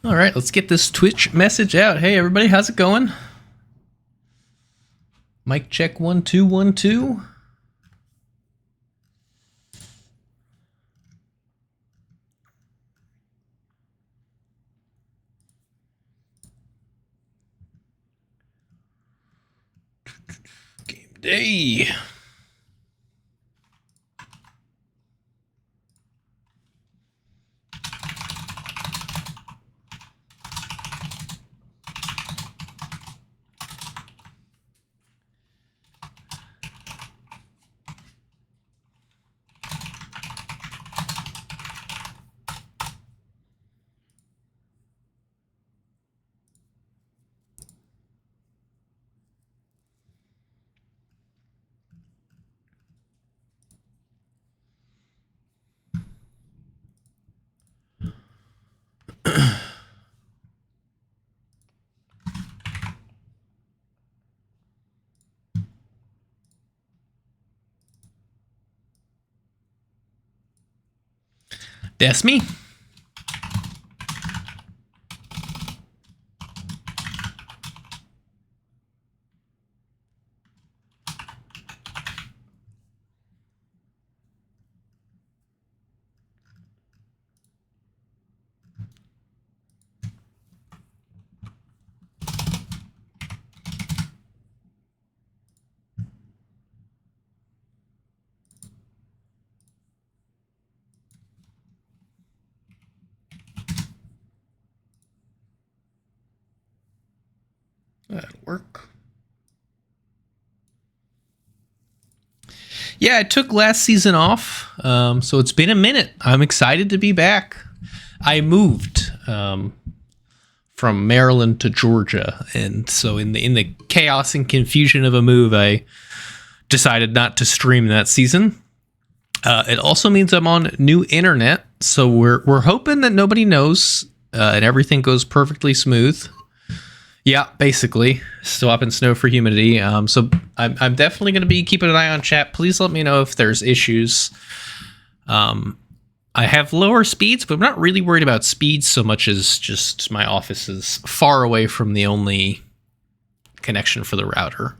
All right, let's get this Twitch message out. Hey, everybody, how's it going? Mic check 1 2 1 2. Game day. That's me. That'll work. Yeah, I took last season off, so it's been a minute. I'm excited to be back. I moved from Maryland to Georgia, and so in the chaos and confusion of a move, I decided not to stream that season. It also means I'm on new internet, so we're hoping that nobody knows and everything goes perfectly smooth. Yeah, basically swapping snow for humidity. So I'm definitely going to be keeping an eye on chat. Please let me know if there's issues. I have lower speeds, but I'm not really worried about speeds so much as just my office is far away from the only connection for the router.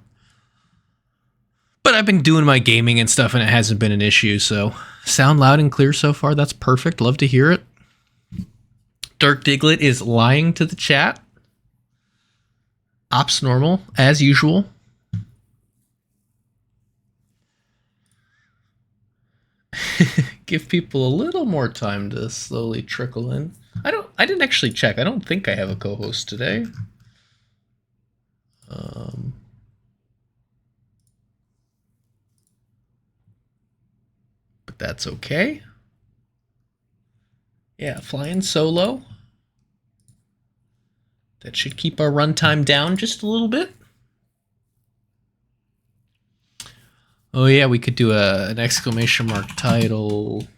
But I've been doing my gaming and stuff, and it hasn't been an issue, so sound loud and clear so far. That's perfect. Love to hear it. Dark Diglett is lying to the chat. Ops normal, as usual. Give people a little more time to slowly trickle in. I didn't actually check. I don't think I have a co-host today. But that's okay. Yeah, flying solo. That should keep our runtime down just a little bit. Oh yeah, we could do an exclamation mark title.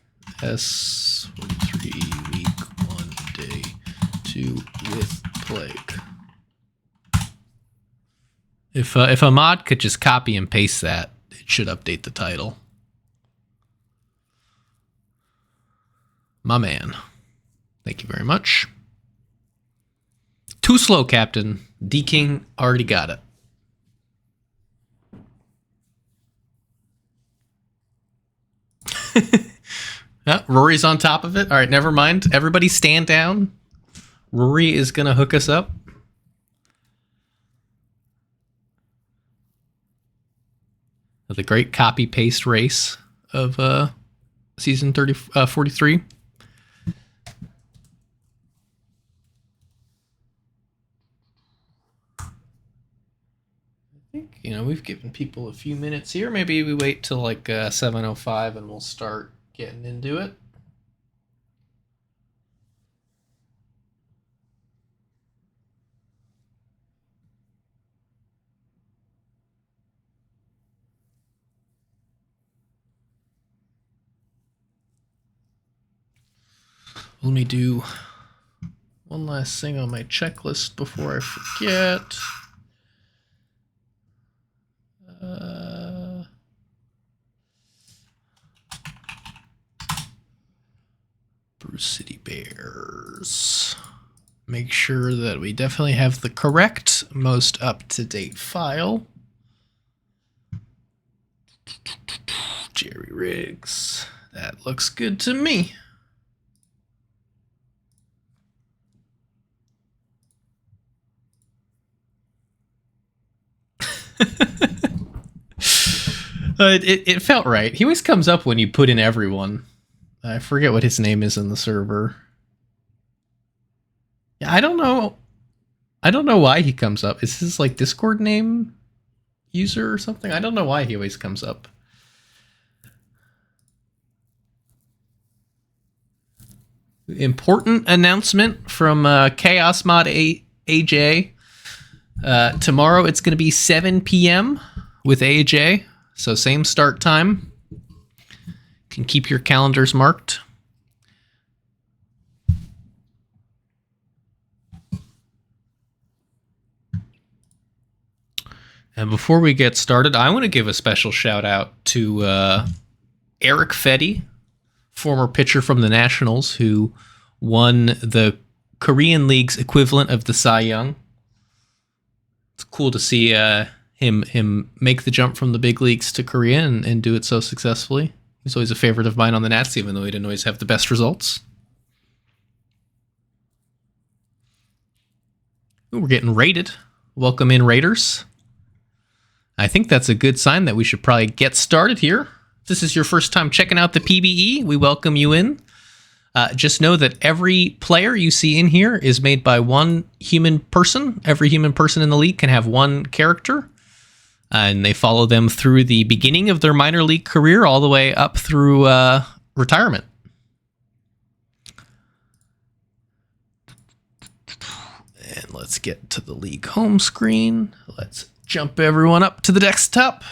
S43 week 1 day 2 with plague. If a mod could just copy and paste that, it should update the title. My man. Thank you very much. Too slow, Captain. D-King already got it. Rory's on top of it. All right, never mind. Everybody stand down. Rory is going to hook us up. The great copy-paste race of season 43. We've given people a few minutes here. Maybe we wait till like 7:05 and we'll start getting into it. Let me do one last thing on my checklist before I forget. Bruce City Bears. make sure that we definitely have the correct, most up-to-date file. Jerry Riggs. That looks good to me. It felt right. He always comes up when you put in everyone. I forget what his name is in the server. Yeah, I don't know. I don't know why he comes up. Is his like Discord name user or something? I don't know why he always comes up. Important announcement from Chaos Mod AJ. Tomorrow it's going to be 7 p.m. with AJ. So same start time. Can keep your calendars marked. And before we get started, I want to give a special shout out to Eric Fetty, former pitcher from the Nationals, who won the Korean League's equivalent of the Cy Young. It's cool to see him make the jump from the big leagues to Korea and do it so successfully. He's always a favorite of mine on the Nats, even though he didn't always have the best results. Ooh, we're getting raided. Welcome in, Raiders. I think that's a good sign that we should probably get started here. If this is your first time checking out the PBE, we welcome you in. Just know that every player you see in here is made by one human person. Every human person in the league can have one character. And they follow them through the beginning of their minor league career all the way up through retirement. And let's get to the league home screen. Let's jump everyone up to the desktop.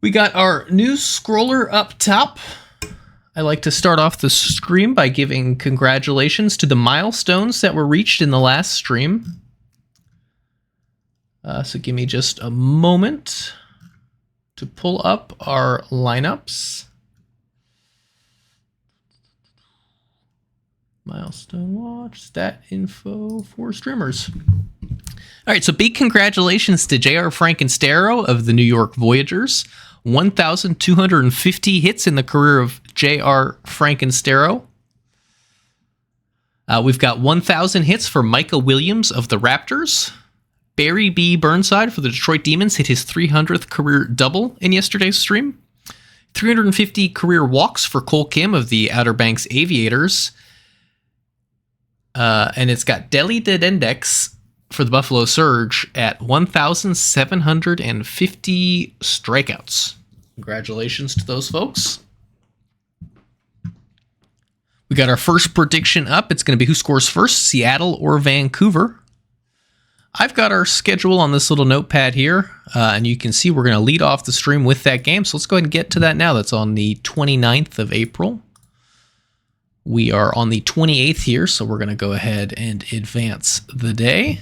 We got our news scroller up top. I like to start off the stream by giving congratulations to the milestones that were reached in the last stream. So give me just a moment to pull up our lineups. Milestone watch, stat info for streamers. All right, so big congratulations to J.R. Frankenstero of the New York Voyagers. 1,250 hits in the career of J.R. Frankenstero. We've got 1,000 hits for Micah Williams of the Raptors. Barry B. Burnside for the Detroit Demons hit his 300th career double in yesterday's stream. 350 career walks for Cole Kim of the Outer Banks Aviators. And it's got Deli Dedendex for the Buffalo Surge at 1,750 strikeouts. Congratulations to those folks. We got our first prediction up. It's going to be who scores first, Seattle or Vancouver. I've got our schedule on this little notepad here, and you can see we're going to lead off the stream with that game. So let's go ahead and get to that now. That's on the 29th of April. We are on the 28th here, so we're going to go ahead and advance the day.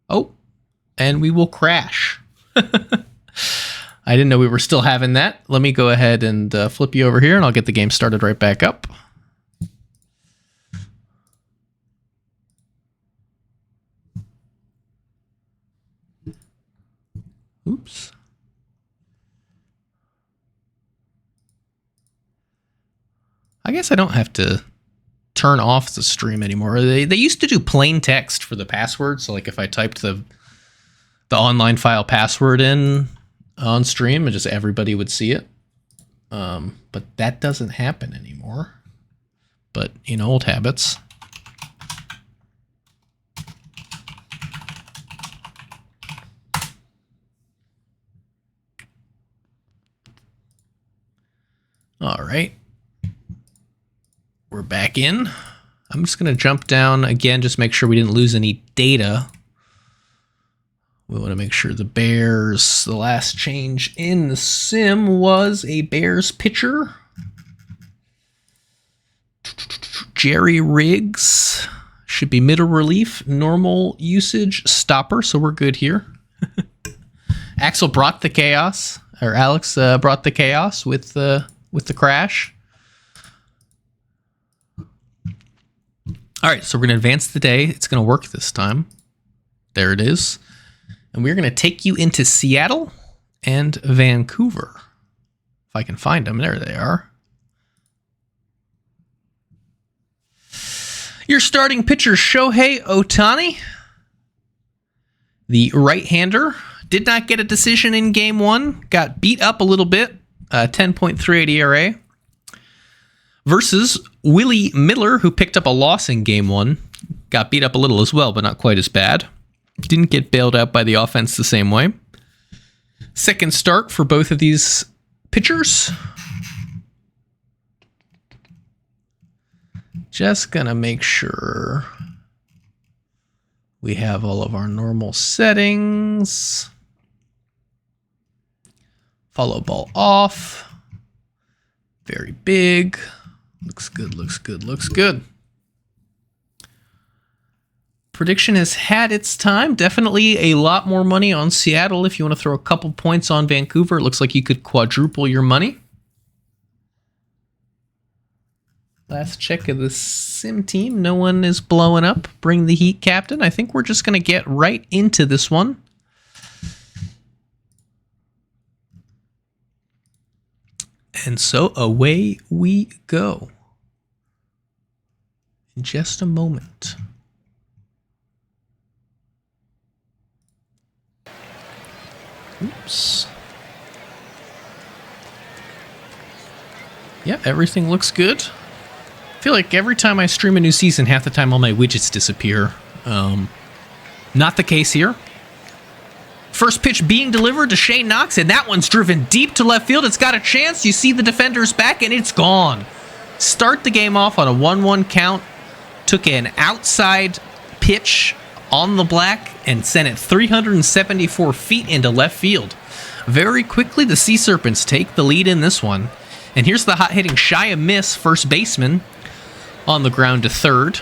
Oh, and we will crash. I didn't know we were still having that. Let me go ahead and flip you over here, and I'll get the game started right back up. Oops. I guess I don't have to turn off the stream anymore. They used to do plain text for the password, so like if I typed the online file password in on stream, and just everybody would see it. But that doesn't happen anymore. But in old habits. All right. We're back in. I'm just going to jump down again, just make sure we didn't lose any data. We want to make sure the Bears, the last change in the sim was a Bears pitcher. Jerry Riggs. Should be middle relief, normal usage, stopper, so we're good here. Axel brought the chaos, or Alex brought the chaos with the crash. All right, so we're going to advance the day. It's going to work this time. There it is. And we're going to take you into Seattle and Vancouver. If I can find them. There they are. Your starting pitcher, Shohei Ohtani. The right-hander did not get a decision in Game 1. Got beat up a little bit. 10.38 ERA. Versus Willie Miller, who picked up a loss in Game 1. Got beat up a little as well, but not quite as bad. Didn't get bailed out by the offense the same way. Second start for both of these pitchers. Just gonna make sure we have all of our normal settings. Follow ball off. Very big. Looks good, looks good, looks good. Prediction has had its time. Definitely a lot more money on Seattle. If you want to throw a couple points on Vancouver, it looks like you could quadruple your money. Last check of the sim team. No one is blowing up. Bring the heat, Captain. I think we're just going to get right into this one. And so away we go. In just a moment. Oops. Yeah, everything looks good. I feel like every time I stream a new season, half the time all my widgets disappear. Not the case here. First pitch being delivered to Shane Knox, and that one's driven deep to left field. It's got a chance. You see the defender's back, and it's gone. Start the game off on a 1-1 count. Took an outside pitch on the black and sent it 374 feet into left field. Very quickly, the Sea Serpents take the lead in this one. And here's the hot-hitting Shia Miss, first baseman, on the ground to third.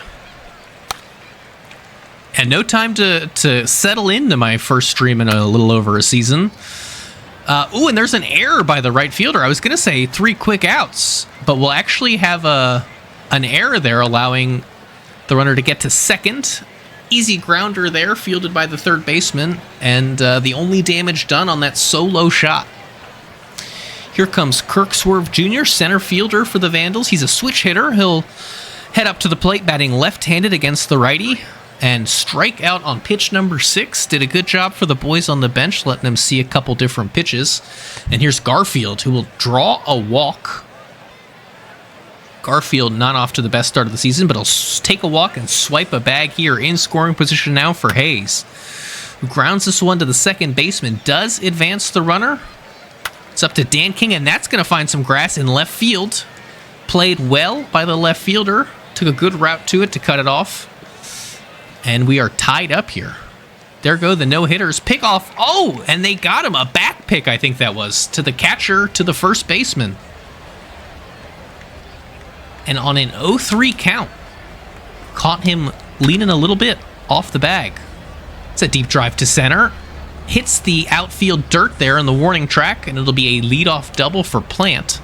And no time to settle into my first stream in a little over a season. Ooh, and there's an error by the right fielder. I was going to say 3 quick outs, but we'll actually have an error there allowing the runner to get to second. Easy grounder there, fielded by the third baseman, and the only damage done on that solo shot. Here comes Kirk Swerve Jr., center fielder for the Vandals. He's a switch hitter. He'll head up to the plate, batting left-handed against the righty, and strike out on pitch number 6. Did a good job for the boys on the bench, letting them see a couple different pitches. And here's Garfield, who will draw a walk. Garfield not off to the best start of the season, but he'll take a walk and swipe a bag here in scoring position now for Hayes, who grounds this one to the second baseman. Does advance the runner. It's up to Dan King, and that's going to find some grass in left field. Played well by the left fielder. Took a good route to it to cut it off. And we are tied up here. There go the no-hitters. Pick off. Oh, and they got him. A back pick, I think that was, to the catcher, to the first baseman. And on an 0-3 count, caught him leaning a little bit off the bag. It's a deep drive to center. Hits the outfield dirt there in the warning track, and it'll be a leadoff double for Plant.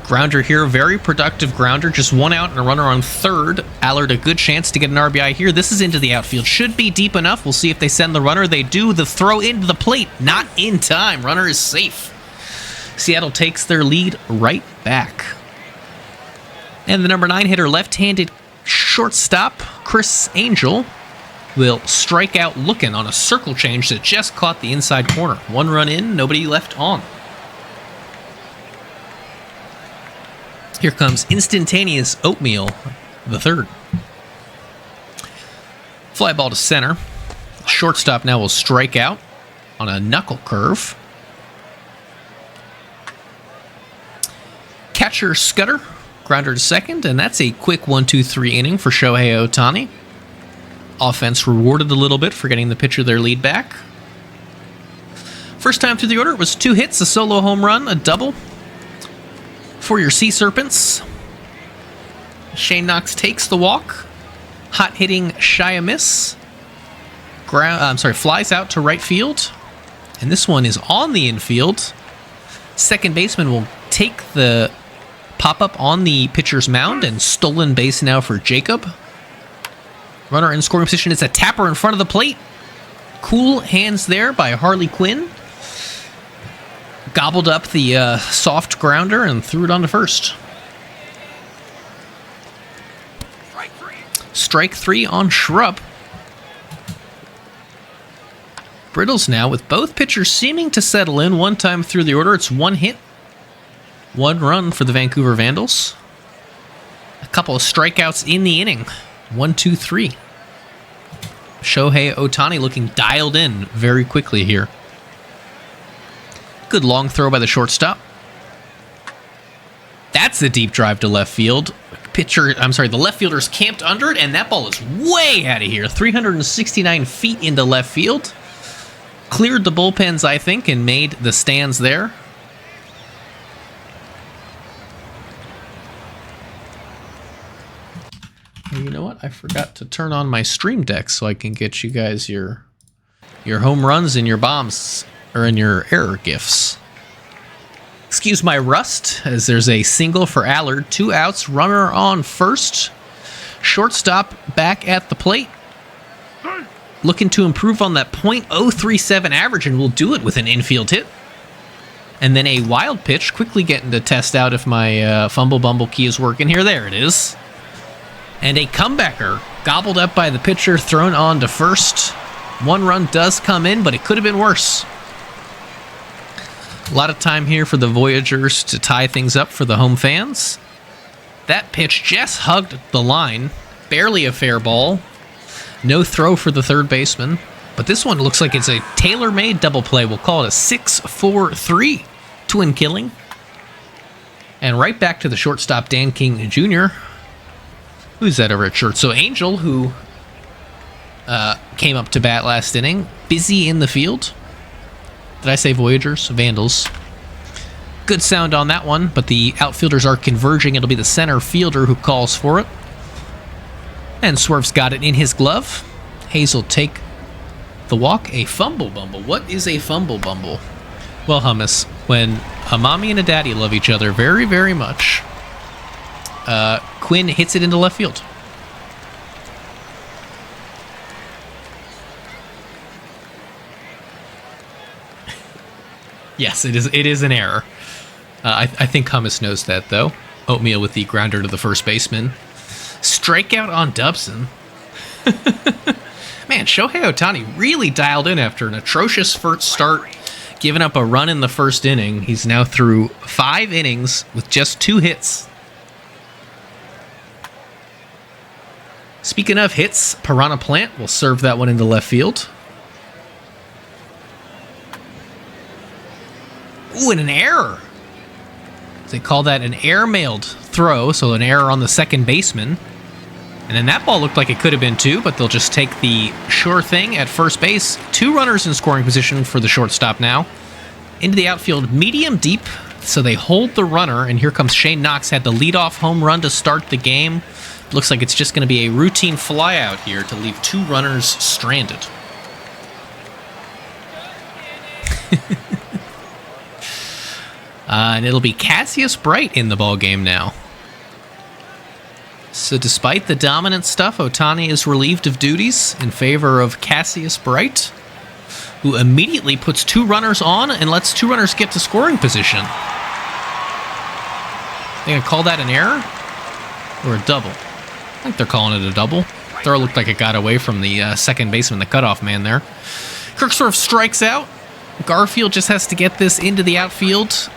Grounder here, very productive grounder. Just 1 out and a runner on third. Allard a good chance to get an RBI here. This is into the outfield. Should be deep enough. We'll see if they send the runner. They do. The throw into the plate. Not in time. Runner is safe. Seattle takes their lead right back. And the number 9 hitter, left-handed shortstop Chris Angel, will strike out looking on a circle change that just caught the inside corner. 1 run in, nobody left on. Here comes Instantaneous Oatmeal, the third. Fly ball to center. Shortstop now will strike out on a knuckle curve. Catcher Scudder, grounder to second, and that's a quick 1-2-3 inning for Shohei Ohtani. Offense rewarded a little bit for getting the pitcher their lead back. First time through the order, it was 2 hits, a solo home run, a double for your Sea Serpents. Shane Knox takes the walk. Hot hitting Shia Miss. Flies out to right field. And this one is on the infield. Second baseman will take the pop-up on the pitcher's mound, and stolen base now for Jacob. Runner in scoring position. It's a tapper in front of the plate. Cool hands there by Harley Quinn. Gobbled up the soft grounder and threw it on to first. Strike three on Shrub. Brittles now with both pitchers seeming to settle in. One time through the order, it's 1 hit, 1 run for the Vancouver Vandals. A couple of strikeouts in the inning. 1, 2, 3. Shohei Ohtani looking dialed in very quickly here. Good long throw by the shortstop. That's a deep drive to left field. The left fielder's camped under it, and that ball is way out of here. 369 feet into left field. Cleared the bullpens, I think, and made the stands there. You know what? I forgot to turn on my stream deck so I can get you guys your home runs and your bombs, or in your error gifts. Excuse my rust, as there's a single for Allard. 2 outs, runner on first. Shortstop back at the plate. Looking to improve on that .037 average, and we'll do it with an infield hit. And then a wild pitch, quickly getting to test out if my fumble bumble key is working here. There it is. And a comebacker, gobbled up by the pitcher, thrown on to first. 1 run does come in, but it could have been worse. A lot of time here for the Voyagers to tie things up for the home fans. That pitch just hugged the line. Barely a fair ball. No throw for the third baseman. But this one looks like it's a tailor-made double play. We'll call it a 6-4-3 twin killing. And right back to the shortstop, Dan King Jr. Who's that over at short? So Angel, who came up to bat last inning, busy in the field. Did I say Voyagers? Vandals. Good sound on that one, but the outfielders are converging. It'll be the center fielder who calls for it. And Swerve's got it in his glove. Hazel take the walk. A fumble bumble. What is a fumble bumble? Well, Hummus, when a mommy and a daddy love each other very, very much, Quinn hits it into left field. Yes, it is an error. I think Hummus knows that, though. Oatmeal with the grounder to the first baseman. Strikeout on Dobson. Man, Shohei Ohtani really dialed in after an atrocious first start, giving up a run in the first inning. He's now through 5 innings with just 2 hits. Speaking of hits, Piranha Plant will serve that one into left field. Ooh, and an error. They call that an air-mailed throw, so an error on the second baseman. And then that ball looked like it could have been 2, but they'll just take the sure thing at first base. 2 runners in scoring position for the shortstop now. Into the outfield, medium deep, so they hold the runner, and here comes Shane Knox. Had the leadoff home run to start the game. Looks like it's just going to be a routine flyout here to leave 2 runners stranded. And it'll be Cassius Bright in the ballgame now. So despite the dominant stuff, Ohtani is relieved of duties in favor of Cassius Bright, who immediately puts 2 runners on and lets 2 runners get to scoring position. They gonna call that an error? Or a double? I think they're calling it a double. Throw looked like it got away from the second baseman, the cutoff man there. Kirksworth strikes out. Garfield just has to get this into the outfield.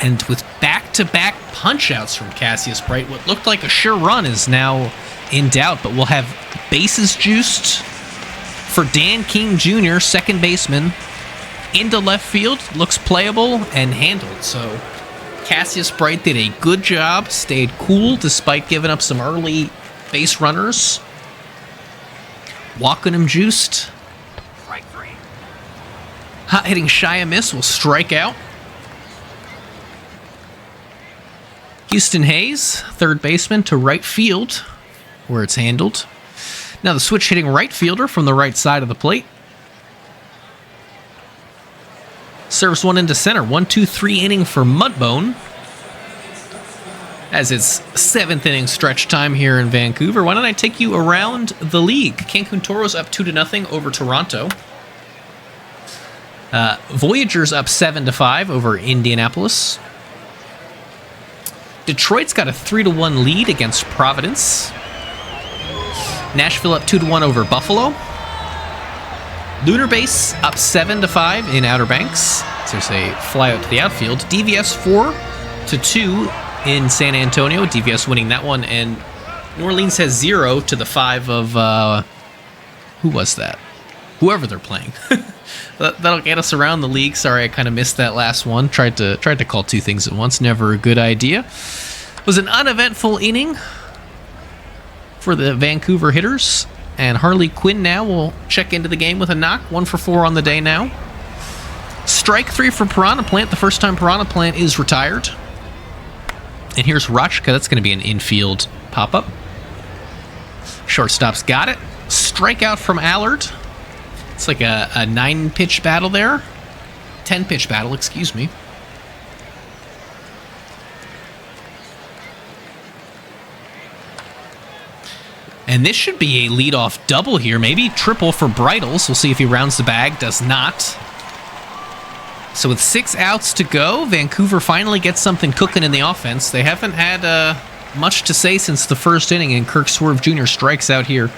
And with back-to-back punch-outs from Cassius Bright, what looked like a sure run is now in doubt, but we'll have bases juiced for Dan King Jr., second baseman, into left field. Looks playable and handled. So Cassius Bright did a good job, stayed cool despite giving up some early base runners. Walking him juiced. Hot hitting Shia Miss will strike out. Houston Hayes, third baseman, to right field, where it's handled. Now the switch hitting right fielder from the right side of the plate. Serves one into center. 1-2-3 inning for Mudbone. as it's 7th inning stretch time here in Vancouver. Why don't I take you around the league? Cancun Toros up 2-0 over Toronto. Voyagers up 7-5 over Indianapolis. Detroit's got a 3-1 lead against Providence. Nashville up 2-1 over Buffalo. Lunar Base up 7-5 in Outer Banks. So there's a fly out to the outfield. DVS 4-2 in San Antonio. DVS winning that one, and New Orleans has 0-5 of who was that? Whoever they're playing. That'll get us around the league. Sorry, I kind of missed that last one. Tried to call two things at once. Never a good idea. It was an uneventful inning for the Vancouver hitters, and Harley Quinn now will check into the game with a knock. 1 for 4 on the day now. Strike 3 for Piranha Plant. The first time Piranha Plant is retired. And here's Rachka. That's going to be an infield pop-up. Shortstop's got it. Strikeout from Allard. It's like a 9-pitch battle there. 10-pitch battle, excuse me. And this should be a leadoff double here. Maybe triple for Bridles. We'll see if he rounds the bag. Does not. So with 6 outs to go, Vancouver finally gets something cooking in the offense. They haven't had much to say since the first inning, and Kirk Swerve Jr. strikes out here.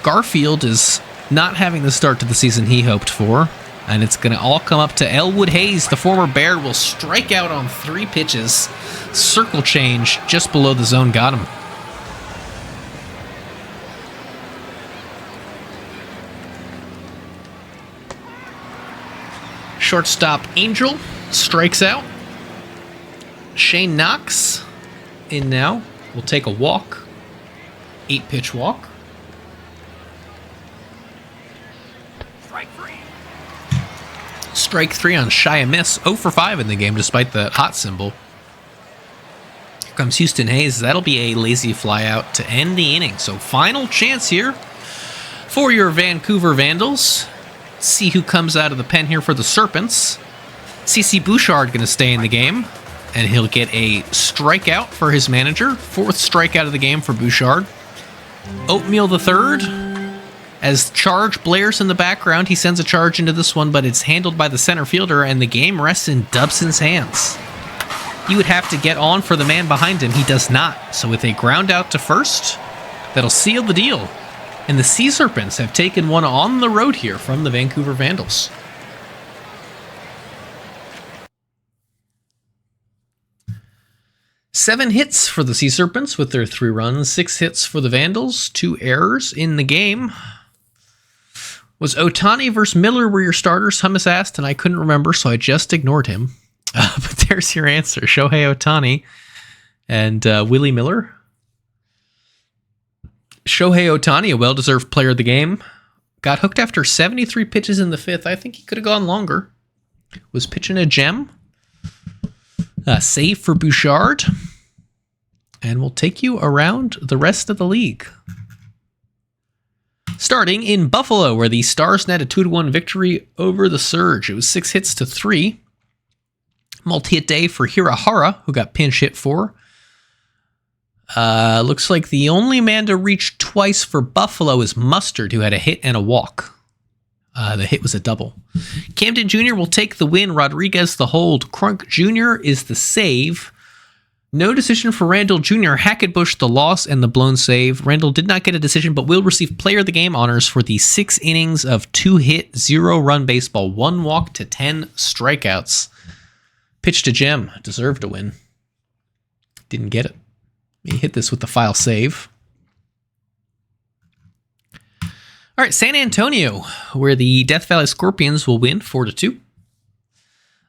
Garfield is not having the start to the season he hoped for, and it's going to all come up to Elwood Hayes. The former Bear will strike out on 3 pitches. Circle change just below the zone got him. Shortstop Angel strikes out. Shane Knox in now. Will take a walk. 8-pitch walk. Strike 3 on Shia Miss. 0 for 5 in the game despite the hot symbol. Here comes Houston Hayes. That'll be a lazy fly out to end the inning. So final chance here for your Vancouver Vandals. See who comes out of the pen here for the Serpents. CC Bouchard going to stay in the game, and he'll get a strikeout for his manager. 4th strikeout of the game for Bouchard. Oatmeal the third. As charge blares in the background, he sends a charge into this one, but it's handled by the center fielder, and the game rests in Dubson's hands. He would have to get on for the man behind him. He does not. So with a ground out to first, that'll seal the deal. And the Sea Serpents have taken one on the road here from the Vancouver Vandals. Seven hits for the Sea Serpents with their 3 runs. 6 hits for the Vandals. 2 errors in the game. Was Ohtani versus Miller were your starters? Hummus asked, and I couldn't remember, so I just ignored him. But there's your answer. Shohei Ohtani and Willie Miller. Shohei Ohtani, a well-deserved player of the game, got hooked after 73 pitches in the 5th. I think he could have gone longer. Was pitching a gem. Save for Bouchard. And we'll take you around the rest of the league. Starting in Buffalo, where the Stars net a 2-1 victory over the Surge. It was 6 hits to 3. Multi-hit day for Hirahara, who got pinch hit for. Looks like the only man to reach twice for Buffalo is Mustard, who had a hit and a walk. The hit was a double. Camden Jr. will take the win. Rodriguez the hold. Crunk Jr. is the save. No decision for Randall Jr. Hackenbush the loss and the blown save. Randall did not get a decision, but will receive player of the game honors for the 6 innings of 2-hit, 0-run baseball. 1 walk to 10 strikeouts. Pitched a gem. Deserved a win. Didn't get it. He hit this with the file save. All right, San Antonio, where the Death Valley Scorpions will win 4-2.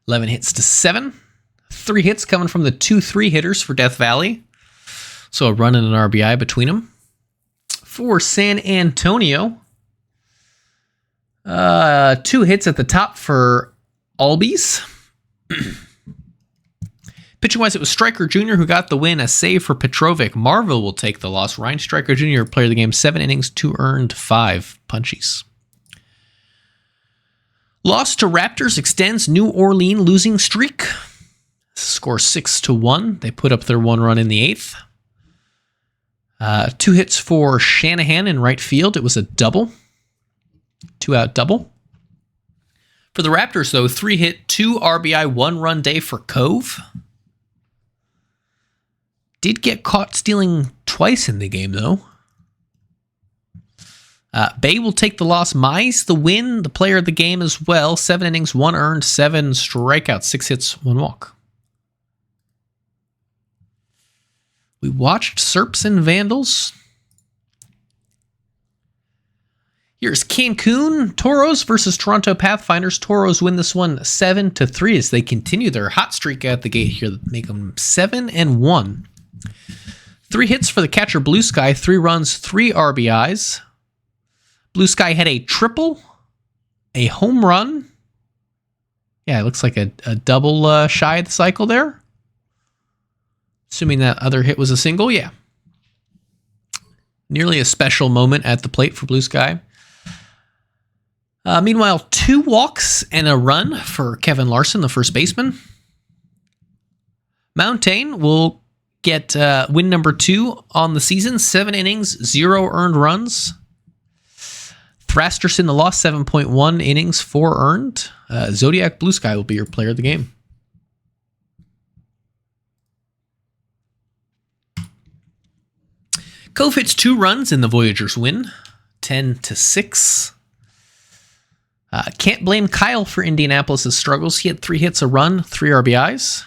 11 hits to 7. 3 hits coming from the 2-3 hitters for Death Valley. So a run and an RBI between them. For San Antonio, 2 hits at the top for Albies. Pitching-wise, it was Stryker Jr. who got the win. A save for Petrovic. Marvel will take the loss. Ryan Stryker Jr., player of the game, 7 innings, 2 earned, 5 punchies. Loss to Raptors extends New Orleans losing streak. Score 6-1. They put up their 1 run in the 8th. 2 hits for Shanahan in right field. It was a double. 2-out double. For the Raptors, though, 3 hit, 2 RBI, 1 run day for Cove. Did get caught stealing twice in the game, though. Bay will take the loss. Mize the win, the player of the game as well. 7 innings, 1 earned, 7 strikeouts, 6 hits, 1 walk. We watched Serps and Vandals. Here's Cancun Toros versus Toronto Pathfinders. Toros win this one 7-3 as they continue their hot streak at the gate here that make them 7-1. 3 hits for the catcher Blue Sky, 3 runs, 3 RBIs. Blue Sky had a triple, a home run. Yeah, it looks like a double shy of the cycle there. Assuming that other hit was a single, yeah. Nearly a special moment at the plate for Blue Sky. Meanwhile, 2 walks and a run for Kevin Larson, the first baseman. Mountain will get win number 2 on the season. 7 innings, 0 earned runs. Thrasterson, the loss, 7.1 innings, 4 earned. Zodiac Blue Sky will be your player of the game. Cove hits 2 runs in the Voyagers win, 10-6. Can't blame Kyle for Indianapolis' struggles. He had 3 hits, a run, 3 RBIs.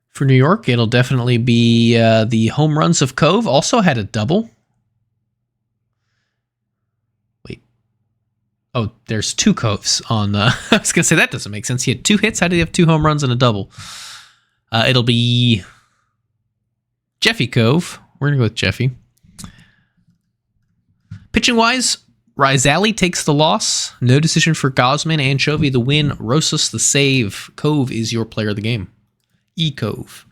For New York, it'll definitely be the home runs of Cove. Also had a double. Wait. Oh, there's 2 Coves on... I was going to say, that doesn't make sense. He had 2 hits. How did he have 2 home runs and a double? It'll be Jeffy Cove. We're going to go with Jeffy. Pitching-wise, Rizali takes the loss. No decision for Gosman. Anchovy the win. Rosas the save. Cove is your player of the game. E-Cove.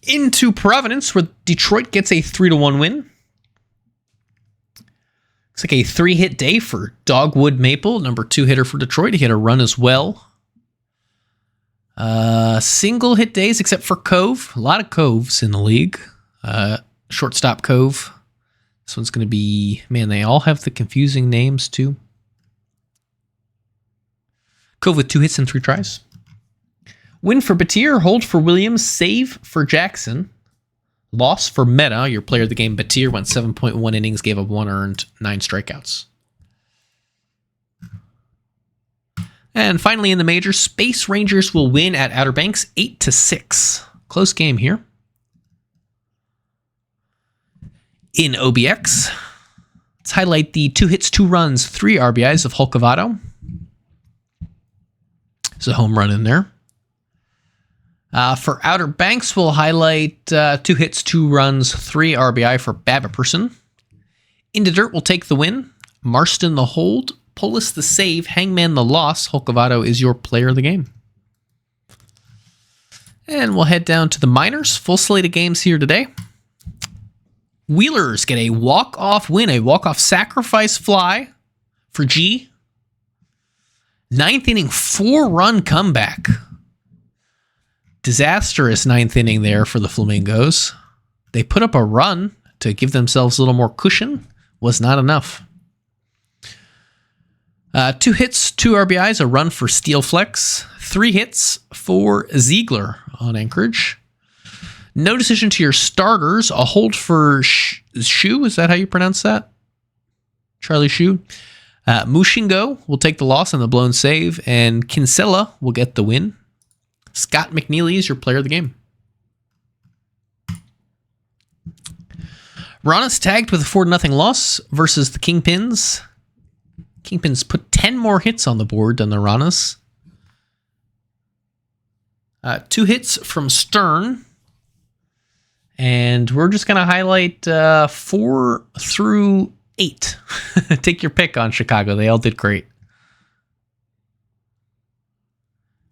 Into Providence, where Detroit gets a 3-1 win. Looks like a 3-hit day for Dogwood Maple, number 2 hitter for Detroit. He had a run as well. Single hit days except for Cove. A lot of Coves in the league. Shortstop Cove. This one's going to be... Man, they all have the confusing names too. Cove with 2 hits and 3 tries. Win for Batir. Hold for Williams. Save for Jackson. Loss for Meta. Your player of the game, Batir, went 7.1 innings, gave up 1 earned, 9 strikeouts. And finally in the major, Space Rangers will win at Outer Banks 8-6. Close game here. In OBX, let's highlight the 2 hits, 2 runs, 3 RBIs of Hulk Cavato. There's a home run in there. For Outer Banks, we'll highlight 2 hits, 2 runs, 3 RBI for Babberson. Into Dirt will take the win. Marston the hold. Polis the save. Hangman the loss. Hulk Cavato is your player of the game. And we'll head down to the minors. Full slate of games here today. Wheelers get a walk-off win, a walk-off sacrifice fly for G. 9th inning, 4-run comeback. Disastrous 9th inning there for the Flamingos. They put up a run to give themselves a little more cushion. Was not enough. 2 hits, 2 RBIs, a run for Steel Flex. 3 hits for Ziegler on Anchorage. No decision to your starters. A hold for Shu. Is that how you pronounce that? Charlie Shu. Mushingo will take the loss on the blown save. And Kinsella will get the win. Scott McNeely is your player of the game. Ranas tagged with a 4-0 loss versus the Kingpins. Kingpins put 10 more hits on the board than the Ranas. 2 hits from Stern. And we're just going to highlight 4 through 8. Take your pick on Chicago. They all did great.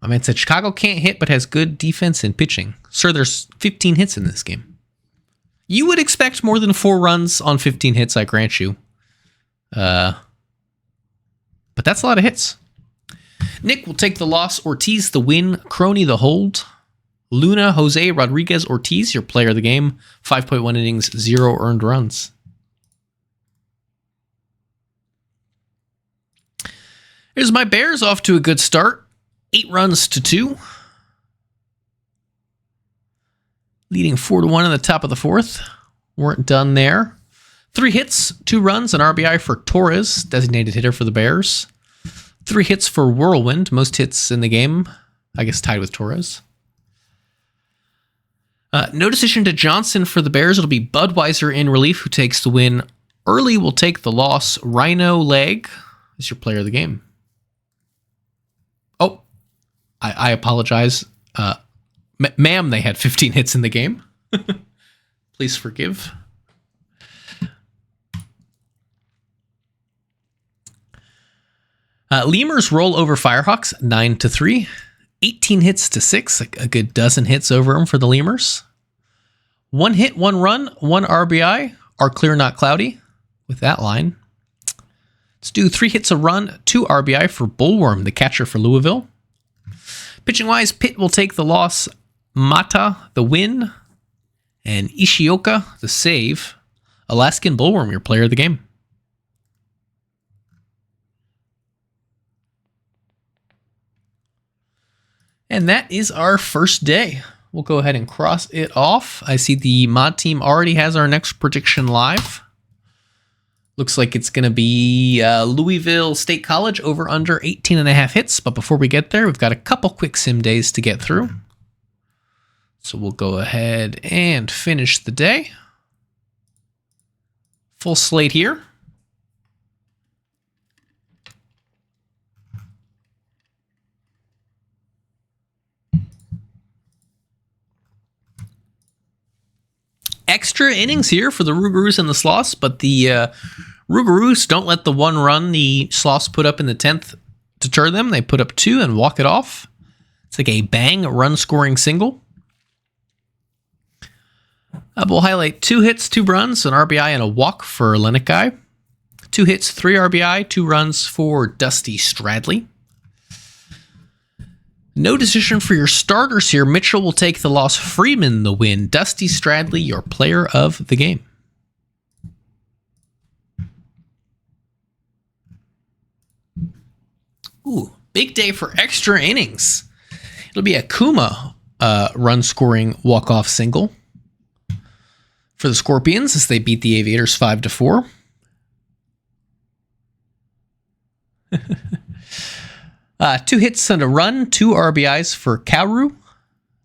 My man said Chicago can't hit but has good defense and pitching. Sir, there's 15 hits in this game. You would expect more than 4 runs on 15 hits, I grant you. But that's a lot of hits. Nick will take the loss. Ortiz the win. Crony the hold. Luna, Jose, Rodriguez, Ortiz, your player of the game. 5.1 innings, 0 earned runs. Here's my Bears off to a good start. 8 runs to 2. Leading 4-1 in the top of the 4th. Weren't done there. 3 hits, 2 runs, an RBI for Torres, designated hitter for the Bears. 3 hits for Whirlwind, most hits in the game. I guess tied with Torres. No decision to Johnson for the Bears. It'll be Budweiser in relief who takes the win. Early will take the loss. Rhino Leg is your player of the game. Oh, I apologize. Ma'am, they had 15 hits in the game. Please forgive. Lemurs roll over Firehawks 9-3. 18 hits to 6, a good dozen hits over them for the Lemurs. 1 hit, 1 run, 1 RBI, are clear not cloudy with that line. Let's do 3 hits, a run, 2 RBI for Bullworm, the catcher for Louisville. Pitching-wise, Pitt will take the loss, Mata the win, and Ishioka the save. Alaskan Bullworm, your player of the game. And that is our first day. We'll go ahead and cross it off. I see the mod team already has our next prediction live. Looks like it's going to be Louisville State College over under 18.5 hits. But before we get there, we've got a couple quick sim days to get through. So we'll go ahead and finish the day. Full slate here. Extra innings here for the Rougarous and the Sloths, but the Rougarous don't let the 1 run the Sloths put up in the 10th deter them. They put up 2 and walk it off. It's like a bang run-scoring single. We'll highlight 2 hits, 2 runs, an RBI, and a walk for Lenikai. 2 hits, 3 RBI, 2 runs for Dusty Stradley. No decision for your starters here. Mitchell will take the loss. Freeman the win. Dusty Stradley, your player of the game. Ooh, big day for extra innings. It'll be a Kuma run-scoring walk-off single for the Scorpions as they beat the Aviators 5-4. 2 hits and a run, 2 RBIs for Kauru.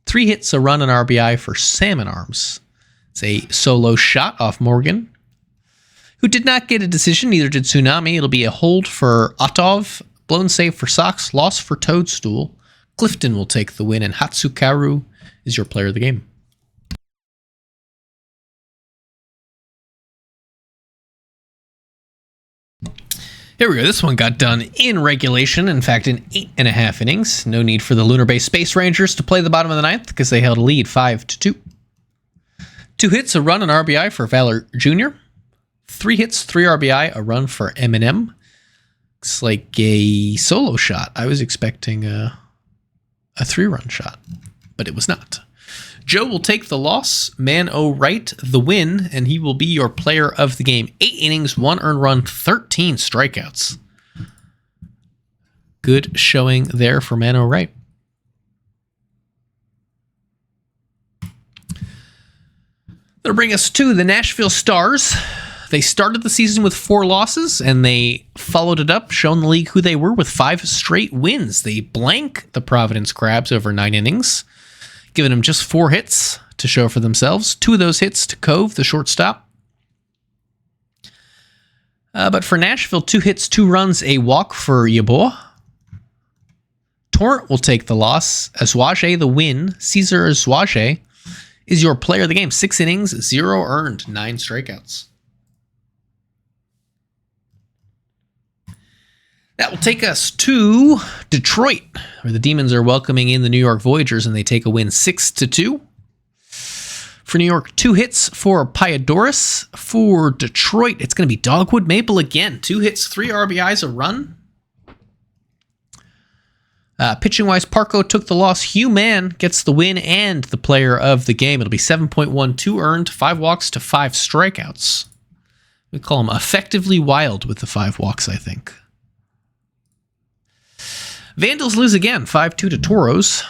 3 hits, a run, and RBI for Salmon Arms. It's a solo shot off Morgan, who did not get a decision. Neither did Tsunami. It'll be a hold for Otov, blown save for Sox, loss for Toadstool. Clifton will take the win, and Hatsukaru is your player of the game. Here we go. This one got done in regulation. In fact, in 8.5 innings. No need for the Lunar Base Space Rangers to play the bottom of the 9th because they held a lead 5-2. 2 hits, a run, and RBI for Valor Jr. 3 hits, 3 RBI, a run for Eminem. Looks like a solo shot. I was expecting a 3-run shot, but it was not. Joe will take the loss. Man O'Wright the win, and he will be your player of the game. 8 innings, 1 earned run, 13 strikeouts. Good showing there for Man O'Wright. That'll bring us to the Nashville Stars. They started the season with 4 losses, and they followed it up, showing the league who they were with 5 straight wins. They blank the Providence Crabs over 9 innings. Giving them just 4 hits to show for themselves. 2 of those hits to Cove, the shortstop. But for Nashville, 2 hits, 2 runs, a walk for Yeboah. Torrent will take the loss. Aswaje the win. Cesar Aswaje is your player of the game. 6 innings, 0 earned, 9 strikeouts. That will take us to Detroit, where the Demons are welcoming in the New York Voyagers, and they take a win 6-2. For New York, 2 hits for Pyadoris. For Detroit, it's going to be Dogwood Maple again. 2 hits, 3 RBIs, a run. Pitching-wise, Parco took the loss. Hugh Mann gets the win and the player of the game. It'll be 7.12 earned, 5 walks to 5 strikeouts. We call him effectively wild with the 5 walks, I think. Vandals lose again, 5-2 to Toros.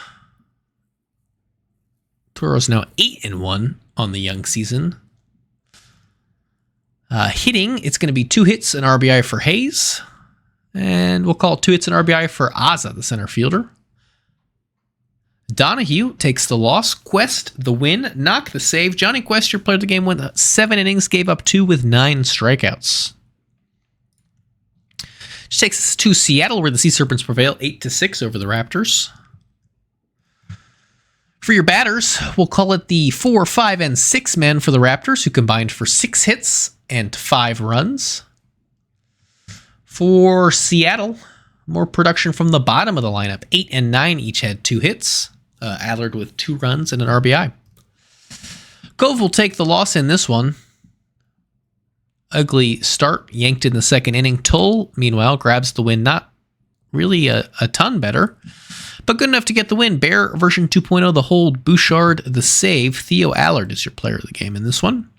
Toros now 8-1 on the young season. Hitting, it's going to be 2 hits and RBI for Hayes. And we'll call it 2 hits and RBI for Aza, the center fielder. Donahue takes the loss. Quest, the win. Knock, the save. Johnny Quest, your player of the game, went 7 innings, gave up 2 with 9 strikeouts. Which takes us to Seattle, where the Sea Serpents prevail 8-6 over the Raptors. For your batters, we'll call it the 4, 5, and 6 men for the Raptors, who combined for 6 hits and 5 runs. For Seattle, more production from the bottom of the lineup. 8 and 9 each had 2 hits. Allard with 2 runs and an RBI. Cove will take the loss in this one. Ugly start, yanked in the second inning. Tull, meanwhile, grabs the win. Not really a ton better, but good enough to get the win. Bear version 2.0, the hold. Bouchard, the save. Theo Allard is your player of the game in this one.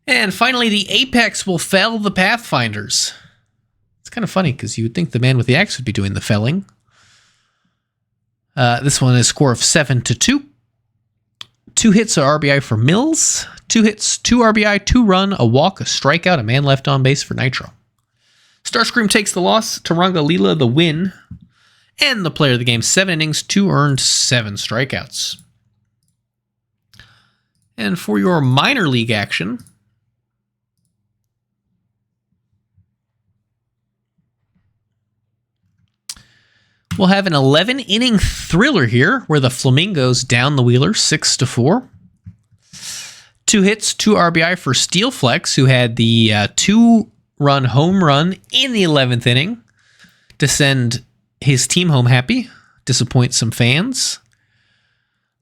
And finally, the Apex will fell the Pathfinders. It's kind of funny because you would think the man with the axe would be doing the felling. This one is a score of 7-2. 2 hits, a RBI for Mills. 2 hits, 2 RBI, 2 run, a walk, a strikeout, a man left on base for Nitro. Starscream takes the loss. Taranga Lila the win. And the player of the game, 7 innings, 2 earned, 7 strikeouts. And for your minor league action, we'll have an 11-inning thriller here where the Flamingos down the Wheelers 6-4. 2 hits, 2 RBI for Steelflex, who had the 2-run home run in the 11th inning to send his team home happy, disappoint some fans.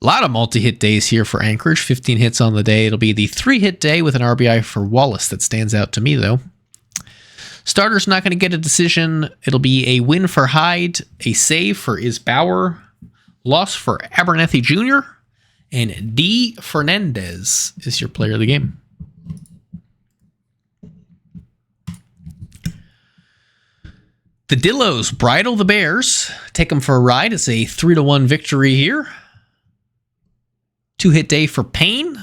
A lot of multi-hit days here for Anchorage, 15 hits on the day. It'll be the 3-hit day with an RBI for Wallace that stands out to me, though. Starter's not going to get a decision. It'll be a win for Hyde, a save for Isbauer, loss for Abernethy Jr., and D. Fernandez is your player of the game. The Dillos bridle the Bears, take them for a ride. It's a 3-1 victory here. 2-hit day for Payne,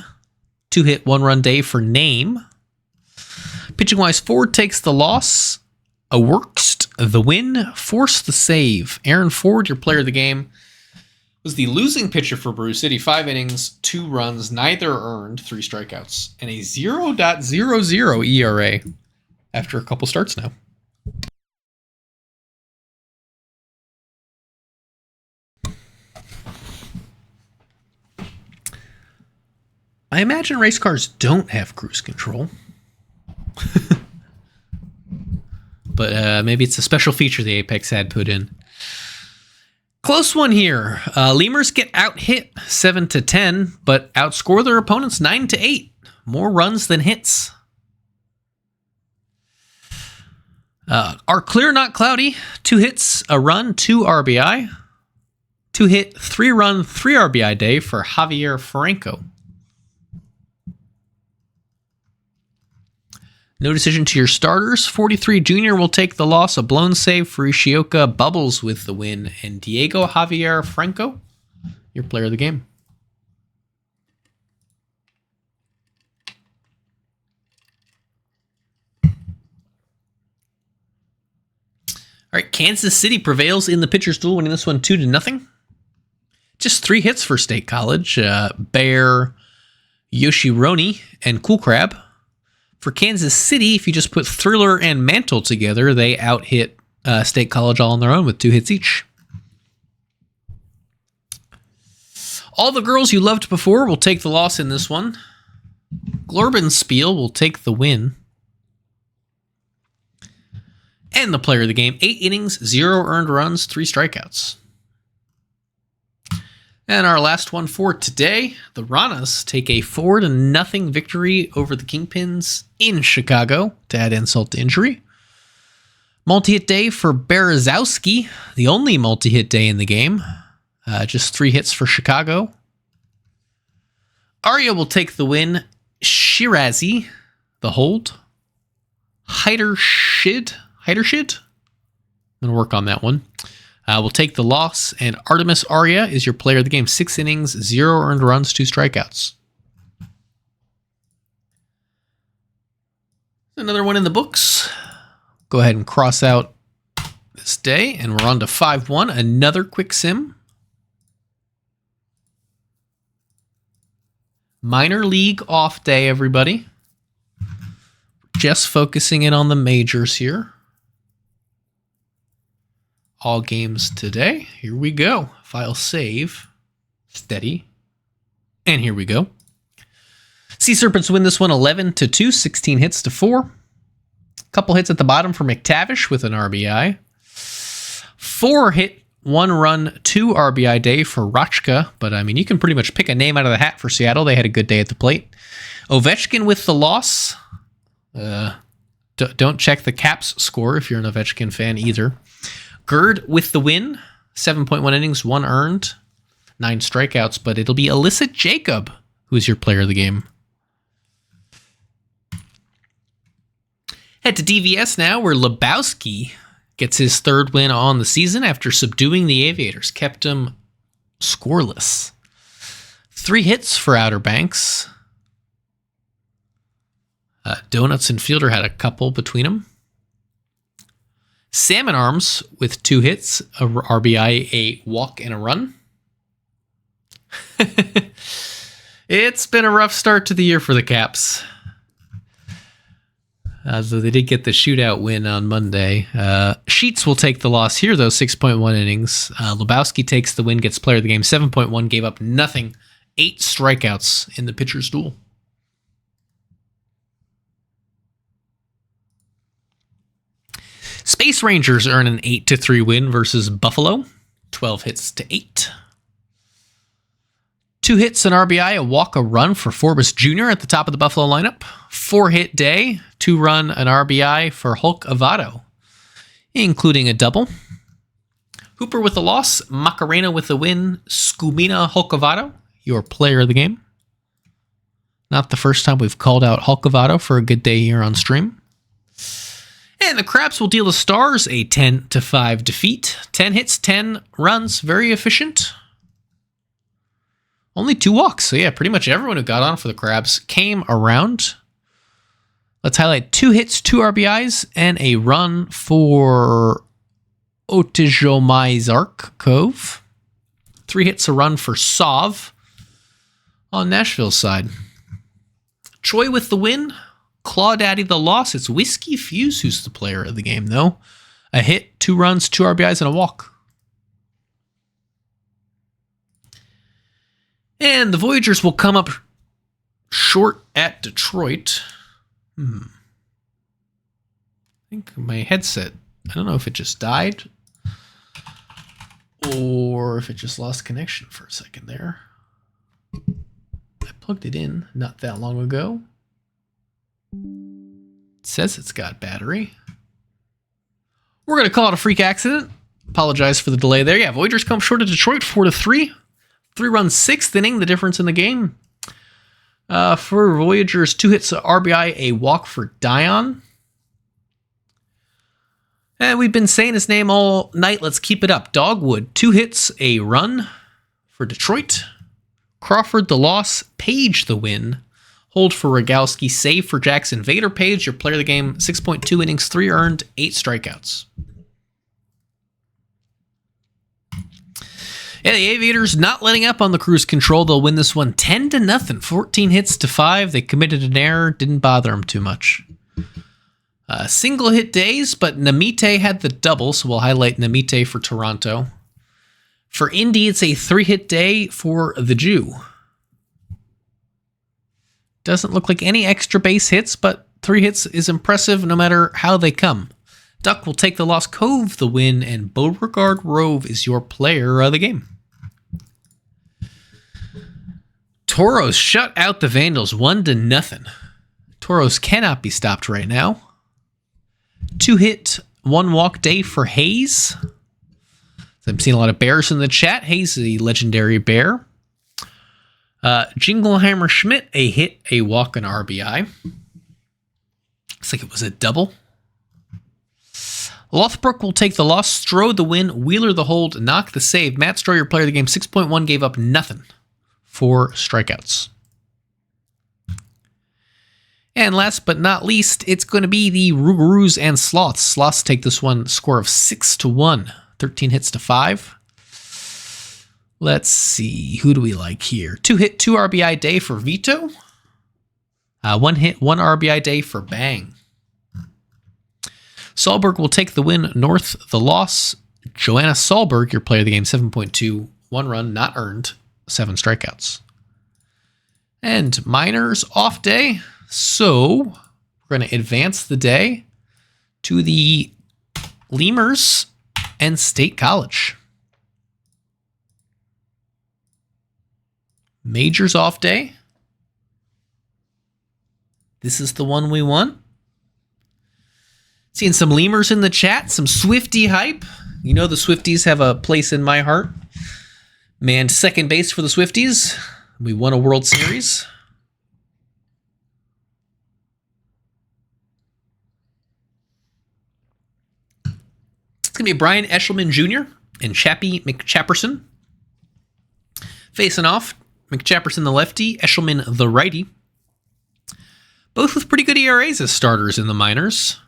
2-hit 1-run day for Name. Pitching-wise, Ford takes the loss. A Workst, the win. Force the save. Aaron Ford, your player of the game, was the losing pitcher for Brew City. 5 innings, 2 runs, neither earned, 3 strikeouts, and a 0.00 ERA after a couple starts now. I imagine race cars don't have cruise control. But maybe it's a special feature the Apex had put in. Close one here. Lemurs get out-hit 7-10, but outscore their opponents 9-8. More runs than hits. Are clear, not cloudy. 2 hits, a run, 2 RBI. 2-hit, 3-run, 3 RBI day for Javier Franco. No decision to your starters. 43 Jr. will take the loss. A blown save for Ishioka. Bubbles with the win. And Diego Javier Franco, your player of the game. All right, Kansas City prevails in the pitcher's duel, winning this one 2-0. Just 3 hits for State College. Bear, Yoshironi, and Cool Crab. For Kansas City, if you just put Thriller and Mantle together, they out-hit State College all on their own with 2 hits each. All the girls you loved before will take the loss in this one. Glorbenspiel will take the win. And the player of the game, 8 innings, 0 earned runs, 3 strikeouts. And our last one for today, the Ranas take a 4-0 victory over the Kingpins in Chicago to add insult to injury. Multi-hit day for Berezowski, the only multi-hit day in the game. Just 3 hits for Chicago. Arya will take the win. Shirazi, the hold. Heidershid. I'm going to work on that one. Will take the loss. And Artemis Arya is your player of the game. 6 innings, 0 earned runs, 2 strikeouts. Another one in the books. Go ahead and cross out this day, and we're on to 5-1. Another quick sim. Minor league off day, everybody. Just focusing in on the majors here. All games today. Here we go. File save. Steady. And here we go. Sea Serpents win this one 11-2, 16 hits to 4. Couple hits at the bottom for McTavish with an RBI. 4 hit, 1 run, 2 RBI day for Rachka. But I mean, you can pretty much pick a name out of the hat for Seattle. They had a good day at the plate. Ovechkin with the loss. Don't check the Caps score if you're an Ovechkin fan either. Gerd with the win. 7.1 innings, 1 earned, 9 strikeouts. But it'll be Alyssa Jacob who's your player of the game. Head to DVS now, where Lebowski gets his 3rd win on the season after subduing the Aviators. Kept them scoreless. 3 hits for Outer Banks. Donuts and Fielder had a couple between them. Salmon Arms with 2 hits, a RBI, a walk, and a run. It's been a rough start to the year for the Caps. So they did get the shootout win on Monday. Sheets will take the loss here, though, 6.1 innings. Lebowski takes the win, gets player of the game, 7.1, gave up nothing, 8 strikeouts in the pitcher's duel. Space Rangers earn an 8-3 win versus Buffalo, 12 hits to 8. 2 hits, an RBI, a walk, a run for Forbes Jr. at the top of the Buffalo lineup. 4-hit day, 2 run, an RBI for Hulk Avado, including a double. Hooper with the loss, Macarena with the win, Skumina Hulk Avado, your player of the game. Not the first time we've called out Hulk Avado for a good day here on stream. And the Craps will deal the Stars a 10-5 defeat. 10 hits, 10 runs, very efficient. Only 2 walks. So yeah, pretty much everyone who got on for the Crabs came around. Let's highlight 2 hits, 2 RBIs, and a run for Otijomai Cove. 3 hits, a run for Sov on Nashville's side. Choi with the win. Claw Daddy the loss. It's Whiskey Fuse who's the player of the game, though. A hit, 2 runs, 2 RBIs, and a walk. And the Voyagers will come up short at Detroit. I think my headset, I don't know if it just died or if it just lost connection for a second there. I plugged it in not that long ago. It says it's got battery. We're going to call it a freak accident. Apologize for the delay there. Yeah, Voyagers come short at Detroit 4-3. 3-run 6th inning, the difference in the game. For Voyagers, 2 hits, a RBI, a walk for Dion. And we've been saying his name all night. Let's keep it up. Dogwood, 2 hits, a run for Detroit. Crawford, the loss. Page, the win. Hold for Rogalski, save for Jackson. Vader Page, your player of the game, 6.2 innings, 3 earned, 8 strikeouts. Yeah, the Aviators not letting up on the cruise control. They'll win this one 10-0, 14 hits to 5. They committed an error, didn't bother them too much. Single hit days, but Namite had the double, so we'll highlight Namite for Toronto. For Indy, it's a 3-hit day for the Jew. Doesn't look like any extra base hits, but 3 hits is impressive no matter how they come. Duck will take the loss, Cove the win, and Beauregard Rove is your player of the game. Toros shut out the Vandals 1-0. Toros cannot be stopped right now. 2-hit, one walk day for Hayes. I'm seeing a lot of bears in the chat. Hayes, the legendary bear. Jingleheimer Schmidt, a hit, a walk, and RBI. Looks like it was a double. Lothbrook will take the loss. Stroh the win. Wheeler the hold. Knock the save. Matt Stroh, your player of the game, 6.1, gave up nothing. 4 strikeouts. And last but not least, it's going to be the Rougarous and Sloths. Sloths take this one, score of 6-1. 13 hits to 5. Let's see. Who do we like here? 2 hit, 2 RBI day for Vito. 1 hit, 1 RBI day for Bang. Sahlberg will take the win. North the loss. Joanna Sahlberg, your player of the game, 7.2. 1 run, not earned. 7 strikeouts. And Miners off day. So we're going to advance the day to the Lemurs and State College. Majors off day. This is the one we want. Seeing some Lemurs in the chat, some Swiftie hype. You know the Swifties have a place in my heart. Manned second base for the Swifties. We won a World Series. It's going to be Brian Eshelman Jr. and Chappie McChapperson. Facing off, McChapperson the lefty, Eshelman the righty. Both with pretty good ERAs as starters in the minors.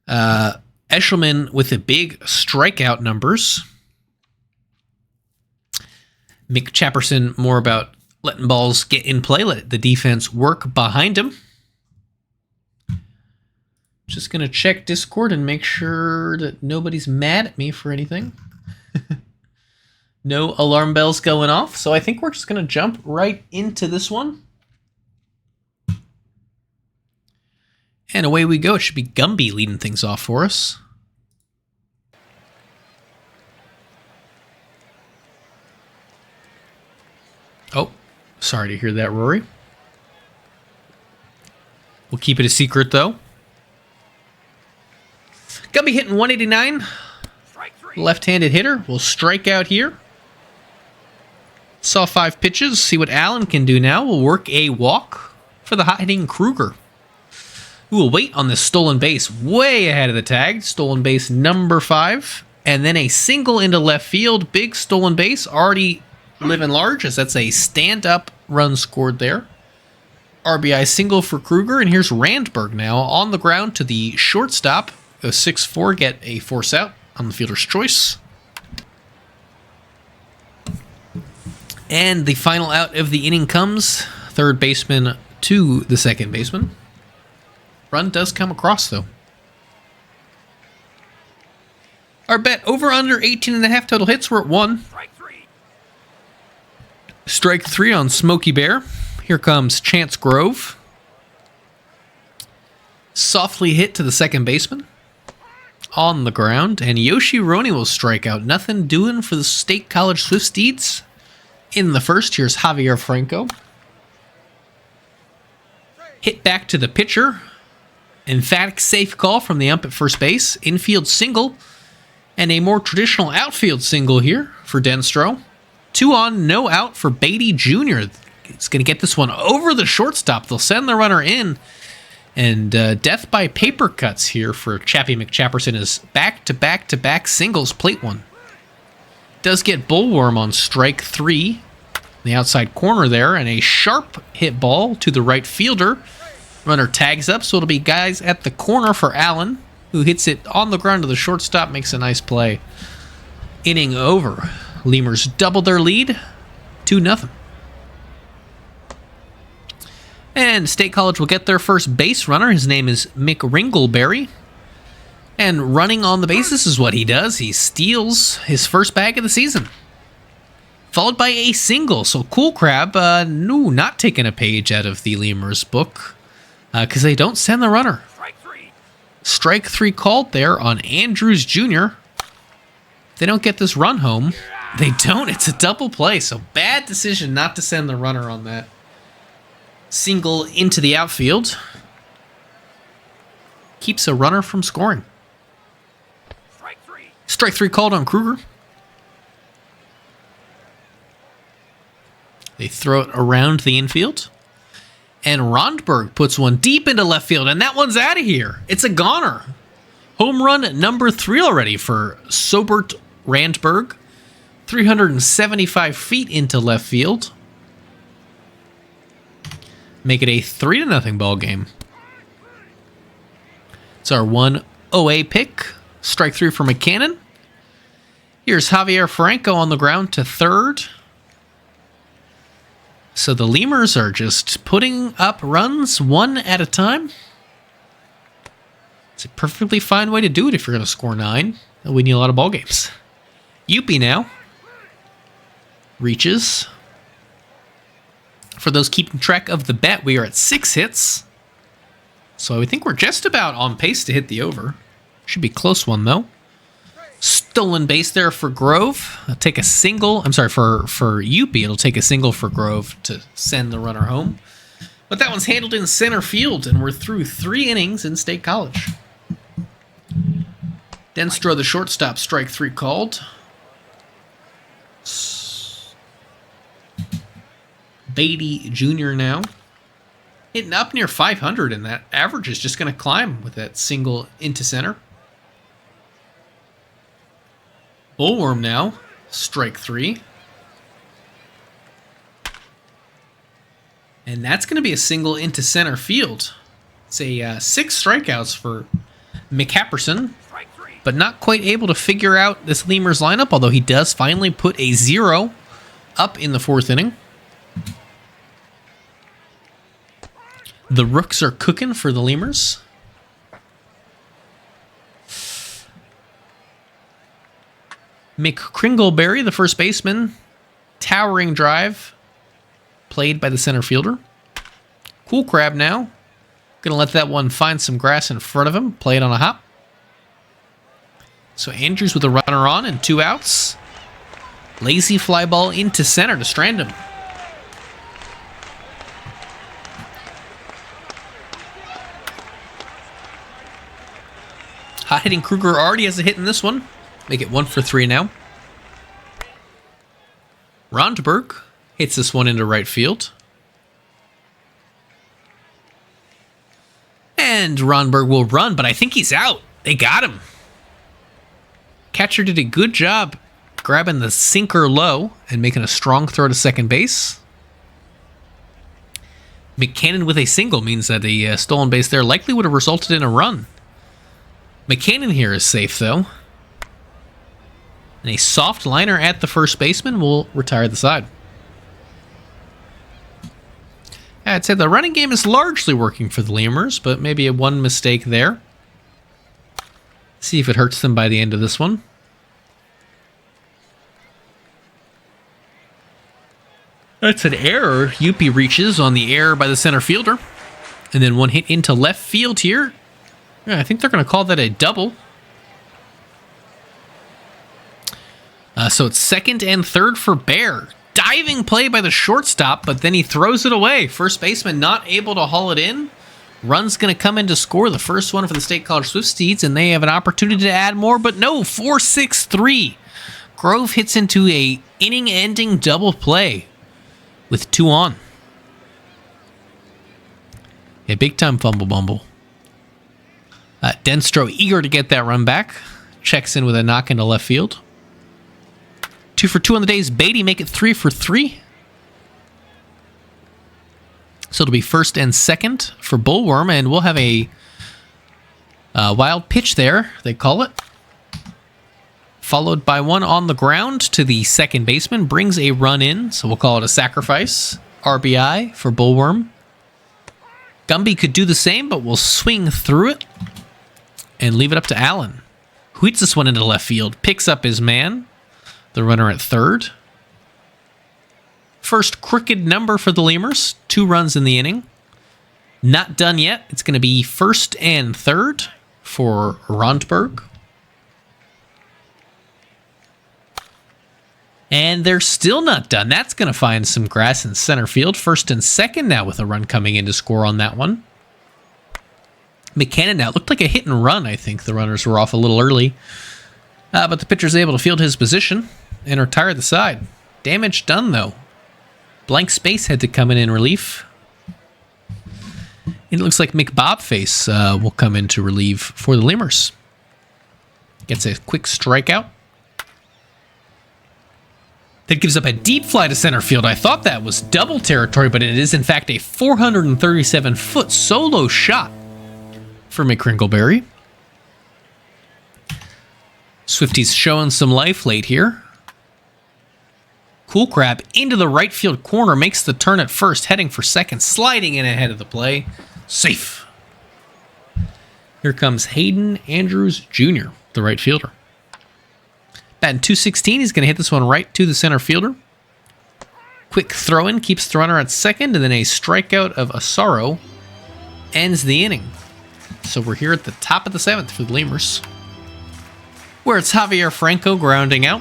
Eshelman with the big strikeout numbers. McChapperson more about letting balls get in play, let the defense work behind him. Just going to check Discord and make sure that nobody's mad at me for anything. No alarm bells going off, so I think we're just going to jump right into this one. And away we go. It should be Gumby leading things off for us. Oh, sorry to hear that, Rory. We'll keep it a secret, though. Gumby hitting 189. Left-handed hitter will strike out here. Saw 5 pitches. See what Allen can do now. We'll work a walk for the hot-hitting Kruger, who will wait on this stolen base way ahead of the tag. Stolen base number 5. And then a single into left field. Big stolen base. Already living large, as that's a stand-up run scored there. RBI single for Kruger. And here's Randberg now on the ground to the shortstop. Go 6-4, get a force out on the fielder's choice. And the final out of the inning comes. Third baseman to the second baseman. Run does come across, though. Our bet over under 18.5 total hits. We're at 1. Strike 3 on Smokey Bear. Here comes Chance Grove. Softly hit to the second baseman. On the ground. And Yoshi Roney will strike out. Nothing doing for the State College Swifties. In the first, here's Javier Franco. Hit back to the pitcher. Emphatic safe call from the ump at first base. Infield single. And a more traditional outfield single here for Denstro. 2 on, no out for Beatty Jr. It's going to get this one over the shortstop. They'll send the runner in. And death by paper cuts here for Chappie McChapperson is back-to-back-to-back singles. Plate 1. Does get Bullworm on strike 3. The outside corner there. And a sharp hit ball to the right fielder. Runner tags up, so it'll be guys at the corner for Allen, who hits it on the ground to the shortstop, makes a nice play. Inning over. Lemurs double their lead, 2-0. And State College will get their first base runner. His name is Mick Ringleberry. And running on the bases is what he does. He steals his first bag of the season. Followed by a single. So Cool Crab, no, not taking a page out of the Lemurs book. Because they don't send the runner. Strike 3 called there on Andrews Jr. If they don't get this run home, they don't. It's a double play. So bad decision not to send the runner on that. Single into the outfield. Keeps a runner from scoring. Strike 3 called on Kruger. They throw it around the infield. And Rondberg puts one deep into left field, and that one's out of here. It's a goner. Home run number 3 already for Sobert Randberg. 375 feet into left field. Make it a 3-0 ball game. It's our 1 OA pick. Strike 3 for McCannon. Here's Javier Franco on the ground to third. So the Lemurs are just putting up runs one at a time. It's a perfectly fine way to do it if you're going to score 9. They'll win you a lot of ball games. Youppi now reaches. For those keeping track of the bet, we are at 6 hits. So I think we're just about on pace to hit the over. Should be a close one, though. Stolen base there for Grove. I'll take a single. I'm sorry, for Youppi, it'll take a single for Grove to send the runner home. But that one's handled in center field, and we're through 3 innings in State College. Denstro, the shortstop, strike 3 called. Beatty Jr. now. Hitting up near 500, and that average is just going to climb with that single into center. Bullworm now, strike 3. And that's going to be a single into center field. It's a 6 strikeouts for McCapperson, but not quite able to figure out this Lemurs lineup, although he does finally put a 0 up in the 4th inning. The Rooks are cooking for the Lemurs. McCringleberry, the first baseman, towering drive, played by the center fielder. Cool Crab now. Gonna let that one find some grass in front of him, play it on a hop. So Andrews with a runner on and 2 outs. Lazy fly ball into center to strand him. Hot hitting Kruger already has a hit in this one. Make it 1 for 3 now. Rondberg hits this one into right field. And Rondberg will run, but I think he's out. They got him. Catcher did a good job grabbing the sinker low and making a strong throw to second base. McCannon with a single means that a stolen base there likely would have resulted in a run. McCannon here is safe, though. And a soft liner at the first baseman will retire the side. I'd say the running game is largely working for the Lemurs, but maybe a 1 mistake there. See if it hurts them by the end of this one. That's an error. Youppi reaches on the error by the center fielder. And then 1 hit into left field here. Yeah, I think they're going to call that a double. So it's 2nd and 3rd for Bear. Diving play by the shortstop, but then he throws it away. First baseman not able to haul it in. Run's going to come in to score the first one for the State College Swifties, and they have an opportunity to add more, but no, 4-6-3. Grove hits into a inning-ending double play with 2 on. A big-time fumble bumble. Denstro eager to get that run back. Checks in with a knock into left field. 2 for 2 on the days. Beatty make it 3 for 3. So it'll be 1st and 2nd for Bullworm, and we'll have a wild pitch there, they call it. Followed by 1 on the ground to the second baseman. Brings a run in, so we'll call it a sacrifice. RBI for Bullworm. Gumby could do the same, but we'll swing through it and leave it up to Allen, who hits this one into left field. Picks up his man. The runner at 3rd. First crooked number for the Lemurs. 2 runs in the inning. Not done yet. It's going to be 1st and 3rd for Rondberg. And they're still not done. That's going to find some grass in center field. 1st and 2nd now with a run coming in to score on that one. McCannon now. It looked like a hit and run, I think. The runners were off a little early. But the pitcher's able to field his position and retire the side. Damage done, though. Blank space had to come in relief. It looks like McBobface will come in to relieve for the Lemurs. Gets a quick strikeout. That gives up a deep fly to center field. I thought that was double territory, but it is in fact a 437-foot solo shot for McCringleberry. Swifty's showing some life late here. Cool Crab into the right field corner, makes the turn at first, heading for second, sliding in ahead of the play. Safe. Here comes Hayden Andrews Jr., the right fielder. Batting .216, he's going to hit this one right to the center fielder. Quick throw-in, keeps the runner at second, and then a strikeout of Asaro ends the inning. So we're here at the top of the seventh for the Lemurs, where it's Javier Franco grounding out.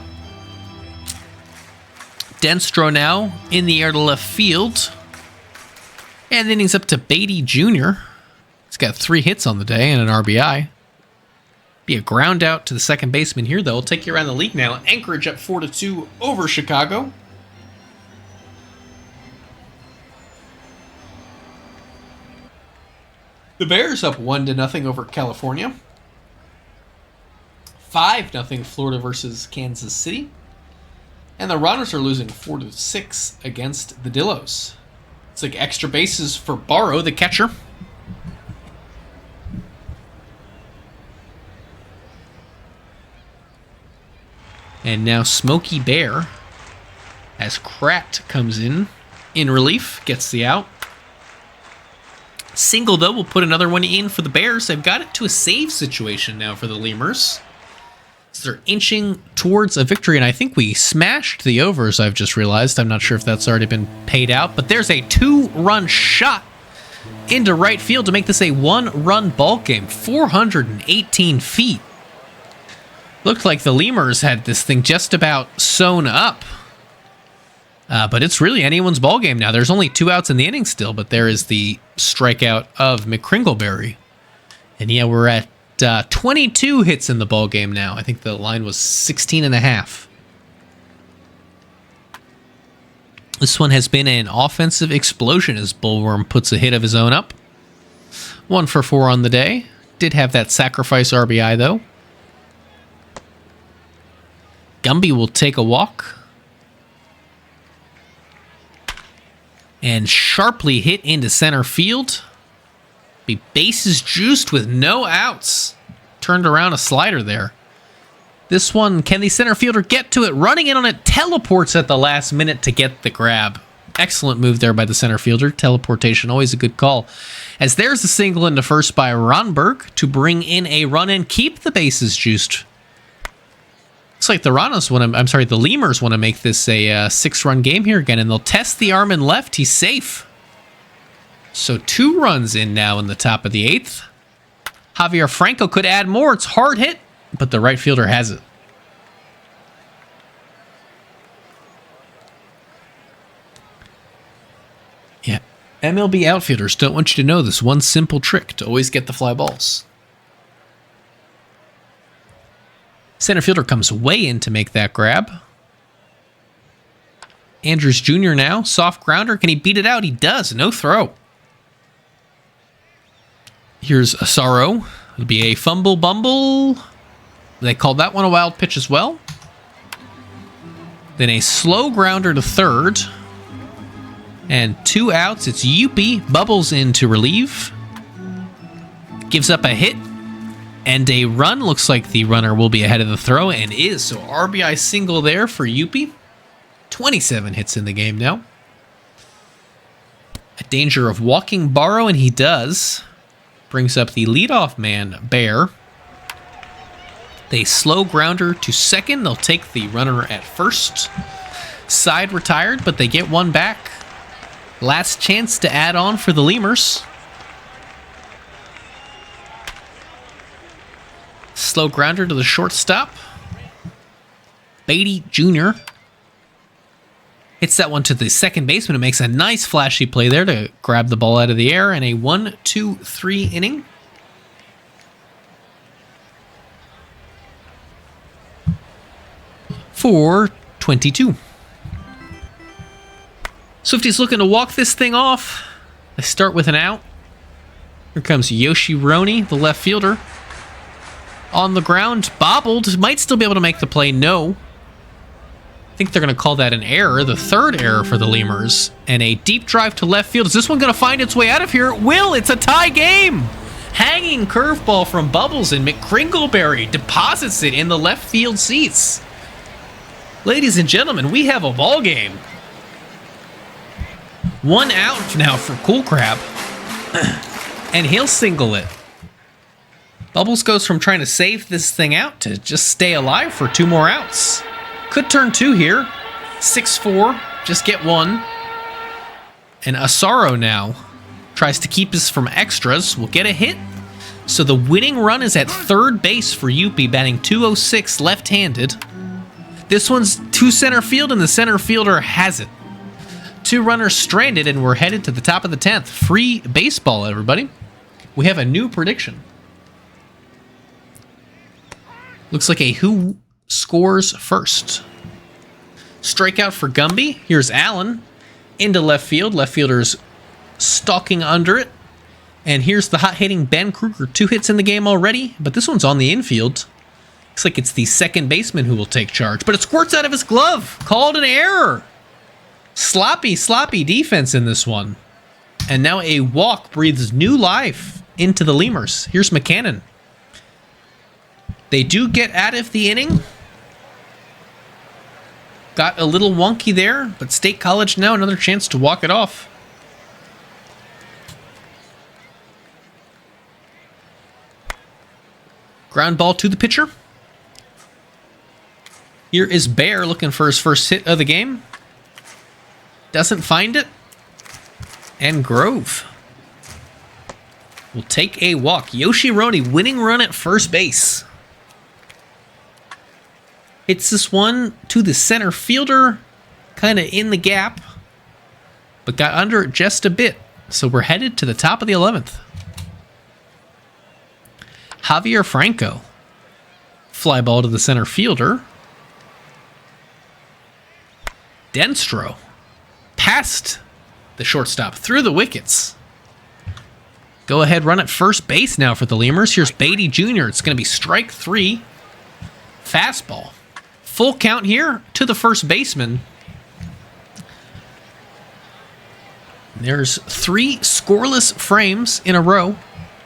Denstro now in the air to left field. And the inning's up to Beatty Jr. He's got 3 hits on the day and an RBI. Be a ground out to the second baseman here, though. We'll take you around the league now. Anchorage up 4-2 over Chicago. The Bears up 1-0 over California. 5-0 Florida versus Kansas City. And the Runners are losing 4-6 against the Dillos. It's like extra bases for Barrow, the catcher. And now Smokey Bear, as Kratt comes in relief, gets the out. Single, though, will put another one in for the Bears. They've got it to a save situation now for the Lemurs. So they're inching towards a victory, and I think we smashed the overs, I've just realized. I'm not sure if that's already been paid out, but there's a 2-run shot into right field to make this a 1-run ball game. 418 feet. Looked like the Lemurs had this thing just about sewn up. But it's really anyone's ball game now. There's only 2 outs in the inning still, but there is the strikeout of McCringleberry. And yeah, we're at 22 hits in the ball game now. I think the line was 16.5. This one has been an offensive explosion as Bullworm puts a hit of his own up. 1 for 4 on the day. Did have that sacrifice RBI, though. Gumby will take a walk. And sharply hit into center field. Be bases juiced with no outs. Turned around a slider there. This one, can the center fielder get to it? Running in on it, teleports at the last minute to get the grab. Excellent move there by the center fielder. Teleportation, always a good call. As there's a single into first by Ronberg to bring in a run and keep the bases juiced. Looks like the Lemurs want to make this a 6-run game here again, and they'll test the arm in left. He's safe. So 2 runs in now in the top of the 8th. Javier Franco could add more. It's hard hit, but the right fielder has it. Yeah, MLB outfielders don't want you to know this one simple trick to always get the fly balls. Center fielder comes way in to make that grab. Andrews Jr. now, soft grounder. Can he beat it out? He does. No throw. Here's Asaro. It'll be a fumble bumble. They called that one a wild pitch as well. Then a slow grounder to third. And 2 outs. It's Yuppie. Bubbles in to relieve. Gives up a hit. And a run. Looks like the runner will be ahead of the throw, and is. So RBI single there for Yuppie. 27 hits in the game now. A danger of walking Barrow, and he does. Brings up the leadoff man, Bear. They slow grounder to second. They'll take the runner at first. Side retired, but they get one back. Last chance to add on for the Lemurs. Slow grounder to the shortstop. Beatty Jr. hits that one to the second baseman. It makes a nice flashy play there to grab the ball out of the air, and a 1-2-3 inning. for 22. Swifty's looking to walk this thing off. They start with an out. Here comes Yoshironi, the left fielder. On the ground, bobbled. Might still be able to make the play. No. I think they're going to call that an error, the third error for the Lemurs. And a deep drive to left field. Is this one going to find its way out of here? It will. It's a tie game. Hanging curveball from Bubbles, and McCringleberry deposits it in the left field seats. Ladies and gentlemen, we have a ball game. 1 out now for Cool Crab. And he'll single it. Bubbles goes from trying to save this thing out to just stay alive for 2 more outs. Could turn 2 here. 6-4. Just get 1. And Asaro now tries to keep us from extras. Will get a hit. So the winning run is at third base for Yuppie, batting 206 left-handed. This one's to center field, and the center fielder has it. 2 runners stranded, and we're headed to the top of the 10th. Free baseball, everybody. We have a new prediction. Looks like a who scores first. Strikeout for Gumby. Here's Allen into left field. Left fielder's stalking under it. And here's the hot-hitting Ben Kruger. 2 hits in the game already, but this one's on the infield. Looks like it's the second baseman who will take charge, but it squirts out of his glove. Called an error. Sloppy defense in this one. And now a walk breathes new life into the Lemurs. Here's McCannon. They do get out of the inning. Got a little wonky there, but State College now another chance to walk it off. Ground ball to the pitcher. Here is Bear looking for his first hit of the game. Doesn't find it. And Grove will take a walk. Yoshironi winning run at first base. Hits this one to the center fielder. Kind of in the gap. But got under it just a bit. So we're headed to the top of the 11th. Javier Franco. Fly ball to the center fielder. Denstro. Past the shortstop. Through the wickets. Go ahead, run at first base now for the Lemurs. Here's Beatty Jr. It's going to be strike 3. Fastball. Full count here to the first baseman. There's 3 scoreless frames in a row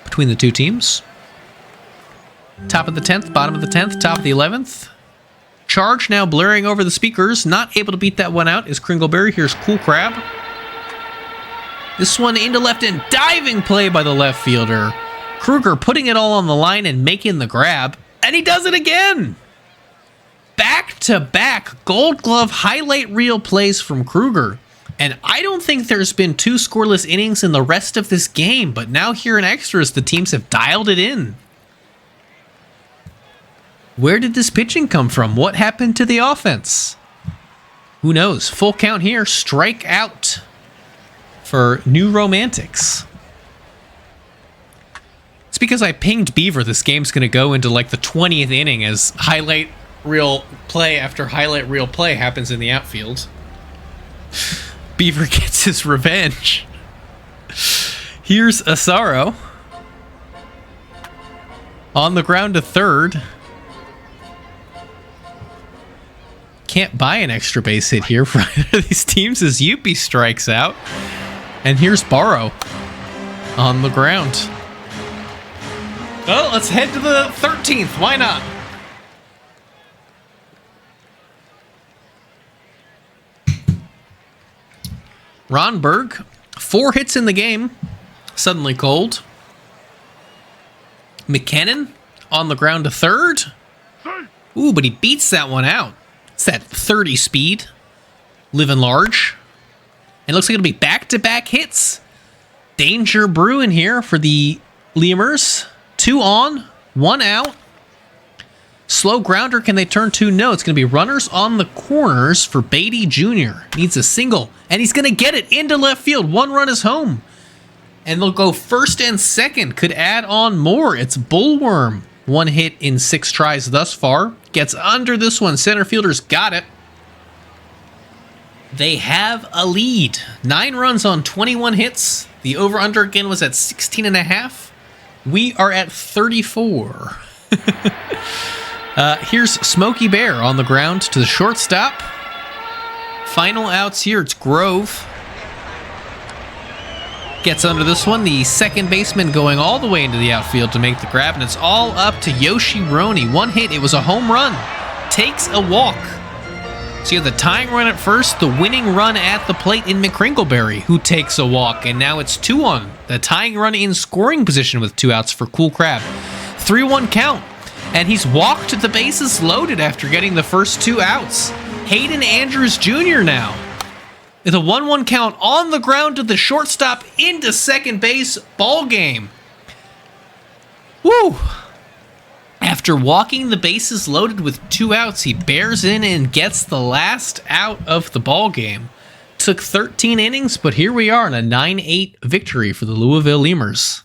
between the two teams. Top of the 10th, bottom of the 10th, top of the 11th. Charge now blaring over the speakers. Not able to beat that one out is Kringleberry. Here's Cool Crab. This one into left and diving play by the left fielder. Kruger putting it all on the line and making the grab. And he does it again. Back-to-back Gold Glove highlight reel plays from Kruger. And I don't think there's been 2 scoreless innings in the rest of this game. But now here in extras, the teams have dialed it in. Where did this pitching come from? What happened to the offense? Who knows? Full count here. Strike out for New Romantics. It's because I pinged Beaver. This game's going to go into like the 20th inning as highlight reel play after highlight reel play happens in the outfield. Beaver gets his revenge. Here's Asaro. On the ground to third. Can't buy an extra base hit here for either of these teams as Yuppie strikes out. And here's Barrow on the ground. Well, let's head to the 13th. Why not? Ronberg, 4 hits in the game. Suddenly cold. McKinnon on the ground to third. Ooh, but he beats that one out. It's that 30 speed. Living large. And it looks like it'll be back-to-back hits. Danger brewing here for the Lemurs. 2 on, 1 out. Slow grounder, can they turn 2? No, it's going to be runners on the corners for Beatty Jr. Needs a single, and he's going to get it into left field. 1 run is home. And they'll go first and second. Could add on more. It's Bullworm 1 hit in 6 tries thus far. Gets under this one. Center fielder's got it. They have a lead. 9 runs on 21 hits. The over-under again was at 16.5. We are at 34. Here's Smokey Bear on the ground to the shortstop. Final outs here. It's Grove. Gets under this one. The second baseman going all the way into the outfield to make the grab, and it's all up to Yoshi Roney. 1 hit. It was a home run. Takes a walk. So you have the tying run at first, the winning run at the plate in McCringleberry, who takes a walk, and now it's 2-1. The tying run in scoring position with 2 outs for Cool Crab. 3-1 count, and he's walked the bases loaded after getting the first 2 outs. Hayden Andrews Jr. now. With a 1-1 count on the ground to the shortstop into second base, ball game. Woo! After walking the bases loaded with 2 outs, he bears in and gets the last out of the ball game. Took 13 innings, but here we are in a 9-8 victory for the Louisville Lemurs.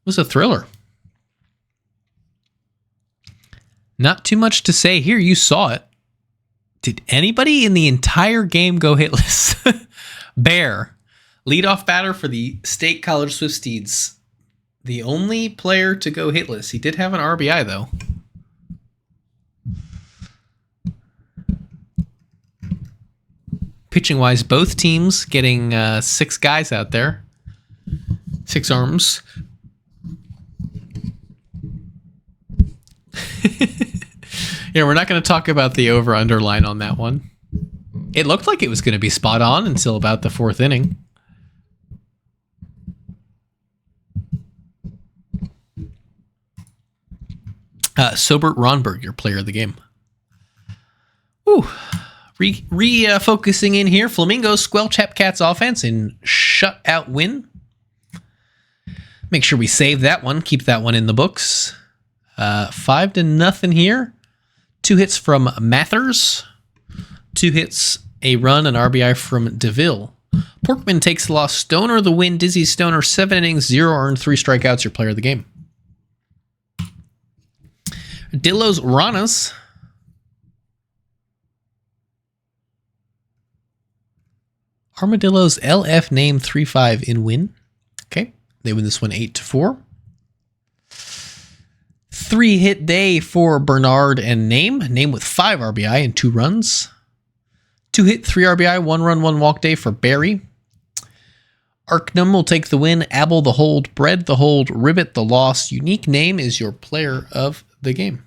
It was a thriller. Not too much to say here. You saw it. Did anybody in the entire game go hitless? Bear, leadoff batter for the State College Swifties. The only player to go hitless. He did have an RBI, though. Pitching-wise, both teams getting 6 guys out there. 6 arms. Yeah, we're not going to talk about the over-under line on that one. It looked like it was going to be spot on until about the 4th inning. Sobert Ronberg, your player of the game. Ooh. Focusing in here, Flamingos squelch Hepcats offense in shutout win. Make sure we save that one. Keep that one in the books. 5-0 here. 2 hits from Mathers. 2 hits, a run, an RBI from DeVille. Porkman takes the loss. Stoner the win. Dizzy Stoner, 7 innings, 0 earned, 3 strikeouts. Your player of the game. Dillos Ranas. Armadillos LF name 3-5 in win. Okay. They win this one 8-4. 3-hit day for Bernard and Name. Name with 5 RBI and 2 runs. 2-hit, 3 RBI, 1 run, 1 walk day for Barry. Arknum will take the win. Abel the hold. Bread the hold. Ribbit the loss. Unique name is your player of the game.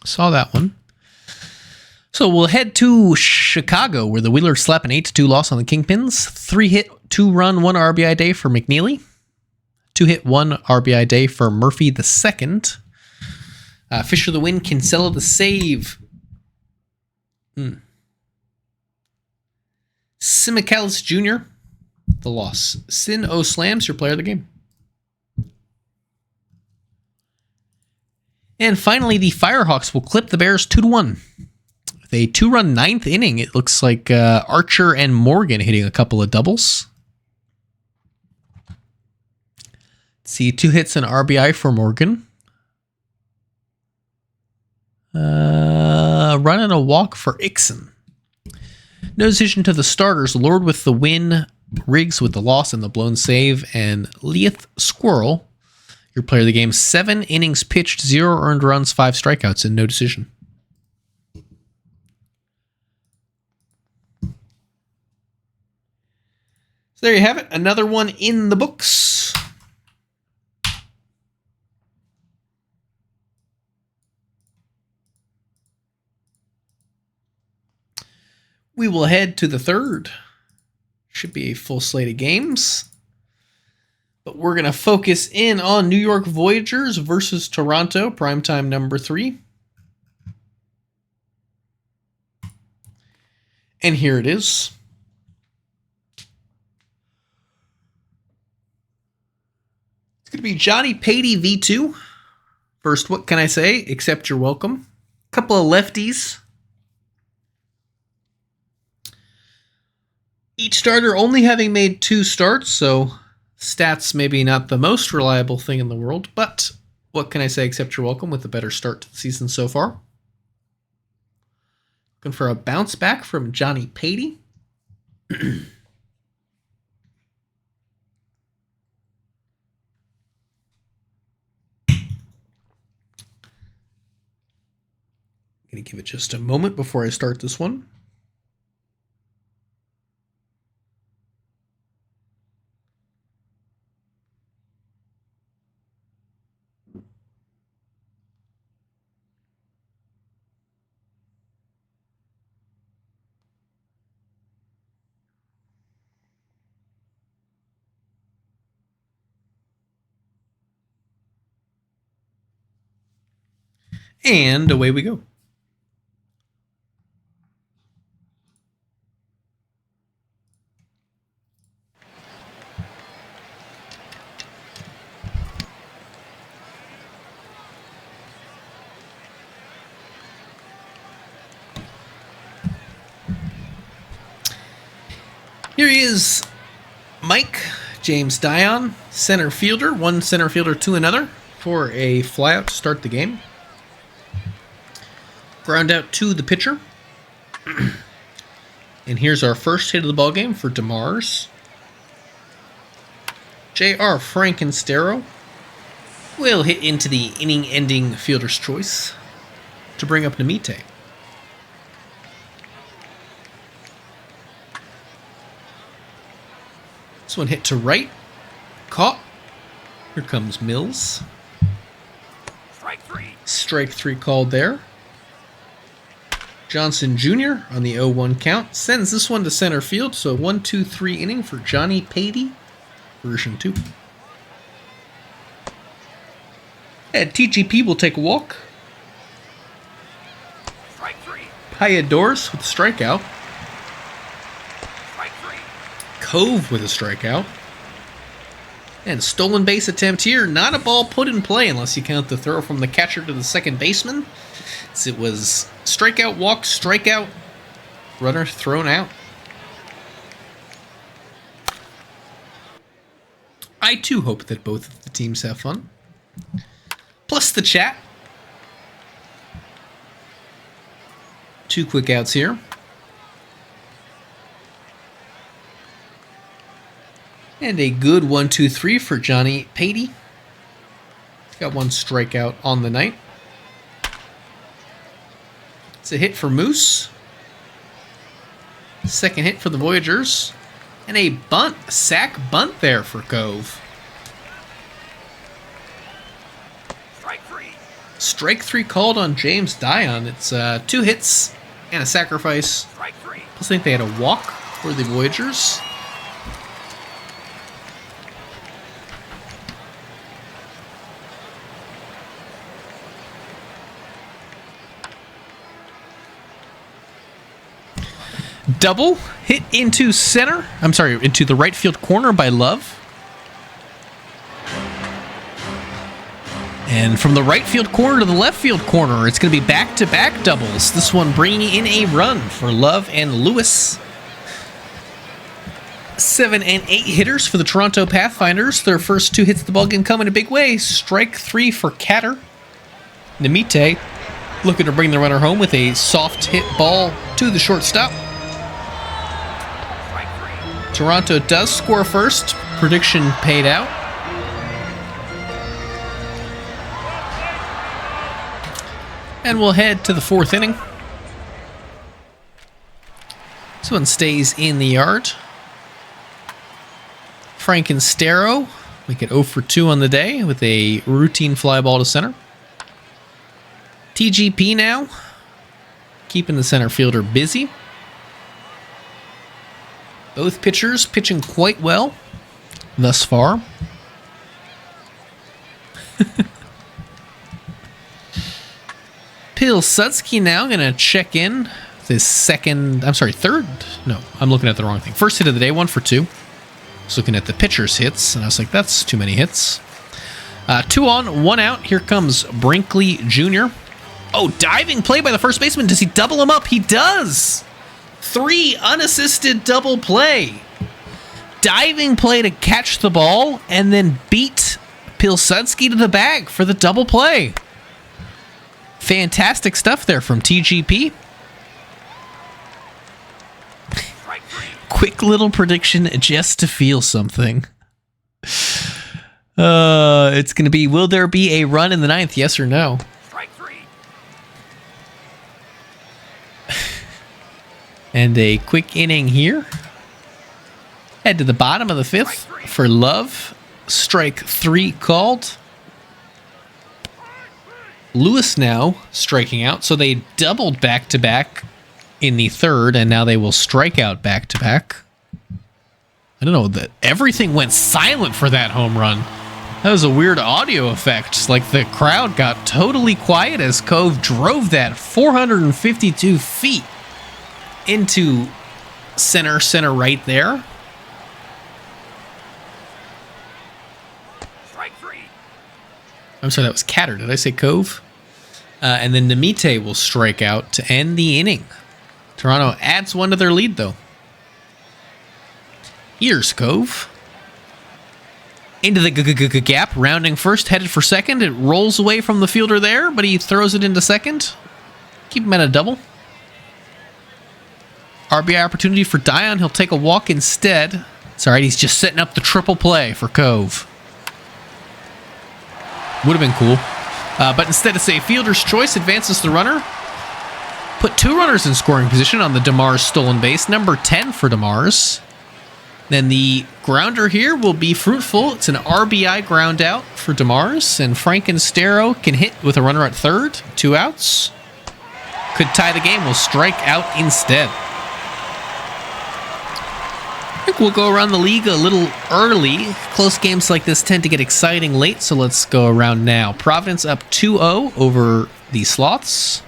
Saw that one. So we'll head to Chicago, where the Wheelers slap an 8-2 loss on the Kingpins. 3-hit, 2-run, 1 RBI day for McNeely. 2-hit, 1 RBI day for Murphy the second. Fisher the win. Kinsella the save. Simicallis Jr. the loss. Sin O slams, your player of the game. And finally, the Firehawks will clip the Bears 2-1. With a 2-run 9th inning, it looks like Archer and Morgan hitting a couple of doubles. Let's see, 2 hits and RBI for Morgan. Run and a walk for Ixon. No decision to the starters. Lord with the win, Riggs with the loss and the blown save, and Leith Squirrel, your player of the game. 7 innings pitched, 0 earned runs, 5 strikeouts, and no decision. So there you have it. Another one in the books. We will head to the 3rd. Should be a full slate of games. But we're going to focus in on New York Voyagers versus Toronto, primetime number 3. And here it is. It's going to be Johnny Patey V2 First, what can I say? Except you're welcome. Couple of lefties. Each starter only having made 2 starts, so stats maybe not the most reliable thing in the world, but what can I say except you're welcome with a better start to the season so far. Looking for a bounce back from Johnny Patey. Gonna give it just a moment before I start this one. And away we go. Here he is, Mike James Dion, center fielder, one center fielder to another for a flyout to start the game. Ground out to the pitcher. And here's our first hit of the ballgame for DeMars. J.R. Frankenstero will hit into the inning-ending fielder's choice to bring up Namite. This one hit to right. Caught. Here comes Mills. Strike 3 called there. Johnson Jr. on the 0-1 count sends this one to center field, so 1-2-3 inning for Johnny Patey, version 2. And TGP will take a walk. Strike 3. Payadors with a strikeout. Strike 3. Cove with a strikeout. And stolen base attempt here. Not a ball put in play unless you count the throw from the catcher to the second baseman. So it was strikeout, walk, strikeout, runner thrown out. I too hope that both of the teams have fun. Plus the chat. 2 quick outs here. And a good 1-2-3 for Johnny Patey. Got 1 strikeout on the night. It's a hit for Moose. Second hit for the Voyagers. And a bunt, a sack bunt there for Cove. Strike 3. Strike 3 called on James Dion. It's 2 hits and a sacrifice. Strike 3. Plus I think they had a walk for the Voyagers. Double hit into center. I'm sorry, into the right field corner by Love. And from the right field corner to the left field corner, it's going to be back-to-back doubles. This one bringing in a run for Love and Lewis. 7 and 8 hitters for the Toronto Pathfinders. Their first 2 hits of the ballgame come in a big way. Strike 3 for Catter. Namite looking to bring the runner home with a soft hit ball to the shortstop. Toronto does score first. Prediction paid out. And we'll head to the 4th inning. This one stays in the yard. Frankenstero, we get 0 for 2 on the day with a routine fly ball to center. TGP now, keeping the center fielder busy. Both pitchers pitching quite well thus far. Pilsudski now going to check in with his third. No, I'm looking at the wrong thing. First hit of the day, 1 for 2. I was looking at the pitcher's hits, and I was like, that's too many hits. 2 on, 1 out. Here comes Brinkley Jr. Oh, diving play by the first baseman. Does he double him up? He does. 3 unassisted double play. Diving play to catch the ball and then beat Pilsudski to the bag for the double play. Fantastic stuff there from TGP. Strike 3. Quick little prediction just to feel something. It's going to be, will there be a run in the 9th? Yes or no? Strike 3. And a quick inning here. Head to the bottom of the 5th for Love. Strike 3 called. Lewis now striking out. So they doubled back-to-back in the 3rd, and now they will strike out back-to-back. I don't know, that everything went silent for that home run. That was a weird audio effect. Like the crowd got totally quiet as Cove drove that 452 feet into center right there. Strike 3. I'm sorry, that was Catter. Did I say Cove? And then Namite will strike out to end the inning. Toronto adds 1 to their lead, though. Here's Cove. Into the gap, rounding first, headed for second. It rolls away from the fielder there, but he throws it into second. Keep him at a double. RBI opportunity for Dion. He'll take a walk instead. It's all right, he's just setting up the triple play for Cove. Would have been cool. But instead it's a fielder's choice, advances the runner. Put 2 runners in scoring position on the DeMars stolen base. Number 10 for DeMars. Then the grounder here will be fruitful. It's an RBI ground out for DeMars. And Frankenstero can hit with a runner at 3rd. 2 outs. Could tie the game. Will strike out instead. I think we'll go around the league a little early. Close games like this tend to get exciting late, so let's go around now. Providence up 2-0 over the Sloths.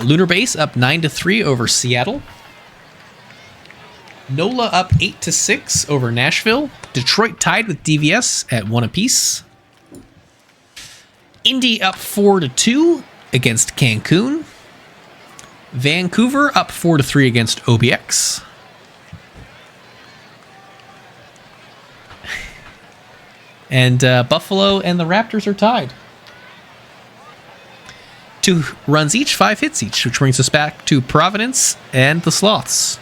Lunar Base up 9-3 over Seattle. NOLA up 8-6 over Nashville. Detroit tied with DVS at 1 apiece. Indy up 4-2 against Cancun. Vancouver up 4-3 against OBX. And Buffalo and the Raptors are tied. 2 runs each, 5 hits each, which brings us back to Providence and the Sloths.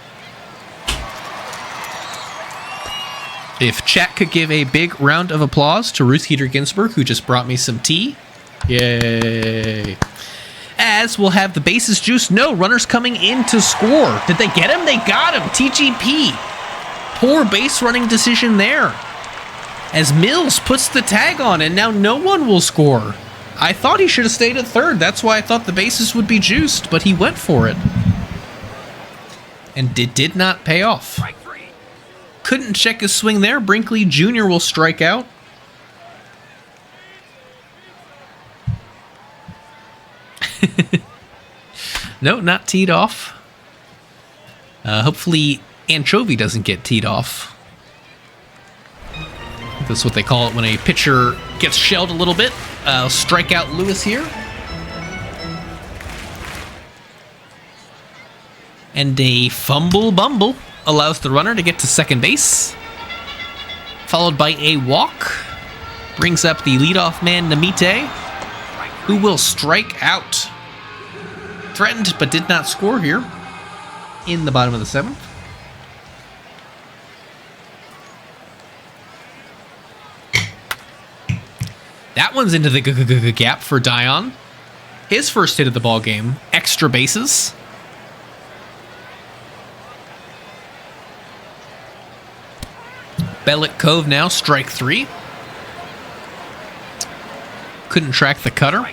If chat could give a big round of applause to Ruth Heater Ginsburg, who just brought me some tea. Yay. As we'll have the bases juice. No, runners coming in to score. Did they get him? They got him. TGP. Poor base running decision there. As Mills puts the tag on, and now no one will score. I thought he should have stayed at 3rd. That's why I thought the bases would be juiced, but he went for it. And it did not pay off. Strike 3. Couldn't check his swing there. Brinkley Jr. will strike out. No, not teed off. Hopefully Anchovy doesn't get teed off. That's what they call it when a pitcher gets shelled a little bit. Strike out Lewis here. And a fumble bumble allows the runner to get to second base. Followed by a walk. Brings up the leadoff man, Namite, who will strike out. Threatened, but did not score here in the bottom of the 7th. That one's into the gap for Dion. His first hit of the ball game. Extra bases. Bellet Cove now, strike 3. Couldn't track the cutter.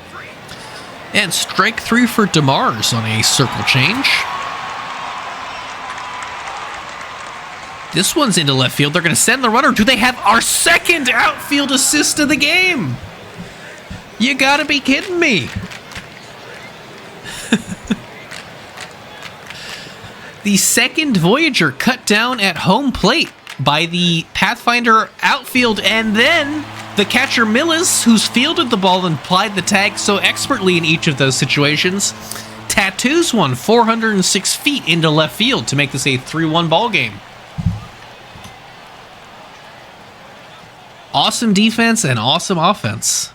And strike 3 for DeMars on a circle change. This one's into left field. They're going to send the runner. Do they have our second outfield assist of the game? You gotta be kidding me. The second Voyager cut down at home plate by the Pathfinder outfield, and then the catcher Millis, who's fielded the ball and applied the tag so expertly in each of those situations, tattoos one 406 feet into left field to make this a 3-1 ball game. Awesome defense and awesome offense.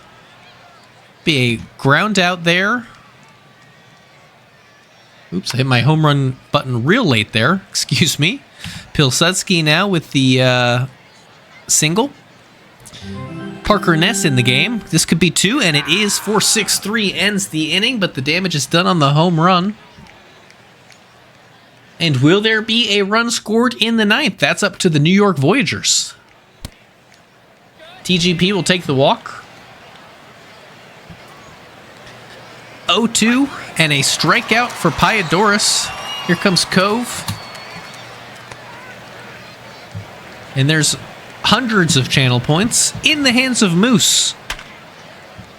Be a ground out there. Oops, I hit my home run button real late there. Excuse me. Pilsudski now with the single. Parker Ness in the game. This could be 2, and it is. 4-6-3 ends the inning, but the damage is done on the home run. And will there be a run scored in the 9th? That's up to the New York Voyagers. TGP will take the walk. 0-2 and a strikeout for Pyadoris. Here comes Cove. And there's hundreds of channel points in the hands of Moose.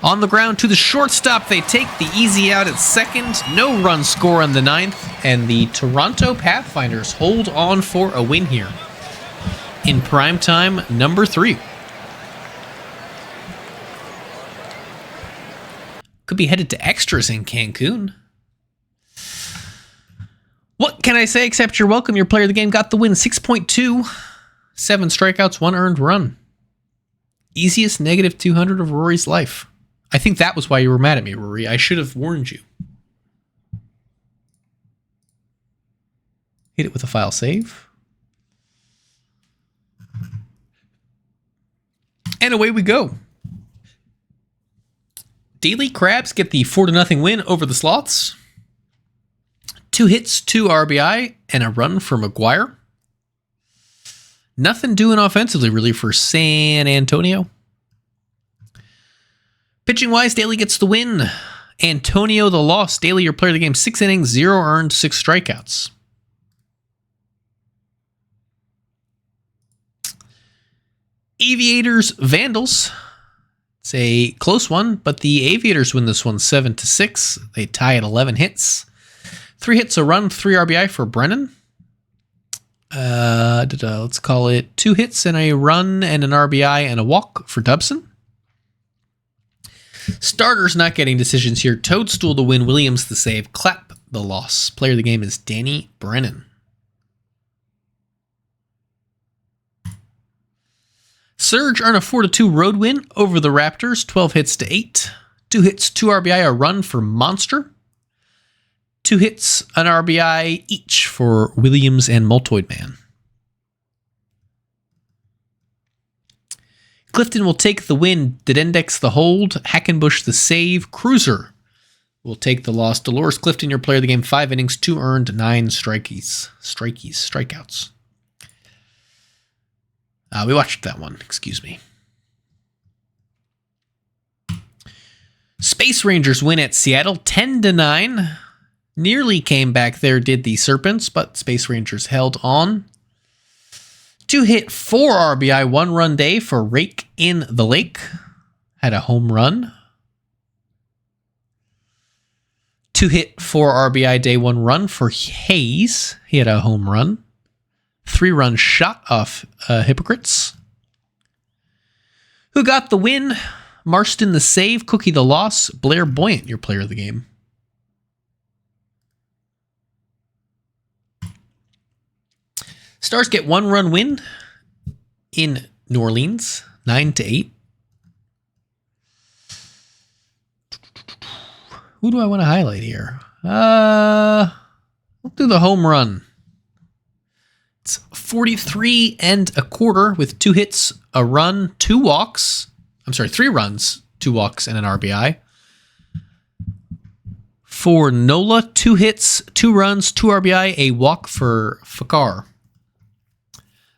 On the ground to the shortstop, they take the easy out at second. No run score on the 9th, and the Toronto Pathfinders hold on for a win here. In primetime number 3. Could be headed to extras in Cancun. What can I say except you're welcome? Your player of the game got the win. 6.2. 7 strikeouts, 1 earned run. Easiest negative 200 of Rory's life. I think that was why you were mad at me, Rory. I should have warned you. Hit it with a file save. And away we go. Daily Crabs get the 4-0 win over the Sloths. 2 hits, 2 RBI, and a run for McGuire. Nothing doing offensively, really, for San Antonio. Pitching-wise, Daly gets the win. Antonio the loss. Daly, your player of the game, 6 innings, 0 earned, 6 strikeouts. Aviators, Vandals. It's a close one, but the Aviators win this one 7-6. They tie at 11 hits. 3 hits, a run, 3 RBI for Brennan. Let's call it 2 hits and a run and an RBI and a walk for Dubson. Starters not getting decisions here. Toadstool the win, Williams the save, Clapp the loss. Player of the game is Danny Brennan. Surge earn a 4-2 road win over the Raptors, 12 hits to 8. 2 hits, 2 RBI, a run for Monster. 2 hits, an RBI each for Williams and Multoid Man. Clifton will take the win. Dedendex the hold. Hackenbush the save. Cruiser will take the loss. Dolores Clifton, your player of the game, 5 innings, 2 earned, 9 strikeouts. We watched that one. Excuse me. Space Rangers win at Seattle 10-9. Nearly came back there, did the Serpents, but Space Rangers held on. 2 hit, 4 RBI, 1 run day for Rake in the Lake. Had a home run. 2 hit, 4 RBI day, 1 run for Hayes. He had a home run. 3 run shot off Hypocrites. Who got the win? Marston the save, Cookie the loss, Blair Buoyant, your player of the game. Stars get 1 run win in New Orleans, 9-8. Who do I want to highlight here? We'll do the home run. It's 43 1/4 with 2 hits, a run, 2 walks. I'm sorry, 3 runs, 2 walks, and an RBI. For Nola, 2 hits, 2 runs, 2 RBI, a walk for Fakar.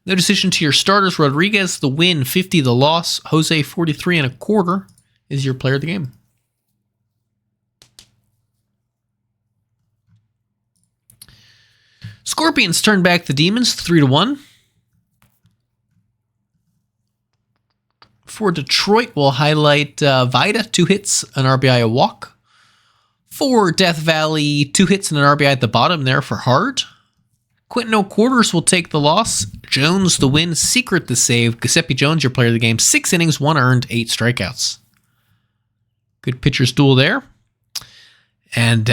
No decision to your starters. Rodriguez, the win, 50 the loss. Jose, 43 1/4 is your player of the game. Scorpions turn back the Demons 3-1. For Detroit, we'll highlight Vida, 2 hits, an RBI, a walk. For Death Valley, 2 hits and an RBI at the bottom there for Hard. Quentin O'Quarters will take the loss. Jones the win. Secret the save. Giuseppe Jones, your player of the game. 6 innings, 1 earned, 8 strikeouts. Good pitcher's duel there. And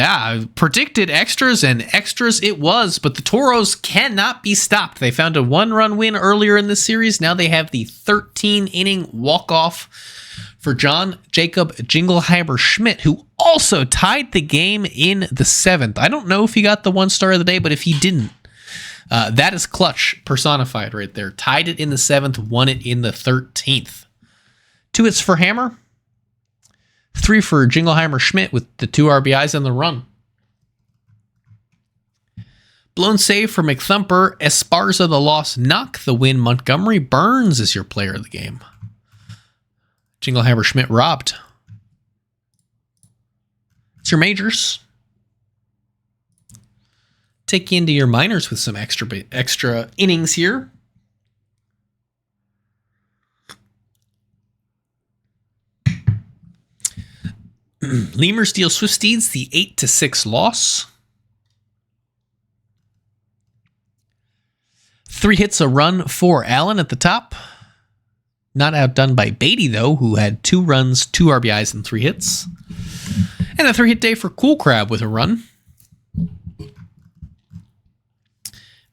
predicted extras, and extras it was, but the Toros cannot be stopped. They found a 1-run win earlier in this series. Now they have the 13-inning walk-off for John Jacob Jingleheimer Schmidt, who also tied the game in the 7th. I don't know if he got the 1 star of the day, but if he didn't, that is clutch personified right there. Tied it in the 7th, won it in the 13th. 2 hits for Hammer. 3 for Jingleheimer Schmidt with the 2 RBIs and the run. Blown save for McThumper. Esparza the loss. Knock the win. Montgomery Burns is your player of the game. Jingleheimer Schmidt robbed. It's your majors. Take you into your minors with some extra innings here. Lemurs deal Swifties the 8-6 loss. 3 hits, a run for Allen at the top. Not outdone by Beatty, though, who had 2 runs, 2 RBIs, and 3 hits. And a 3-hit day for Cool Crab with a run.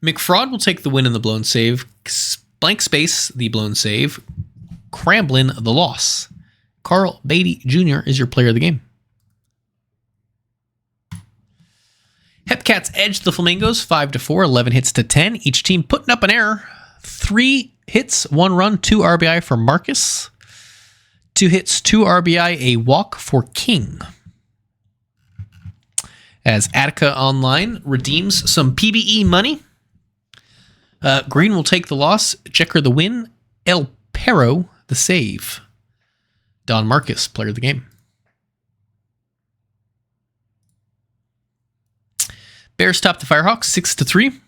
McFraud will take the win in the blown save. Blank space, the blown save. Cramblin, the loss. Carl Beatty Jr. is your player of the game. Hepcats edged the Flamingos 5-4, 11 hits to 10. Each team putting up an error. 3 hits, 1 run, 2 RBI for Marcus. 2 hits, 2 RBI, a walk for King. As Attica Online redeems some PBE money. Green will take the loss. Checker the win. El Perro the save. Don Marcus, player of the game. Bears top the Firehawks 6-3.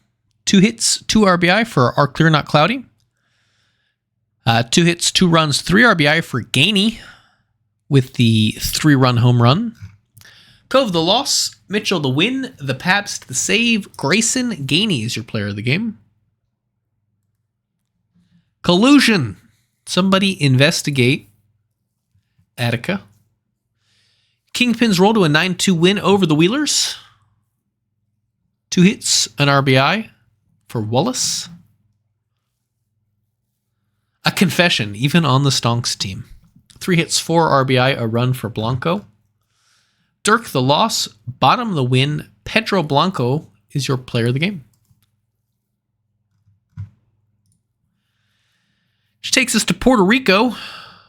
2 hits, 2 RBI for Our Clear Not Cloudy. 2 hits, 2 runs, 3 RBI for Gainey with the 3-run home run. Cove the loss. Mitchell the win. The Pabst the save. Grayson Gainey is your player of the game. Collusion. Somebody investigate Attica. Kingpins roll to a 9-2 win over the Wheelers. 2 hits, an RBI for Wallace. A confession, even on the Stonks team. 3 hits, 4 RBI, a run for Blanco. Dirk the loss, Bottom the win. Pedro Blanco is your player of the game. Which takes us to Puerto Rico,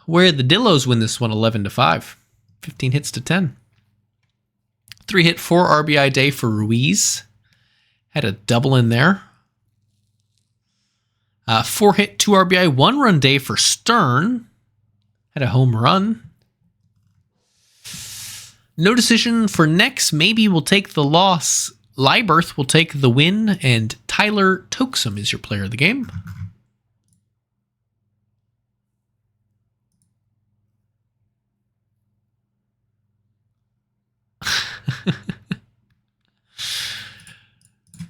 where the Dillos win this one 11-5. 15 hits to 10. 3 hit, 4 RBI day for Ruiz. Had a double in there. 4 hit, 2 RBI, 1 run day for Stern. Had a home run. No decision for next. Maybe we'll take the loss. Lieberth will take the win. And Tyler Toksum is your player of the game.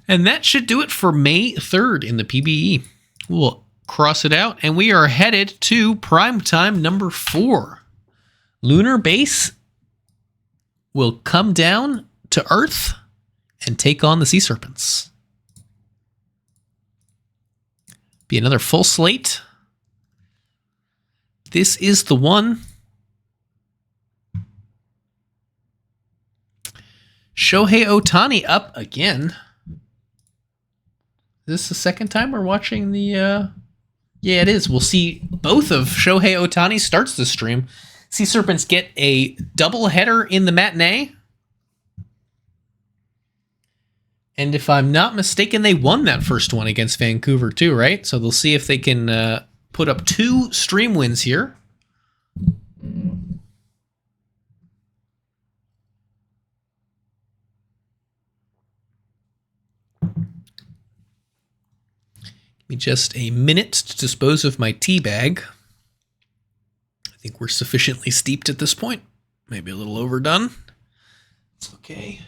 And that should do it for May 3rd in the PBE. We'll cross it out, and we are headed to primetime number 4. Lunar Base will come down to Earth and take on the Sea Serpents. Be another full slate. This is the one. Shohei Ohtani up again. Is this the second time we're watching the... Yeah, it is. We'll see both of Shohei Ohtani starts the stream. Sea Serpents get a doubleheader in the matinee. And if I'm not mistaken, they won that first one against Vancouver too, right? So they'll see if they can put up 2 stream wins here. Give me just a minute to dispose of my tea bag. I think we're sufficiently steeped at this point. Maybe a little overdone. It's okay.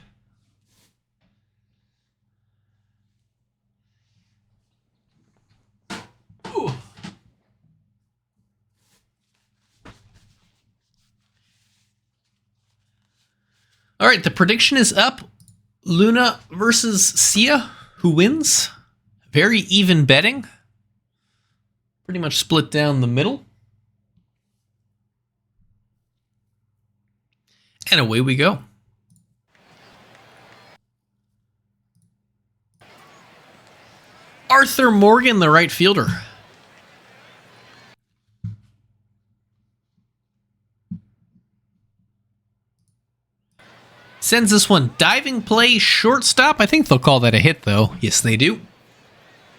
All right, the prediction is up. Luna versus Sia. Who wins? Very even betting. Pretty much split down the middle. And away we go. Arthur Morgan, the right fielder. Sends this one diving play, shortstop. I think they'll call that a hit, though. Yes, they do.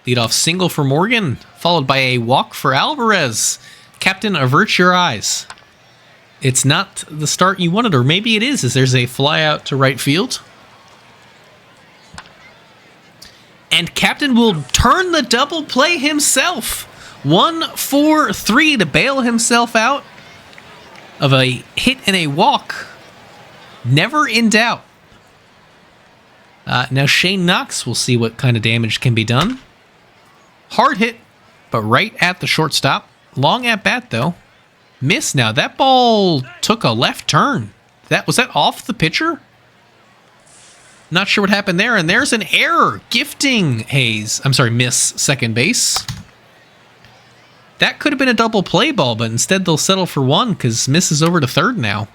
Leadoff single for Morgan, followed by a walk for Alvarez. Captain, avert your eyes. It's not the start you wanted, or maybe it is, as there's a fly out to right field. And Captain will turn the double play himself. 1-4-3 to bail himself out of a hit and a walk. Never in doubt. Now Shane Knox, we'll see what kind of damage can be done. Hard hit, but right at the shortstop. Long at bat, though. Miss now. That ball took a left turn. Was that off the pitcher? Not sure what happened there. And there's an error. Gifting Hayes. I'm sorry, miss second base. That could have been a double play ball, but instead they'll settle for one because Miss is over to third now.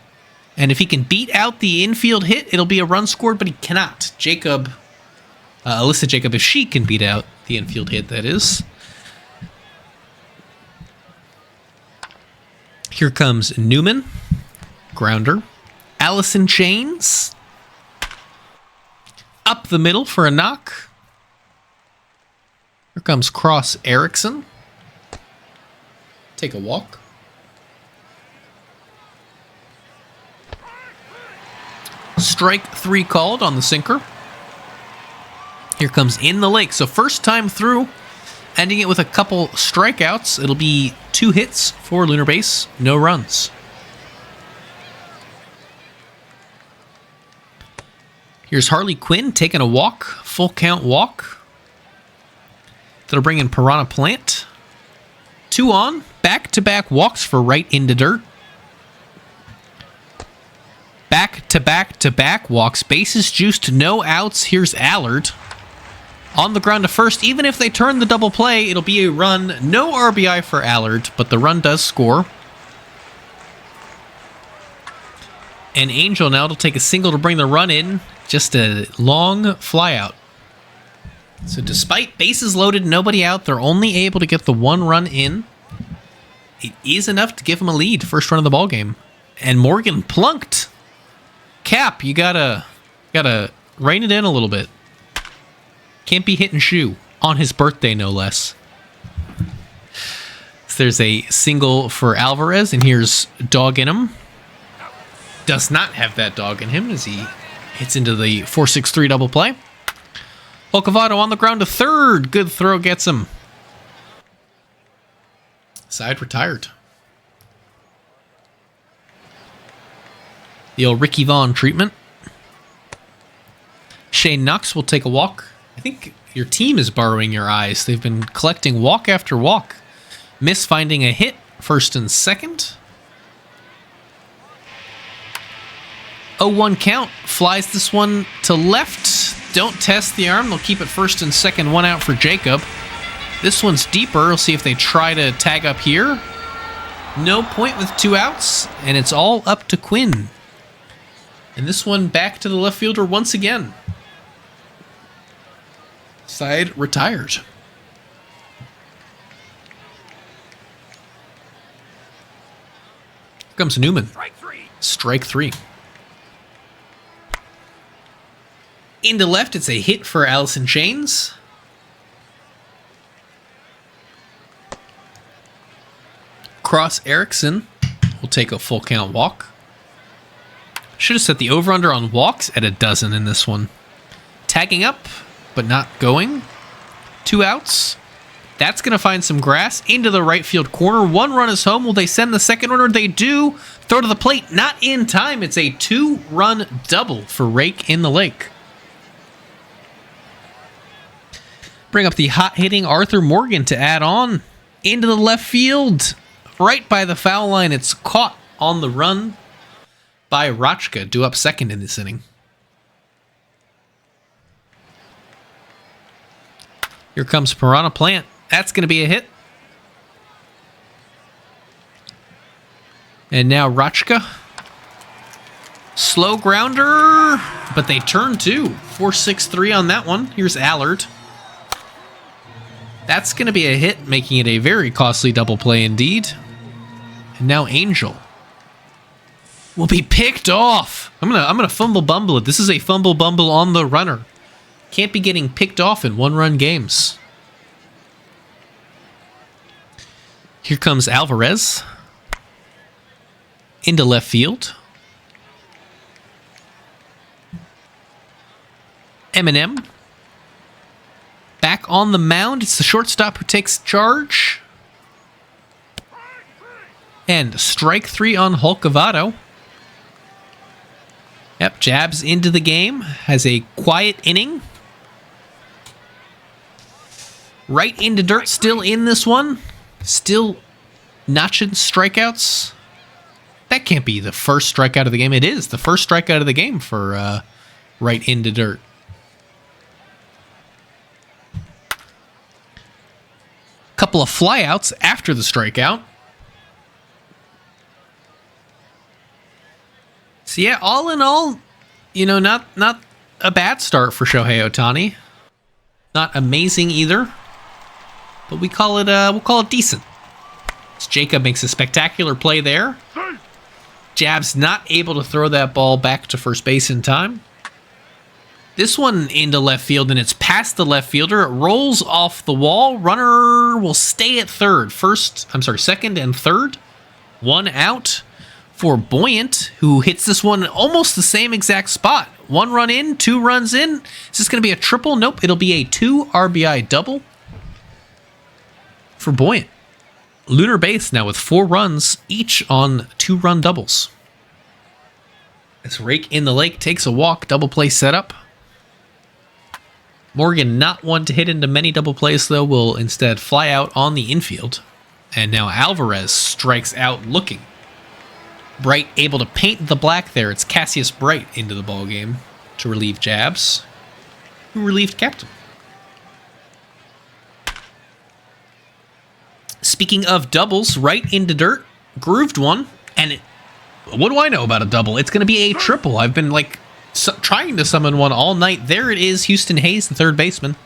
And if he can beat out the infield hit, it'll be a run scored, but he cannot. Alyssa Jacob, if she can beat out the infield hit, that is. Here comes Newman. Grounder. Allison Chains. Up the middle for a knock. Here comes Cross Erickson. Take a walk. Strike 3 called on the sinker. Here comes In the Lake. So first time through, ending it with a couple strikeouts. It'll be 2 hits for Lunar Base, no runs. Here's Harley Quinn taking a walk, full count walk. That'll bring in Piranha Plant. 2 on, back-to-back walks for right into dirt. Back-to-back-to-back walks. Bases juiced, no outs. Here's Allard. On the ground to first. Even if they turn the double play, it'll be a run. No RBI for Allard, but the run does score. And Angel now will take a single to bring the run in. Just a long fly out. So despite bases loaded, nobody out, they're only able to get the 1 run in. It is enough to give them a lead. First run of the ball game. And Morgan plunked. Cap, you gotta rein it in a little bit. Can't be hit and shoe. On his birthday, no less. So there's a single for Alvarez, and here's Dog in him. Does not have that dog in him as he hits into the 4-6-3 double play. Ocavado on the ground to third. Good throw gets him. Side retired. The old Ricky Vaughn treatment. Shane Knox will take a walk. I think your team is borrowing your eyes. They've been collecting walk after walk. Miss finding a hit, first and second. 0-1 count. Flies this one to left. Don't test the arm. They'll keep it first and second. 1 out for Jacob. This one's deeper. We'll see if they try to tag up here. No point with 2 outs. And it's all up to Quinn. And this one back to the left fielder once again. Side retired. Here comes Newman. Strike 3. Strike 3. Into left, it's a hit for Allison Chains. Cross Erickson will take a full count walk. Should have set the over-under on walks at 12 in this one. Tagging up, but not going. 2 outs. That's going to find some grass into the right field corner. 1 run is home. Will they send the second runner? They do. Throw to the plate. Not in time. It's a 2-run double for Rake in the Lake. Bring up the hot-hitting Arthur Morgan to add on. Into the left field. Right by the foul line. It's caught on the run. by Rachka, due up second in this inning. Here comes Piranha Plant. That's going to be a hit. And now Rachka. Slow grounder, but they turn two. 4-6-3 on that one. Here's Allard. That's going to be a hit, making it a very costly double play indeed. And now Angel will be picked off. I'm gonna fumble bumble it. This is a fumble bumble on the runner. Can't be getting picked off in one-run games. Here comes Alvarez into left field. Eminem back on the mound. It's the shortstop who takes charge. And strike three on Hulkavado. Yep, jabs into the game. Has a quiet inning. Right into dirt, still in this one. Still notching strikeouts. That can't be the first strikeout of the game. It is the first strikeout of the game for right into dirt. Couple of flyouts after the strikeout. So yeah, all in all, you know, not a bad start for Shohei Ohtani. Not amazing either, but we'll call it decent. As Jacob makes a spectacular play there. Jab's not able to throw that ball back to first base in time. This one into left field, and it's past the left fielder. It rolls off the wall. Runner will stay at second and third. One out for Buoyant, who hits this one almost the same exact spot. One run in, 2 runs in. Is this going to be a triple? Nope, it'll be a 2 RBI double for Buoyant. Lunar base now with 4 runs, each on 2-run doubles. As Rake in the Lake takes a walk, double play setup. Morgan, not one to hit into many double plays, though, will instead fly out on the infield. And now Alvarez strikes out looking. Bright able to paint the black there. It's Cassius Bright into the ballgame to relieve Jabs, who relieved Captain. Speaking of doubles, right into dirt, grooved one, and what do I know about a double? It's going to be a triple. I've been trying to summon one all night. There it is, Houston Hayes, the third baseman.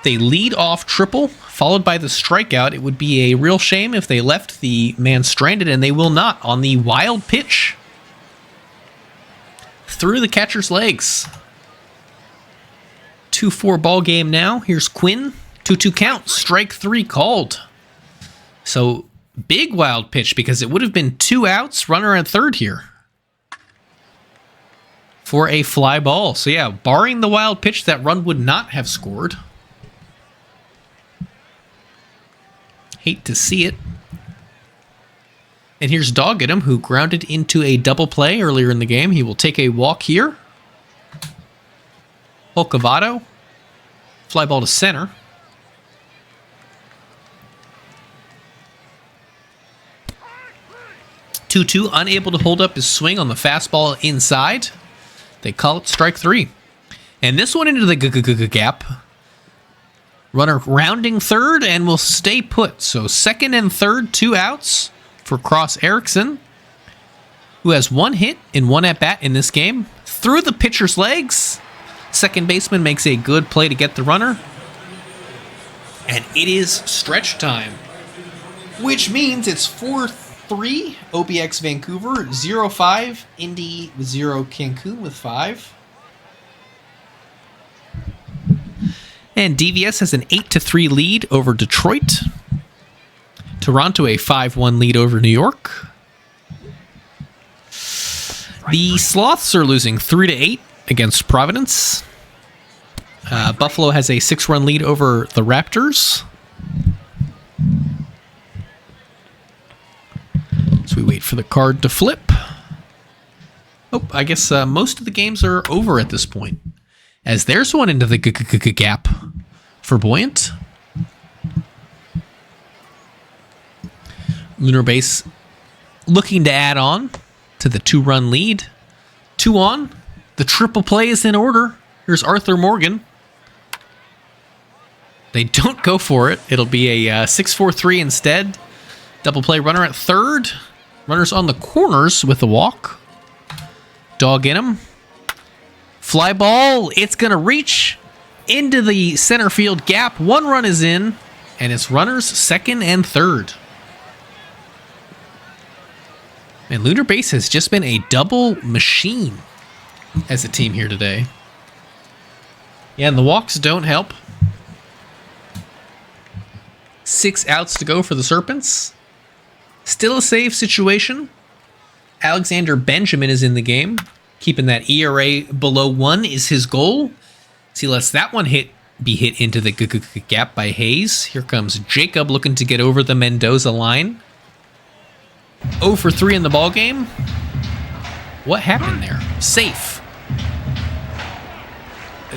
They lead off triple, followed by the strikeout. It would be a real shame if they left the man stranded, and they will not on the wild pitch. Through the catcher's legs. 2-4 ball game now. Here's Quinn. 2-2 count. Strike 3 called. So big wild pitch because it would have been 2 outs, runner at third here for a fly ball. So yeah, barring the wild pitch, that run would not have scored. Hate to see it. And here's Doggedham, who grounded into a double play earlier in the game. He will take a walk here. Hulkavado. Fly ball to center. Two, unable to hold up his swing on the fastball inside. They call it strike 3. And this one into the gap. Runner rounding third and will stay put. So second and third, 2 outs for Cross Erickson, who has 1 hit in 1 at-bat in this game. Through the pitcher's legs. Second baseman makes a good play to get the runner. And it is stretch time, which means it's 4-3 OBX Vancouver, 0-5 Indy with 0 Cancun with 5. And DVS has an 8-3 lead over Detroit. Toronto a 5-1 lead over New York. The Sloths are losing 3-8 against Providence. Buffalo has a 6-run lead over the Raptors. So we wait for the card to flip. Oh, I guess most of the games are over at this point, as there's one into the gap for Buoyant. Lunar base looking to add on to the 2-run lead. 2 on. The triple play is in order. Here's Arthur Morgan. They don't go for it. It'll be a 6-4-3 instead. Double play runner at third. Runners on the corners with the walk. Dog in him. Fly ball. It's going to reach into the center field gap. 1 run is in, and it's runners second and third. And Lunar Base has just been a double machine as a team here today. Yeah, and the walks don't help. 6 outs to go for the Serpents. Still a save situation. Alexander Benjamin is in the game. Keeping that ERA below 1 is his goal. So he lets that one be hit into the gap by Hayes. Here comes Jacob looking to get over the Mendoza line. 0 for 3 in the ballgame. What happened there? Safe.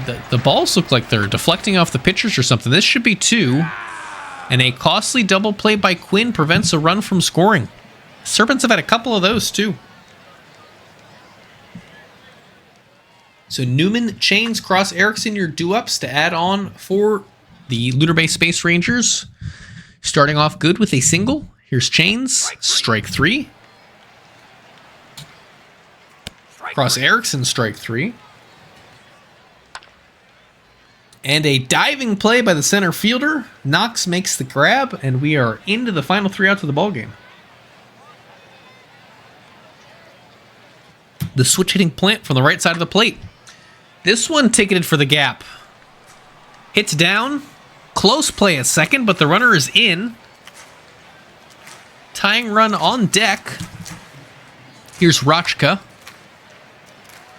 The balls look like they're deflecting off the pitchers or something. This should be 2. And a costly double play by Quinn prevents a run from scoring. Serpents have had a couple of those too. So Newman, Chains, Cross, Erickson, your do-ups to add on for the Lunar Base Space Rangers. Starting off good with a single. Here's Chains, strike 3. Cross Erickson, strike 3. And a diving play by the center fielder. Knox makes the grab, and we are into the final 3 outs of the ballgame. The switch hitting plant from the right side of the plate. This one ticketed for the gap. Hits down. Close play at second, but the runner is in. Tying run on deck. Here's Rochka.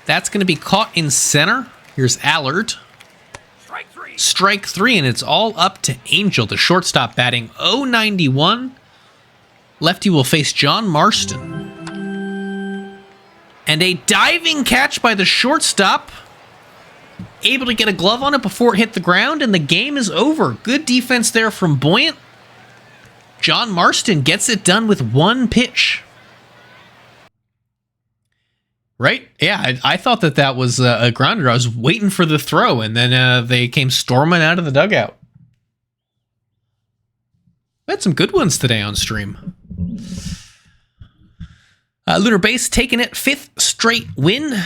That's going to be caught in center. Here's Allard. Strike 3, and it's all up to Angel, the shortstop, batting .091. Lefty will face John Marston. And a diving catch by the shortstop. Able to get a glove on it before it hit the ground, and the game is over. Good defense there from Buoyant. John Marston gets it done with 1 pitch. Right? Yeah, I thought that was a grounder. I was waiting for the throw, and then they came storming out of the dugout. We had some good ones today on stream. Lunar Base taking it, 5th straight win.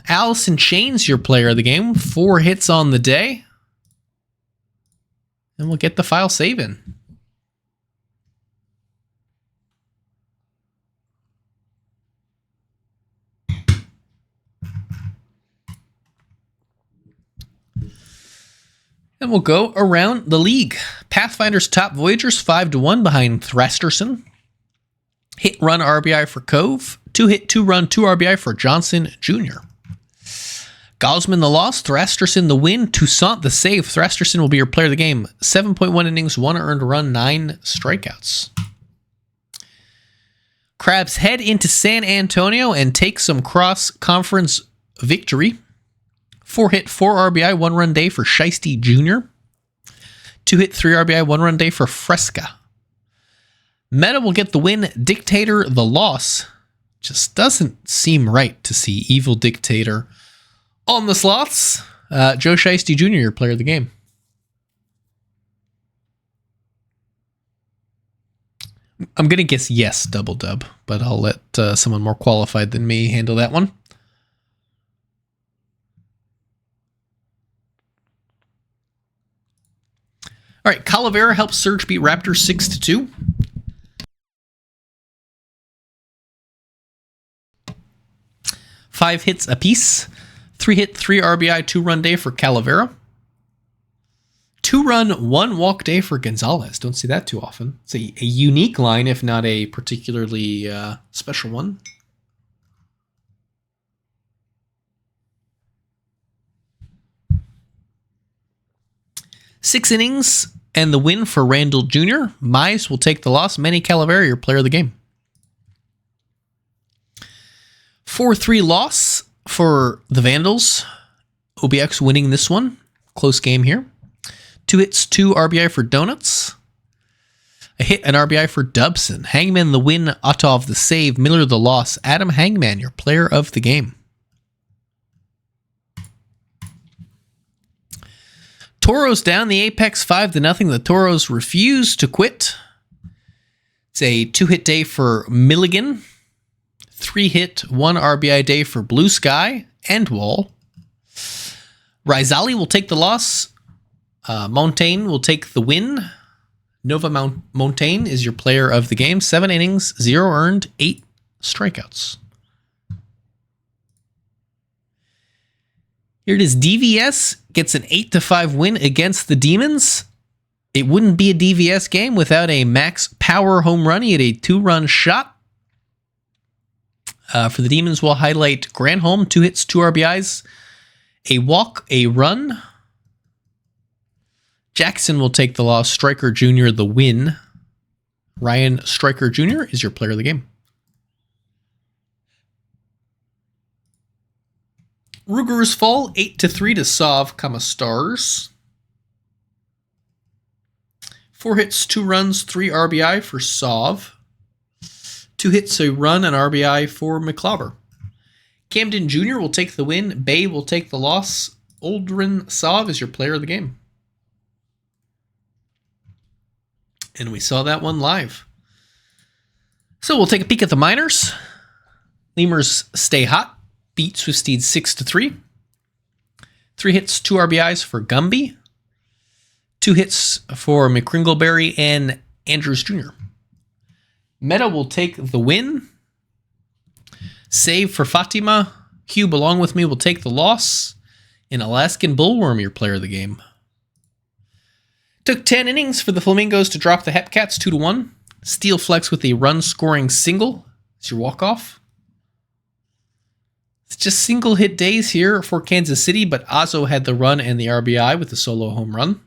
Allison Chains, your player of the game. 4 hits on the day. And we'll get the file save in. And we'll go around the league. Pathfinder's top Voyagers 5-1 behind Thrasterson. Hit run RBI for Cove. 2 hit, 2 run, 2 RBI for Johnson Jr. Gosman the loss, Thrasterson the win, Toussaint the save. Thrasterson will be your player of the game. 7.1 innings, 1 earned run, 9 strikeouts. Crabs head into San Antonio and take some cross-conference victory. 4 hit, 4 RBI, 1 run day for Shiesty Jr. 2 hit, 3 RBI, 1 run day for Fresca. Meta will get the win, Dictator the loss. Just doesn't seem right to see Evil Dictator on the slots. Joe Shiesty Jr., your player of the game. I'm going to guess yes, double dub, but I'll let someone more qualified than me handle that one. All right, Calavera helps Surge beat Raptors 6-2. Five hits apiece. 3 hit, 3 RBI, 2 run day for Calavera. 2 run, 1 walk day for Gonzalez. Don't see that too often. It's a unique line, if not a particularly special one. Six innings and the win for Randall Jr. Mize will take the loss. Manny Calavera, your player of the game. 4-3 loss for the Vandals. OBX winning this one. Close game here. 2 hits, 2 RBI for Donuts. A hit, an RBI for Dubson. Hangman the win, Otov the save, Miller the loss. Adam Hangman, your player of the game. Toros down the Apex 5-0. The Toros refuse to quit. It's a 2-hit day for Milligan. 3-hit, 1 RBI day for Blue Sky and Wall. Rizali will take the loss. Montaigne will take the win. Nova Montaigne is your player of the game. 7 innings, 0 earned, 8 strikeouts. Here it is. DVS gets an 8-5 win against the Demons. It wouldn't be a DVS game without a max power home run. He had a 2-run shot. For the Demons, we'll highlight Granholm, 2 hits, 2 RBIs, a walk, a run. Jackson will take the loss. Stryker Jr. the win. Ryan Stryker Jr. is your player of the game. Ruger's fall 8-3 to Sov, Stars. 4 hits, 2 runs, 3 RBI for Sov. 2 hits, a run, and RBI for McClobber. Camden Jr. will take the win. Bay will take the loss. Aldrin Sov is your player of the game. And we saw that one live. So we'll take a peek at the minors. Lemurs stay hot. Beat Swiftsteed 6-3. 3 hits, 2 RBIs for Gumby. 2 hits for McCringleberry and Andrews Jr. Meta will take the win. Save for Fatima. Hugh Belong With Me will take the loss. And Alaskan Bullworm, your player of the game. Took 10 innings for the Flamingos to drop the Hepcats 2-1. Steel Flex with a run-scoring single. It's your walk-off. It's just single hit days here for Kansas City, but Azo had the run and the RBI with the solo home run.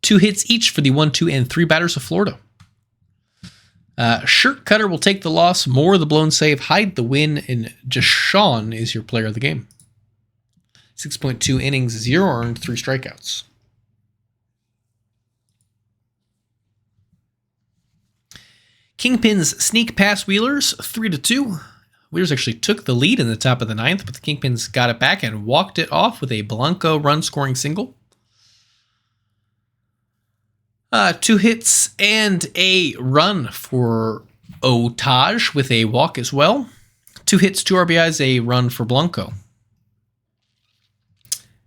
2 hits each for the 1, 2, and 3 batters of Florida. Shirt Cutter will take the loss. Moore the blown save. Hyde the win. And Deshaun is your player of the game. 6.2 innings, 0 earned, 3 strikeouts. Kingpins sneak past Wheelers 3-2. Wheelers actually took the lead in the top of the 9th, but the Kingpins got it back and walked it off with a Blanco run-scoring single. 2 hits and a run for Otage with a walk as well. 2 hits, 2 RBIs, a run for Blanco.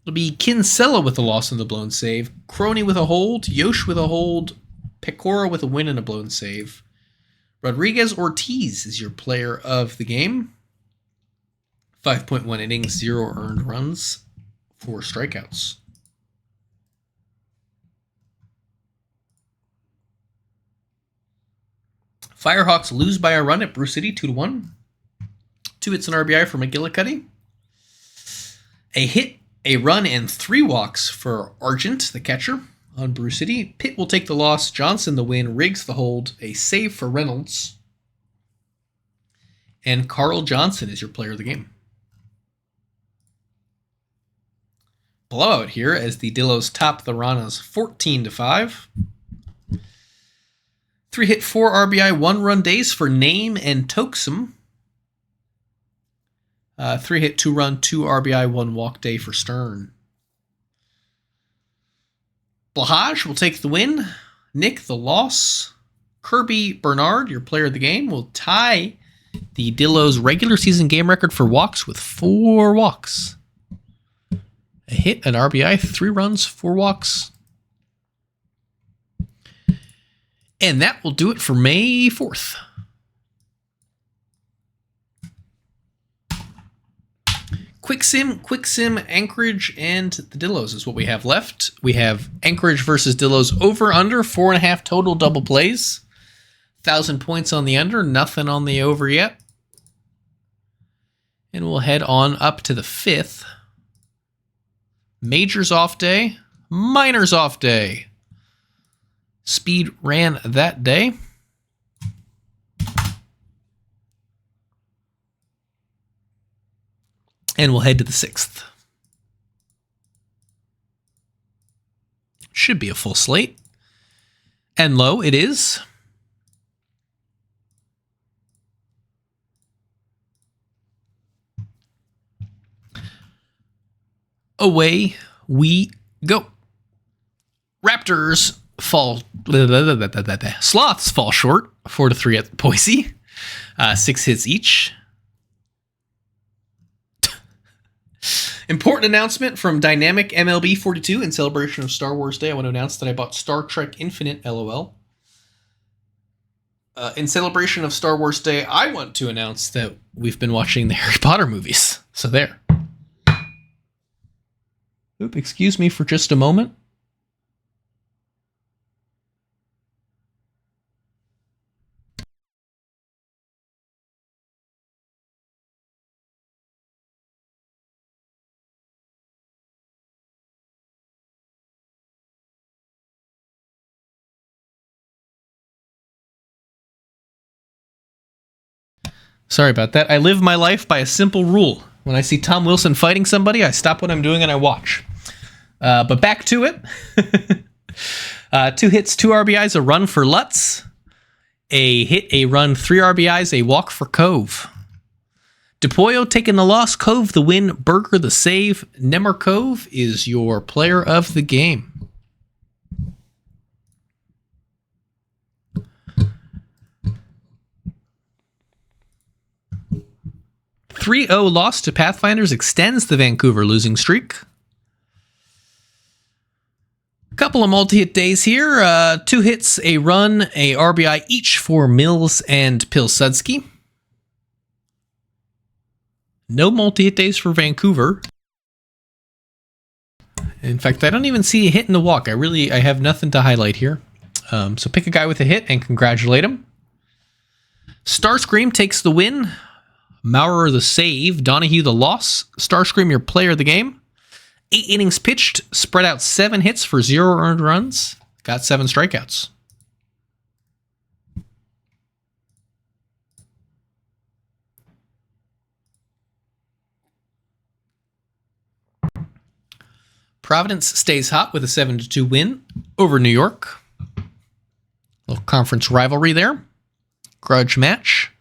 It'll be Kinsella with a loss and the blown save. Crony with a hold. Yosh with a hold. Pecora with a win and a blown save. Rodriguez Ortiz is your player of the game. 5.1 innings, 0 earned runs, 4 strikeouts. Firehawks lose by a run at Brew City, 2-1. 2 hits and RBI for McGillicuddy. A hit, a run, and 3 walks for Argent, the catcher, on Brew City. Pitt will take the loss. Johnson the win. Riggs the hold. A save for Reynolds. And Carl Johnson is your player of the game. Blowout here as the Dillos top the Ranas 14-5. 3 hit, 4 RBI, 1 run days for Name and Toksum. 3 hit, 2 run, 2 RBI, 1 walk day for Stern. Blahaj will take the win. Nick the loss. Kirby Bernard, your player of the game, will tie the Dillos regular season game record for walks with 4 walks. A hit, an RBI, 3 runs, 4 walks. And that will do it for May 4th. Quick Sim, Anchorage, and the Dillos is what we have left. We have Anchorage versus Dillos over under 4.5 total double plays. 1,000 points on the under, nothing on the over yet. And we'll head on up to the 5th. Majors off day, minors off day. Speed ran that day. And we'll head to the 6th. Should be a full slate. And low it is. Away we go. Raptors fall. Sloths fall short. 4-3 at Boise. 6 hits each. Important announcement from Dynamic MLB 42 in celebration of Star Wars Day. I want to announce that I bought Star Trek Infinite, LOL. In celebration of Star Wars Day, I want to announce that we've been watching the Harry Potter movies. So there. Oop, excuse me for just a moment. Sorry about that. I live my life by a simple rule. When I see Tom Wilson fighting somebody, I stop what I'm doing and I watch. But back to it. 2 hits, 2 RBIs, a run for Lutz. A hit, a run, 3 RBIs, a walk for Cove. DePoyo taking the loss, Cove the win, Berger the save. Nemerkov is your player of the game. .3-0 loss to Pathfinders extends the Vancouver losing streak. A couple of multi-hit days here. 2 hits, a run, a RBI each for Mills and Pilsudski. No multi-hit days for Vancouver. In fact, I don't even see a hit in the walk. I have nothing to highlight here. So pick a guy with a hit and congratulate him. Starscream takes the win. Maurer the save. Donahue the loss. Starscream your player of the game. 8 innings pitched. Spread out 7 hits for 0 earned runs. Got 7 strikeouts. Providence stays hot with a 7-2 win over New York. Little conference rivalry there. Grudge match.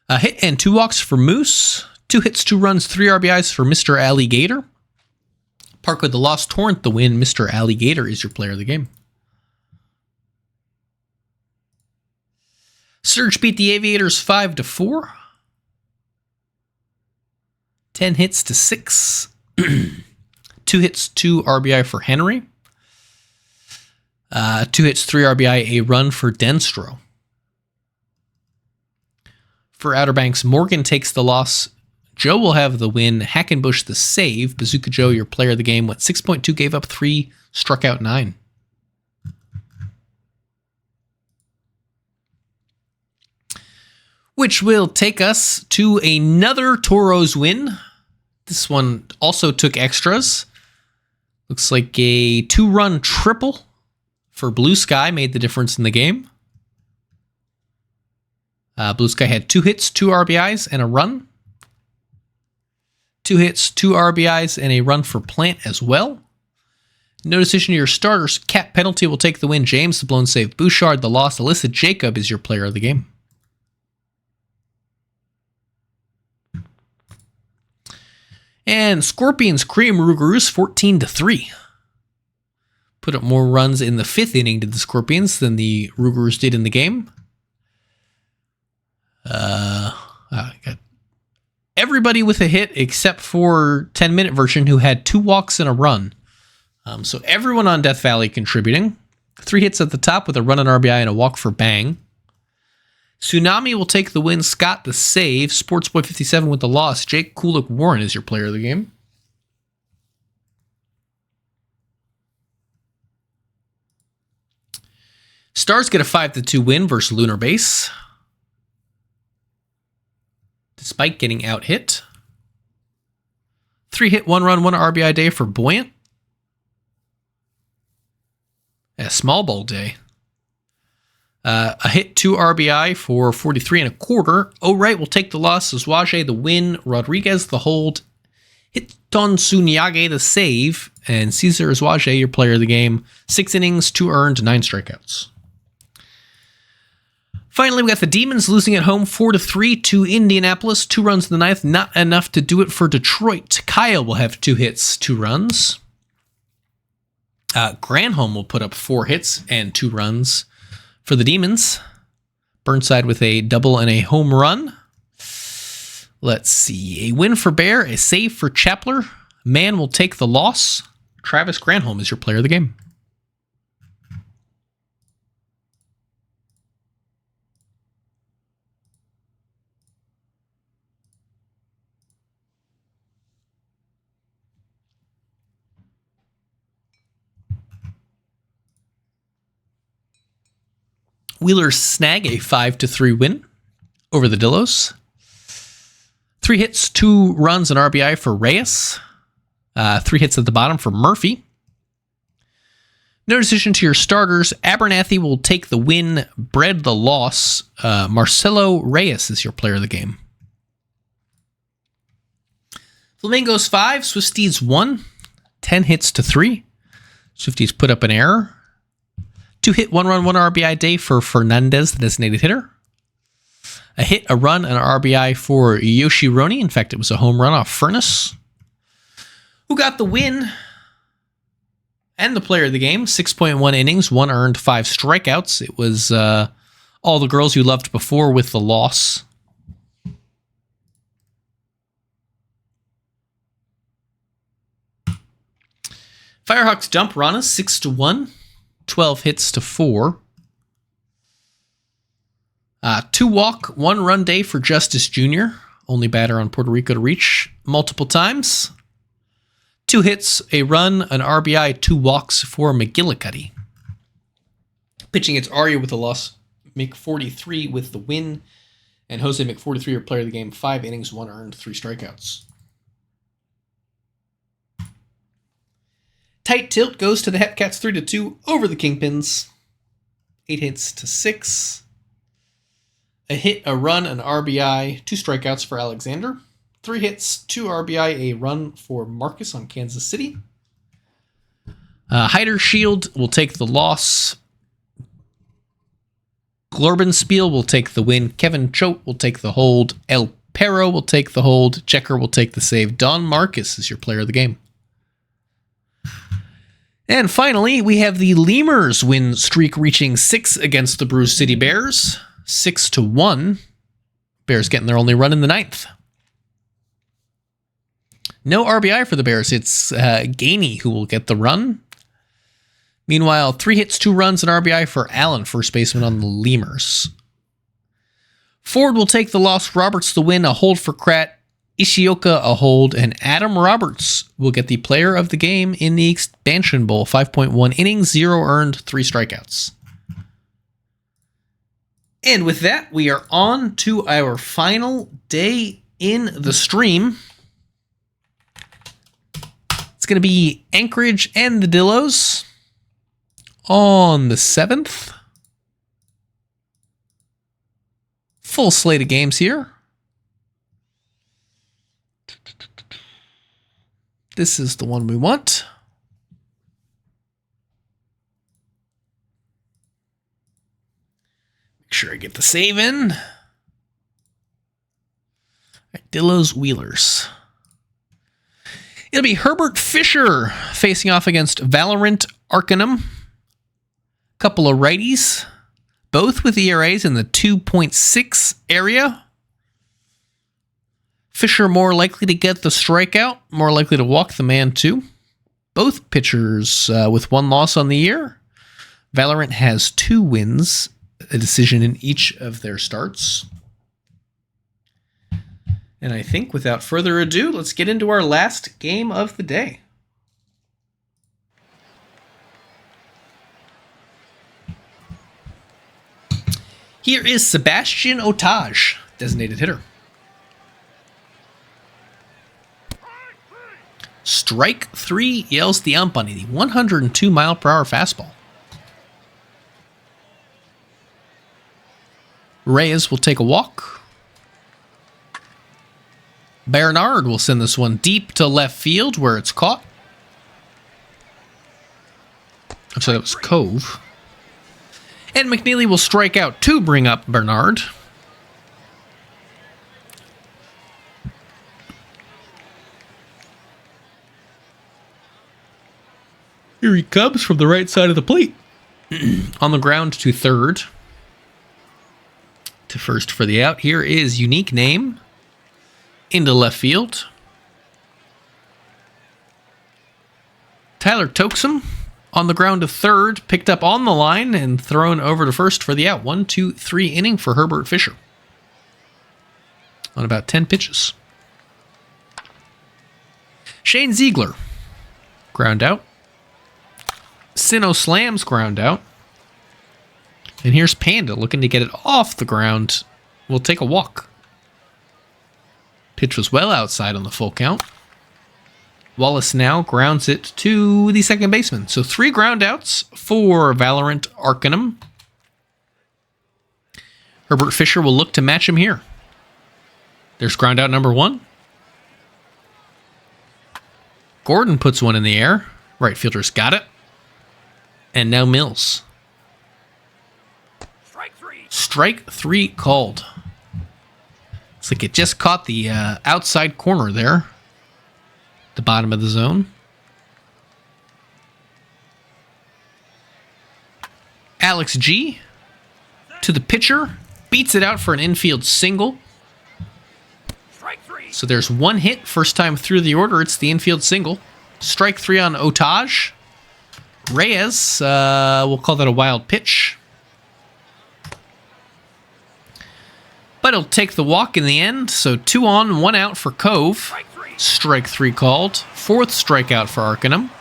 A hit and 2 walks for Moose. 2 hits, 2 runs, 3 RBIs for Mr. Alligator. Parkwood the loss, Torrent the win. Mr. Alligator is your player of the game. Surge beat the Aviators 5-4. 10 hits to 6. 2 hits, 2 RBI for Henry. 2 hits, 3 RBI, a run for Denstro. For Outer Banks, Morgan takes the loss. Joe will have the win. Hackenbush the save. Bazooka Joe, your player of the game, went 6.2, gave up 3, struck out 9. Which will take us to another Toros win. This one also took extras. Looks like a 2-run triple for Blue Sky made the difference in the game. Blue Sky had 2 hits, 2 RBIs, and a run. 2 hits, 2 RBIs, and a run for Plant as well. No decision to your starters. Cap penalty will take the win. James, the blown save. Bouchard, the loss. Alyssa Jacob is your player of the game. And Scorpions cream Rougarous 14-3. Put up more runs in the 5th inning to the Scorpions than the Rougarous did in the game. Got everybody with a hit except for 10-minute version who had 2 walks and a run. So everyone on Death Valley contributing. 3 hits at the top with a run on RBI and a walk for Bang. Tsunami will take the win. Scott the save. Sportsboy 57 with the loss. Jake Kulik Warren is your player of the game. Stars get a 5-2 win versus Lunar Base. Despite getting out hit. 3 hit, 1 run, 1 RBI day for Buoyant. A small ball day. A hit, 2 RBI for 43 1/4. O'Wright will take the loss. Zwaje the win. Rodriguez the hold. Hit Ton Sunyage the save, and Cesar Izwaje, your player of the game. 6 innings, 2 earned, 9 strikeouts. Finally, we got the Demons losing at home 4-3 to Indianapolis. 2 runs in the ninth, not enough to do it for Detroit. Kyle will have 2 hits, 2 runs. Granholm will put up 4 hits and 2 runs for the Demons. Burnside with a double and a home run. Let's see. A win for Bear, a save for Chapler. Man will take the loss. Travis Granholm is your player of the game. Wheelers snag a 5-3 win over the Dillos. 3 hits, 2 runs, and RBI for Reyes. 3 hits at the bottom for Murphy. No decision to your starters. Abernathy will take the win, Bread the loss. Marcelo Reyes is your player of the game. Flamingos 5, Swifties 1. 10 hits to 3. Swifties put up an error. 2 hit, 1 run, 1 RBI day for Fernandez, the designated hitter. A hit, a run, and an RBI for Yoshironi. In fact, it was a home run off Furnace, who got the win and the player of the game. 6.1 innings, 1 earned, 5 strikeouts. It was all the girls you loved before with the loss. Firehawks dump Rana 6-1. 12 hits to 4. 2 walk, 1 run day for Justice Jr. Only batter on Puerto Rico to reach multiple times. 2 hits, a run, an RBI, 2 walks for McGillicuddy. Pitching, it's Arya with the loss, McF43 with the win, and Jose McF43, your player of the game. 5 innings, 1 earned, 3 strikeouts. Tight tilt goes to the Hepcats 3-2 over the Kingpins. 8 hits to 6. A hit, a run, an RBI, 2 strikeouts for Alexander. 3 hits, 2 RBI, a run for Marcus on Kansas City. Hyder Shield will take the loss. Glorbenspiel will take the win. Kevin Choate will take the hold. El Perro will take the hold. Checker will take the save. Don Marcus is your player of the game. And finally, we have the Lemurs win streak reaching 6 against the Brew City Bears. 6-1. Bears getting their only run in the ninth. No RBI for the Bears. It's Gainey who will get the run. Meanwhile, 3 hits, 2 runs, and RBI for Allen, first baseman on the Lemurs. Ford will take the loss. Roberts the win. A hold for Kratt. Ishioka a hold, and Adam Roberts will get the player of the game in the Expansion Bowl. 5.1 innings, 0 earned, 3 strikeouts. And with that, we are on to our final day in the stream. It's going to be Anchorage and the Dillos on the 7th. Full slate of games here. This is the one we want. Make sure I get the save in. All right, Dillos Wheelers. It'll be Herbert Fisher facing off against Valorant Arcanum. Couple of righties, both with ERAs in the 2.6 area. Fisher more likely to get the strikeout, more likely to walk the man too. Both pitchers with 1 loss on the year. Valorant has 2 wins, a decision in each of their starts. And I think without further ado, let's get into our last game of the day. Here is Sebastian Otage, designated hitter. Strike 3, yells the ump on the 102-mile-per-hour fastball. Reyes will take a walk. Bernard will send this one deep to left field where it's caught. I'm sorry, that was Cove. And McNeely will strike out to bring up Bernard. Here he comes from the right side of the plate. On the ground to third. To first for the out. Here is unique name. Into left field. Tyler Toxum on the ground to third. Picked up on the line and thrown over to first for the out. 1-2-3 inning for Herbert Fisher. On about 10 pitches. Shane Ziegler. Ground out. Sino slams ground out. And here's Panda looking to get it off the ground. We'll take a walk. Pitch was well outside on the full count. Wallace now grounds it to the second baseman. So 3 ground outs for Valorant Arcanum. Herbert Fisher will look to match him here. There's ground out number 1. Gordon puts one in the air. Right fielder's got it. And now Mills. Strike 3. Strike 3 called. Looks like it just caught the outside corner there. The bottom of the zone. Alex G. To the pitcher. Beats it out for an infield single. Strike 3. So there's 1 hit. First time through the order. It's the infield single. Strike 3 on Otage. Reyes, we'll call that a wild pitch. But he'll take the walk in the end. So 2 on, 1 out for Cove. Strike 3. Strike 3 called. 4th strikeout for Arcanum.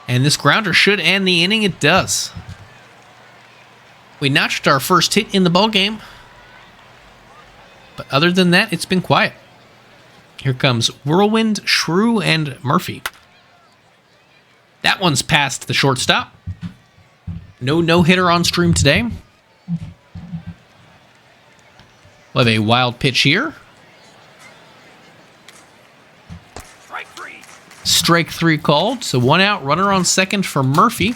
And this grounder should end the inning. It does. We notched our first hit in the ballgame. But other than that, it's been quiet. Here comes Whirlwind, Shrew, and Murphy. That one's past the shortstop. No no-hitter on stream today. We'll have a wild pitch here. Strike 3. Strike 3 called. So 1 out, runner on second for Murphy.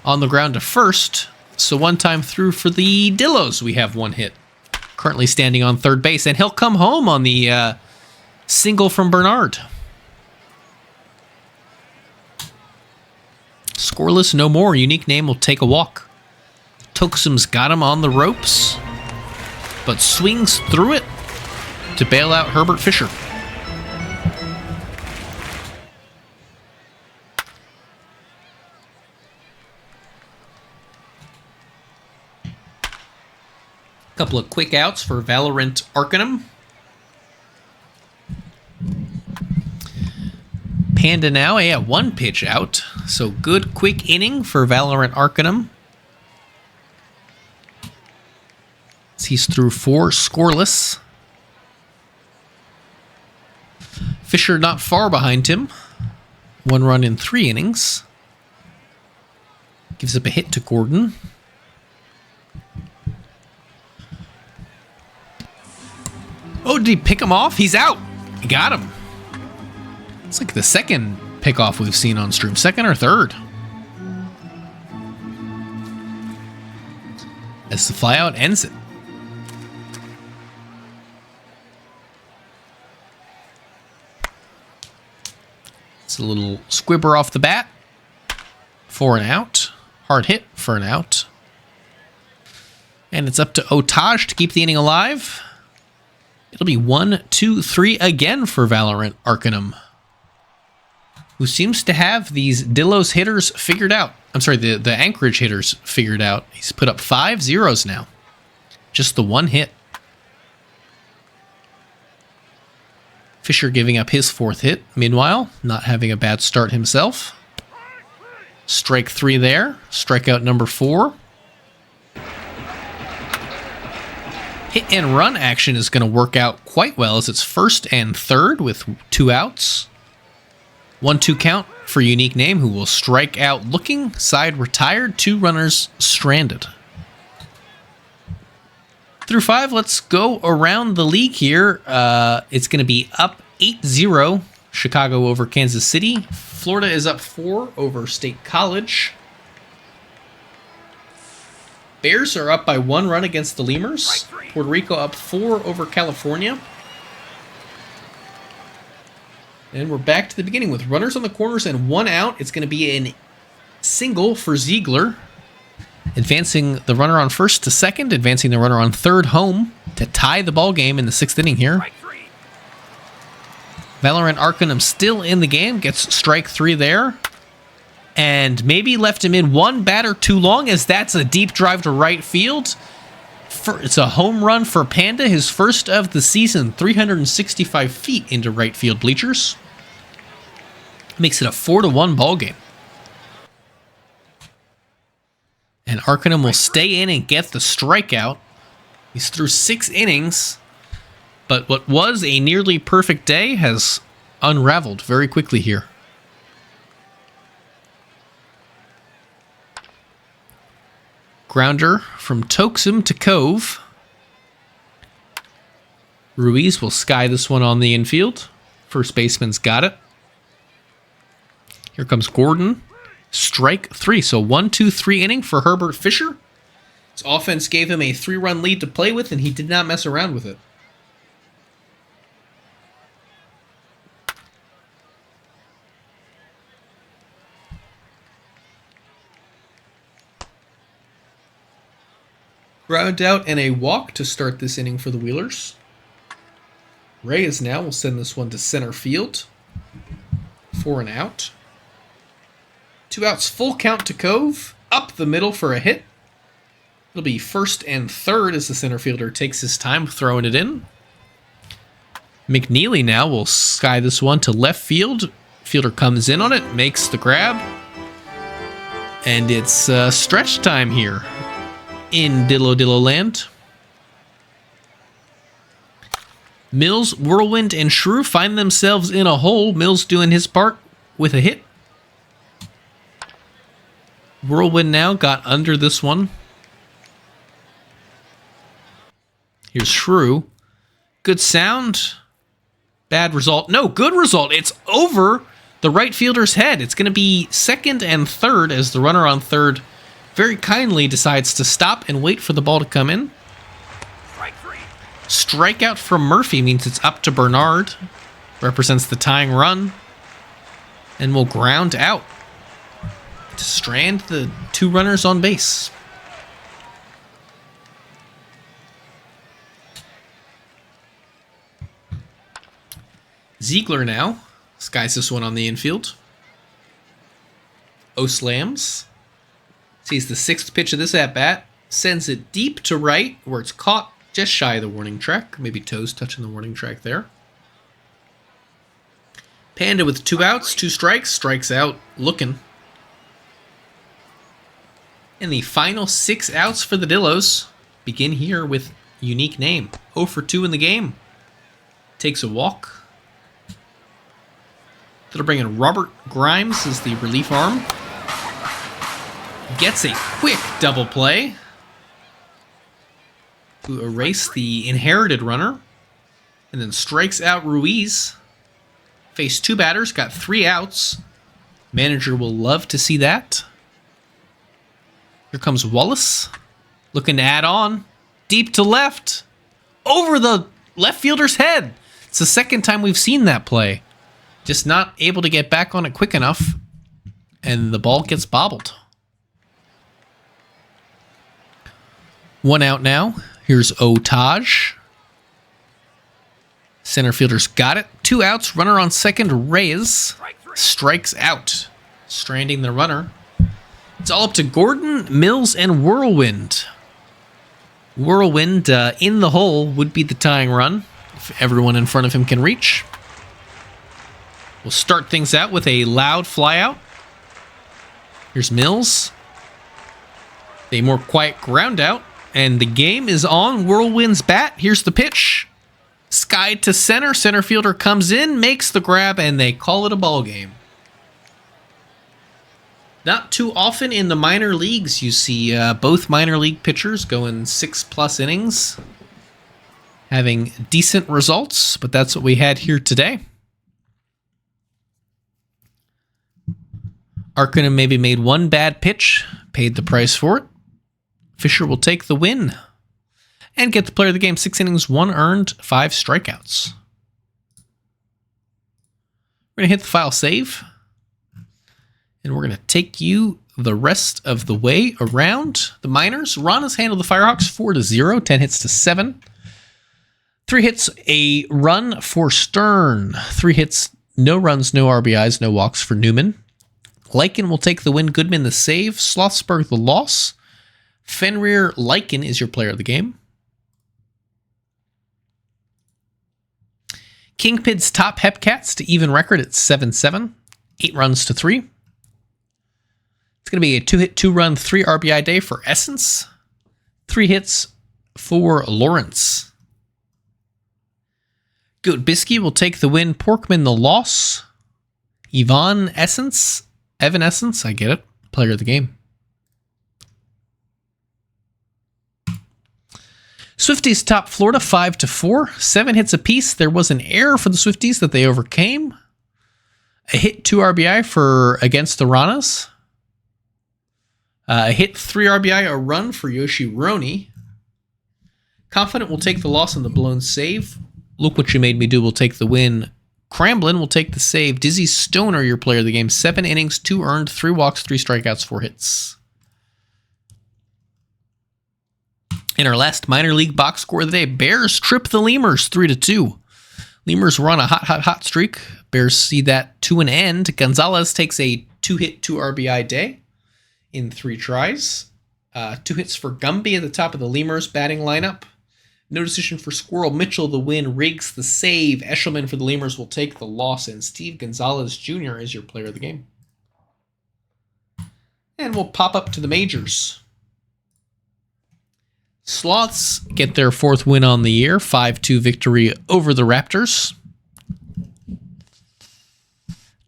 On the ground to first. So 1 time through for the Dillos. We have 1 hit. Currently standing on third base. And he'll come home on the single from Bernard. Scoreless, no more. Unique name will take a walk. Toxum's got him on the ropes, but swings through it to bail out Herbert Fisher. Couple of quick outs for Valorant Arcanum. Panda now, 1 pitch out. So good quick inning for Valorant Arcanum. He's through 4 scoreless. Fisher not far behind him. 1 run in 3 innings. Gives up a hit to Gordon. Oh, did he pick him off? He's out. He got him. It's like the second pickoff we've seen on stream. Second or third. As the flyout ends it. It's a little squibber off the bat. For an out. Hard hit for an out. And it's up to Otage to keep the inning alive. It'll be 1, 2, 3 again for Valorant Arcanum, who seems to have these Dillos hitters figured out. I'm sorry, the Anchorage hitters figured out. He's put up 5 zeros now. Just the 1 hit. Fisher giving up his 4th hit. Meanwhile, not having a bad start himself. Strike 3 there. Strikeout number 4. Hit and run action is going to work out quite well as it's 1st and 3rd with 2 outs. 1-2 count for unique name, who will strike out looking. Side retired, 2 runners stranded. through 5, let's go around the league here. It's going to be up 8-0, Chicago over Kansas City. Florida is up 4 over State College. Bears are up by 1 run against the Lemurs. Puerto Rico up 4 over California. And we're back to the beginning with runners on the corners and 1 out. It's going to be a single for Ziegler. Advancing the runner on first to second, advancing the runner on third home to tie the ball game in the 6th inning here. Valorant Arcanum still in the game, gets strike 3 there. And maybe left him in 1 batter too long, as that's a deep drive to right field. It's a home run for Panda, his first of the season, 365 feet into right field bleachers. Makes it a 4-1 ball game. And Arcanum will stay in and get the strikeout. He's through 6 innings, but what was a nearly perfect day has unraveled very quickly here. Grounder from Toxum to Cove. Ruiz will sky this one on the infield. First baseman's got it. Here comes Gordon. Strike 3. So 1-2-3 inning for Herbert Fisher. His offense gave him a 3-run lead to play with, and he did not mess around with it. Ground out and a walk to start this inning for the Wheelers. Reyes now will send this one to center field for an out. 2 outs, full count to Cove. Up the middle for a hit. It'll be first and third as the center fielder takes his time throwing it in. McNeely now will sky this one to left field. Fielder comes in on it, makes the grab. And it's stretch time here in Dillo land. Mills, Whirlwind, and Shrew find themselves in a hole. Mills doing his part with a hit. Whirlwind now got under this one. Here's Shrew. Good sound. Bad result. No, good result. It's over the right fielder's head. It's going to be second and third as the runner on third very kindly decides to stop and wait for the ball to come in. Strikeout from Murphy means it's up to Bernard. Represents the tying run. And will ground out to strand the 2 runners on base. Ziegler now skies this one on the infield. O'Slams sees the 6th pitch of this at-bat, sends it deep to right, where it's caught just shy of the warning track. Maybe toes touching the warning track there. Panda with 2 outs, 2 strikes, strikes out looking. And the final 6 outs for the Dillos begin here with unique name. 0 for 2 in the game. Takes a walk. That'll bring in Robert Grimes as the relief arm. Gets a quick double play to erase the inherited runner. And then strikes out Ruiz. Faced 2 batters, got 3 outs. Manager will love to see that. Here comes Wallace. Looking to add on. Deep to left. Over the left fielder's head. It's the second time we've seen that play. Just not able to get back on it quick enough. And the ball gets bobbled. 1 out now. Here's Otaj. Center fielder's got it. 2 outs. Runner on second. Reyes strikes out, stranding the runner. It's all up to Gordon, Mills, and Whirlwind. Whirlwind in the hole would be the tying run if everyone in front of him can reach. We'll start things out with a loud flyout. Here's Mills. A more quiet ground out. And the game is on Whirlwind's bat. Here's the pitch. Skied to center. Center fielder comes in, makes the grab, and they call it a ball game. Not too often in the minor leagues you see both minor league pitchers going 6+ innings having decent results, but that's what we had here today. Arcanum maybe made one bad pitch, paid the price for it. Fisher will take the win and get the player of the game. 6 innings, 1 earned, 5 strikeouts. We're going to hit the file save, and we're going to take you the rest of the way around the minors. Ron has handled the Firehawks 4-0, 10 hits to 7. 3 hits, a run for Stern. 3 hits, no runs, no RBIs, no walks for Newman. Lycan will take the win, Goodman the save, Slothsburg the loss. Fenrir Lycan is your player of the game. Kingpid's top Hepcats to even record at 7-7, 8 runs to 3. It's going to be a 2-hit, 2-run, 3 RBI day for Essence. 3 hits for Lawrence. Goat Bisky will take the win, Porkman the loss. Evan Essence, I get it, player of the game. Swifties top Florida 5-4, 7 hits apiece. There was an error for the Swifties that they overcame. A hit, 2 RBI for against the Ranas. A hit, 3 RBI, a run for Yoshi Roni. Confident will take the loss on the blown save. Look What You Made Me Do will take the win. Cramblin will take the save. Dizzy Stoner, your player of the game. 7 innings, 2 earned, 3 walks, 3 strikeouts, 4 hits. In our last minor league box score of the day, Bears trip the Lemurs 3-2. Lemurs were on a hot streak. Bears see that to an end. Gonzalez takes a 2-hit, 2 RBI day in 3 tries. 2 hits for Gumby at the top of the Lemurs batting lineup. No decision for Squirrel. Mitchell the win. Riggs the save. Eshelman for the Lemurs will take the loss. And Steve Gonzalez Jr. is your player of the game. And we'll pop up to the majors. Sloths get their 4th win on the year. 5-2 victory over the Raptors.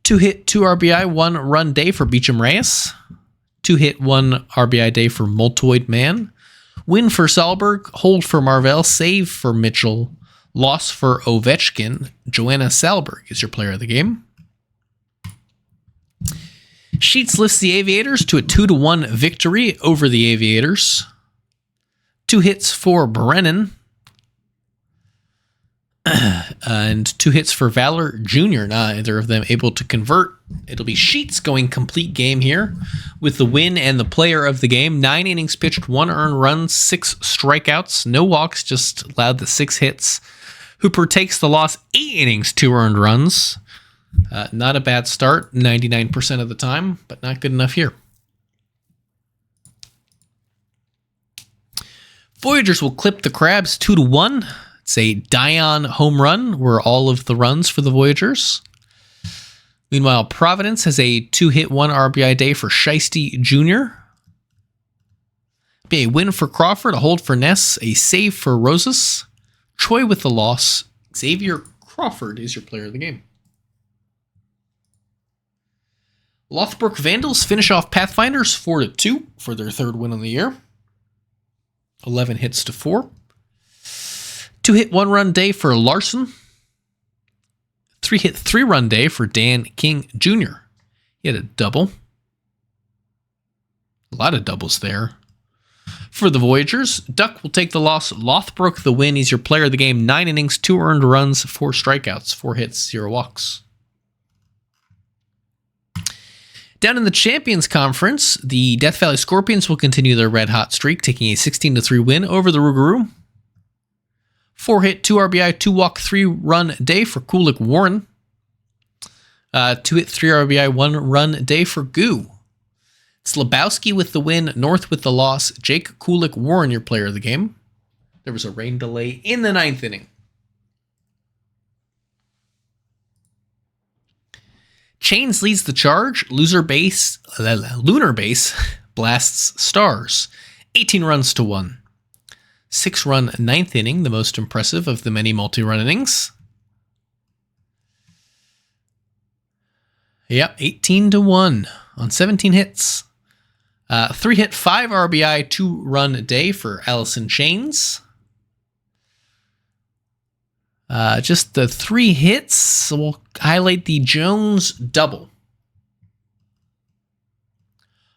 2-hit, 2 RBI, 1 run day for Beecham Reyes. 2-hit, 1 RBI day for Multoid Man. Win for Salberg, hold for Marvell, save for Mitchell, loss for Ovechkin. Joanna Salberg is your player of the game. Sheets lifts the Aviators to a 2-1 victory over the Aviators. 2 hits for Brennan. And 2 hits for Valor Jr. Neither of them able to convert. It'll be Sheets going complete game here with the win and the player of the game. 9 innings pitched, 1 earned run, 6 strikeouts, no walks, just allowed the 6 hits. Hooper takes the loss, 8 innings, 2 earned runs. Not a bad start, 99% of the time, but not good enough here. Voyagers will clip the Crabs 2-1. It's a Dion home run, were all of the runs for the Voyagers. Meanwhile, Providence has a 2-hit, 1 RBI day for Shiesty Jr. Be a win for Crawford, a hold for Ness, a save for Rosas. Troy with the loss. Xavier Crawford is your player of the game. Lothbrook Vandals finish off Pathfinders 4-2 for their 3rd win on the year. 11 hits to 4. 2-hit, 1-run day for Larson. 3-hit, 3-run day for Dan King Jr. He had a double. A lot of doubles there. For the Voyagers, Duck will take the loss. Lothbrook the win. He's your player of the game. 9 innings, 2 earned runs, 4 strikeouts, 4 hits, 0 walks. Down in the Champions Conference, the Death Valley Scorpions will continue their red-hot streak, taking a 16-3 win over the Rougarou. 4-hit, 2 RBI, 2-walk, 3-run day for Kulik Warren. 2-hit, 3 RBI, 1-run day for Goo. Slabowski with the win, North with the loss. Jake Kulik Warren, your player of the game. There was a rain delay in the 9th inning. Chains leads the charge. Lunar Base blasts Stars. 18 runs to 1. 6-run 9th inning, the most impressive of the many multi-run innings. Yep, 18-1 on 17 hits. 3-hit, 5 RBI, 2-run day for Allison Chains. Just the 3 hits. So we'll highlight the Jones double.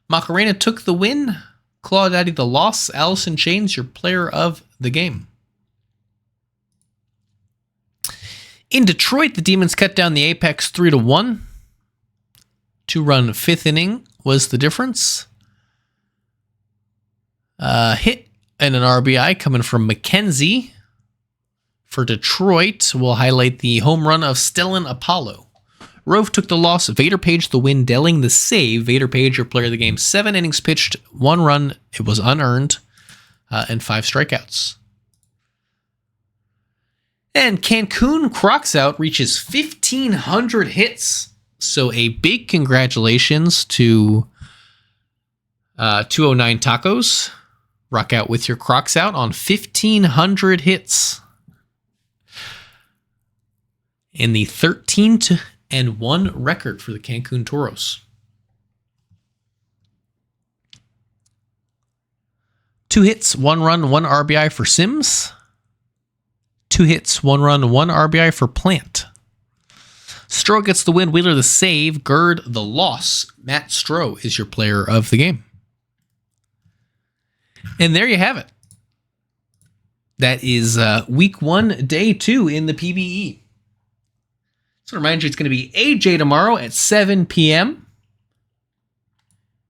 Macarena took the win. Claudaddy the loss. Allison Chains, your player of the game. In Detroit, the Demons cut down the Apex 3-1. 2-run 5th inning was the difference. Hit and an RBI coming from McKenzie. For Detroit, we'll highlight the home run of Stellan Apollo. Rove took the loss. Vader Page the win. Delling the save. Vader Page, your player of the game. 7 innings pitched, 1 run. It was unearned, and 5 strikeouts. And Cancun Crocs Out reaches 1,500 hits. So a big congratulations to 209 Tacos. Rock out with your Crocs Out on 1,500 hits. And the 13-1 record for the Cancun Toros. 2 hits, 1 run, 1 RBI for Sims. 2 hits, 1 run, 1 RBI for Plant. Stroh gets the win, Wheeler the save, Gerd the loss. Matt Stroh is your player of the game. And there you have it. That is week 1, day 2 in the PBE. So remind you, it's going to be AJ tomorrow at 7 p.m.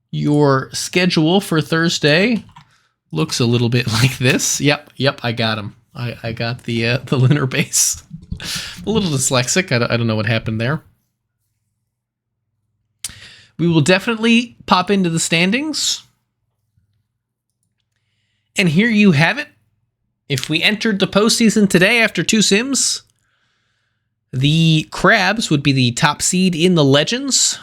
Your schedule for Thursday looks a little bit like this. Yep, I got him. I got the lunar base. A little dyslexic. I don't know what happened there. We will definitely pop into the standings. And here you have it. If we entered the postseason today after 2 sims, the Crabs would be the top seed in the Legends.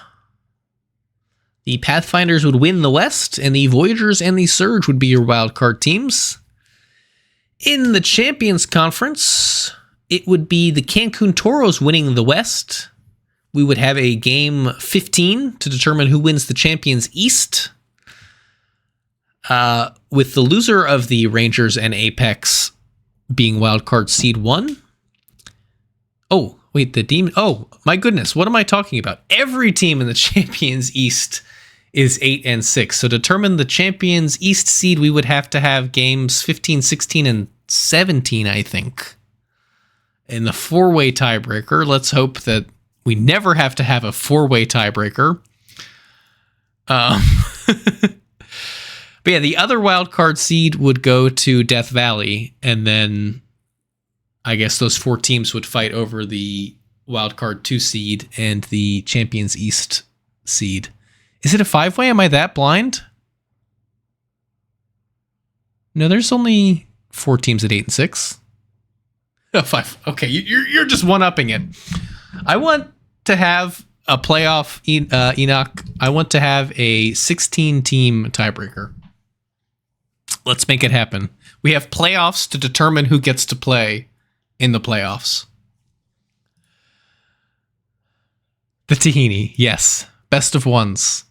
The Pathfinders would win the West, and the Voyagers and the Surge would be your wildcard teams. In the Champions Conference, it would be the Cancun Toros winning the West. We would have a game 15 to determine who wins the Champions East. With the loser of the Rangers and Apex being wildcard seed 1. Oh, wait, the Demon... Oh, my goodness, what am I talking about? Every team in the Champions East is 8 and 6. So to determine the Champions East seed, we would have to have games 15, 16, and 17, I think. In the 4-way tiebreaker, let's hope that we never have to have a 4-way tiebreaker. But yeah, the other wildcard seed would go to Death Valley, and then I guess those 4 teams would fight over the wildcard 2 seed and the Champions East seed. Is it a 5-way? Am I that blind? No, there's only 4 teams at 8 and 6. Oh, 5. Okay, you're just one-upping it. I want to have a playoff, Enoch. I want to have a 16-team tiebreaker. Let's make it happen. We have playoffs to determine who gets to play in the playoffs. The Tahini, yes. Best of ones.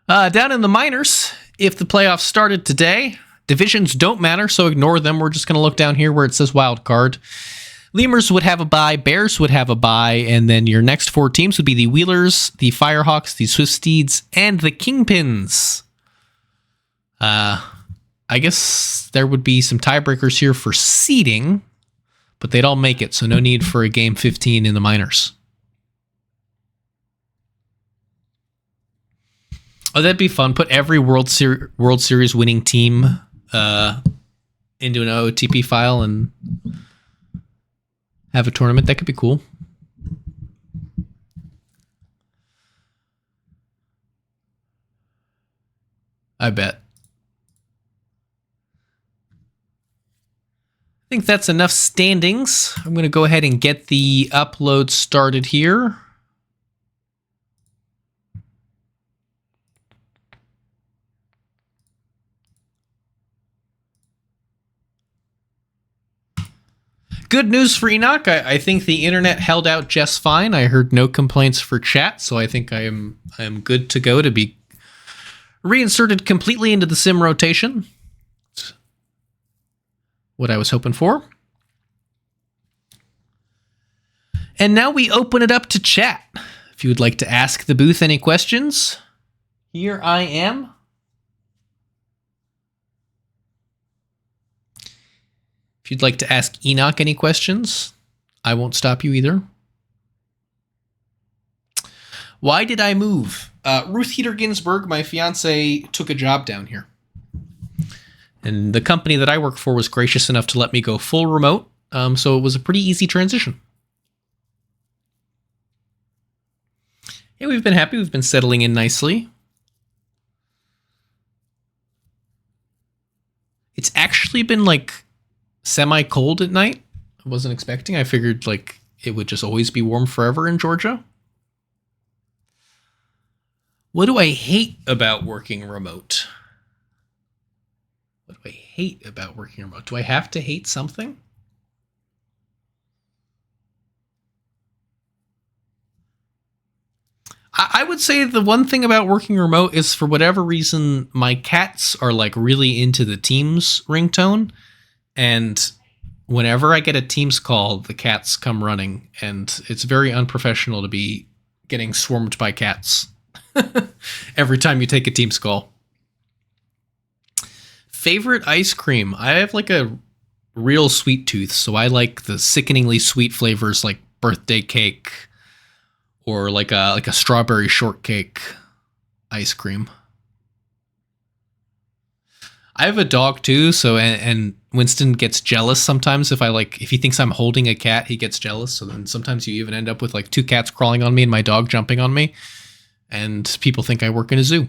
Down in the minors, if the playoffs started today, divisions don't matter, so ignore them. We're just going to look down here where it says wild card. Lemurs would have a bye, Bears would have a bye, and then your next 4 teams would be the Wheelers, the Firehawks, the Swift Steeds, and the Kingpins. I guess there would be some tiebreakers here for seeding, but they'd all make it, so no need for a game 15 in the minors. Oh, that'd be fun. Put every World Series winning team into an OOTP file and have a tournament. That could be cool. I bet. I think that's enough standings. I'm going to go ahead and get the upload started here. Good news for Enoch. I think the internet held out just fine. I heard no complaints for chat, so I think I am good to go to be reinserted completely into the sim rotation. What I was hoping for. And now we open it up to chat. If you would like to ask the booth any questions, here I am. If you'd like to ask Enoch any questions, I won't stop you either. Why did I move? Ruth Heater Ginsburg, my fiance, took a job down here. And the company that I work for was gracious enough to let me go full remote, so it was a pretty easy transition. Yeah, we've been happy. We've been settling in nicely. It's actually been like semi-cold at night. I wasn't expecting. I figured like it would just always be warm forever in Georgia. What do I hate about working remote? What do I hate about working remote? Do I have to hate something? I would say the one thing about working remote is, for whatever reason, my cats are like really into the Teams ringtone. And whenever I get a Teams call, the cats come running. And it's very unprofessional to be getting swarmed by cats every time you take a Teams call. Favorite ice cream? I have like a real sweet tooth, so I like the sickeningly sweet flavors like birthday cake or like a strawberry shortcake ice cream. I have a dog too, so and Winston gets jealous sometimes if he thinks I'm holding a cat, he gets jealous. So then sometimes you even end up with like two cats crawling on me and my dog jumping on me, and people think I work in a zoo.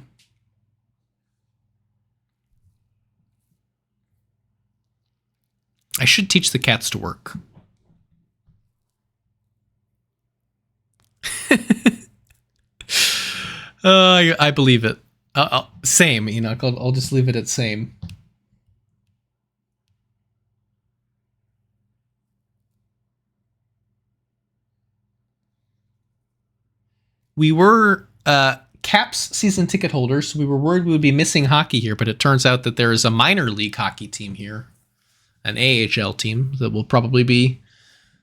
I should teach the cats to work. I believe it. Same, Enoch. I'll just leave it at same. We were Caps season ticket holders, so we were worried we would be missing hockey here, but it turns out that there is a minor league hockey team here, an AHL team that we'll probably be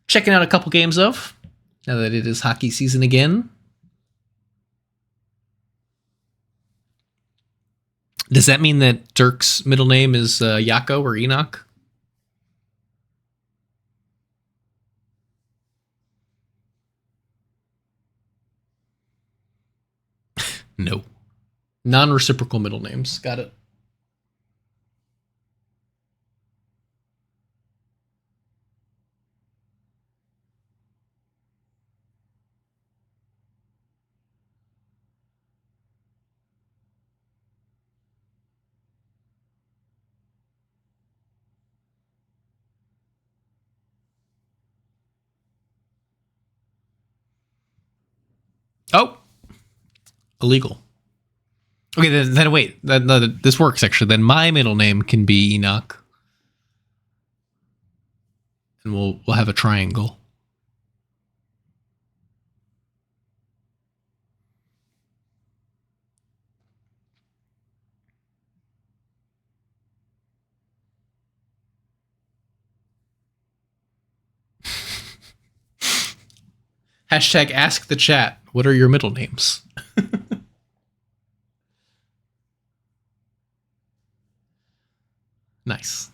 checking out a couple games of now that it is hockey season again. Does that mean that Dirk's middle name is Yako or Enoch? No. Non-reciprocal middle names. Got it. Oh, illegal. Okay, then wait. This works actually. Then my middle name can be Enoch, and we'll have a triangle. Hashtag ask the chat. What are your middle names? Nice.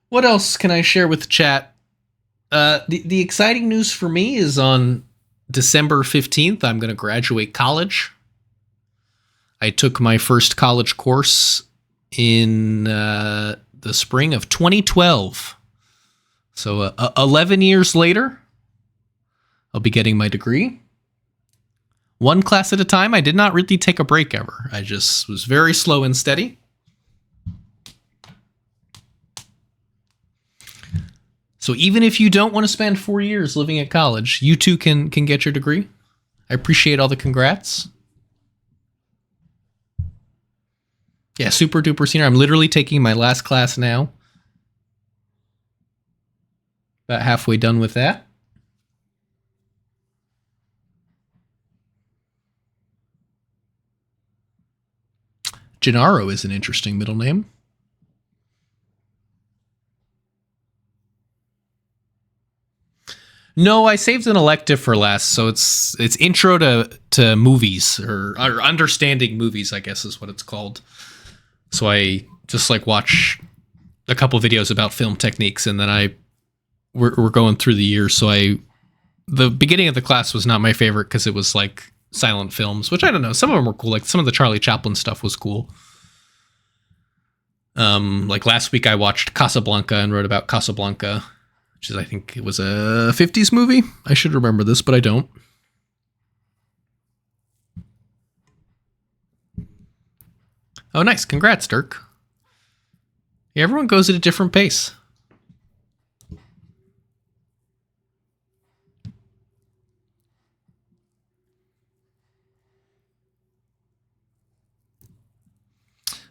What else can I share with the chat? The exciting news for me is on December 15th, I'm going to graduate college. I took my first college course in the spring of 2012. So 11 years later, I'll be getting my degree. One class at a time. I did not really take a break ever. I just was very slow and steady. So even if you don't want to spend 4 years living at college, you too can get your degree. I appreciate all the congrats. Yeah, super duper senior. I'm literally taking my last class now. About halfway done with that. Gennaro is an interesting middle name. No, I saved an elective for last, so it's intro to movies or understanding movies, I guess is what it's called. So I just like watch a couple videos about film techniques, and then we're going through the years. So the beginning of the class was not my favorite because it was like silent films, which I don't know. Some of them were cool. Like some of the Charlie Chaplin stuff was cool. Like last week I watched Casablanca and wrote about Casablanca, which is, I think it was a 50s movie. I should remember this, but I don't. Oh, nice. Congrats, Dirk. Yeah, everyone goes at a different pace.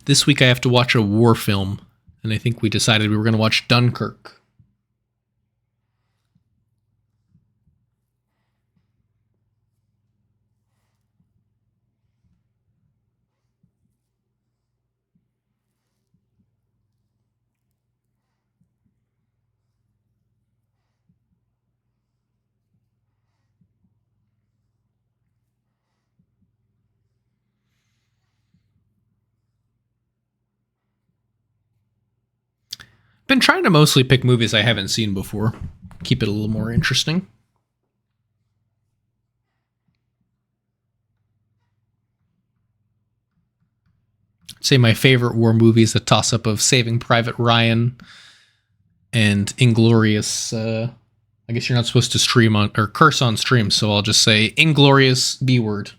This week I have to watch a war film, and I think we decided we were going to watch Dunkirk. Been trying to mostly pick movies I haven't seen before. Keep it a little more interesting. I'd say my favorite war movie is a toss-up of Saving Private Ryan and Inglorious. I guess you're not supposed to stream on or curse on stream, so I'll just say Inglorious B word.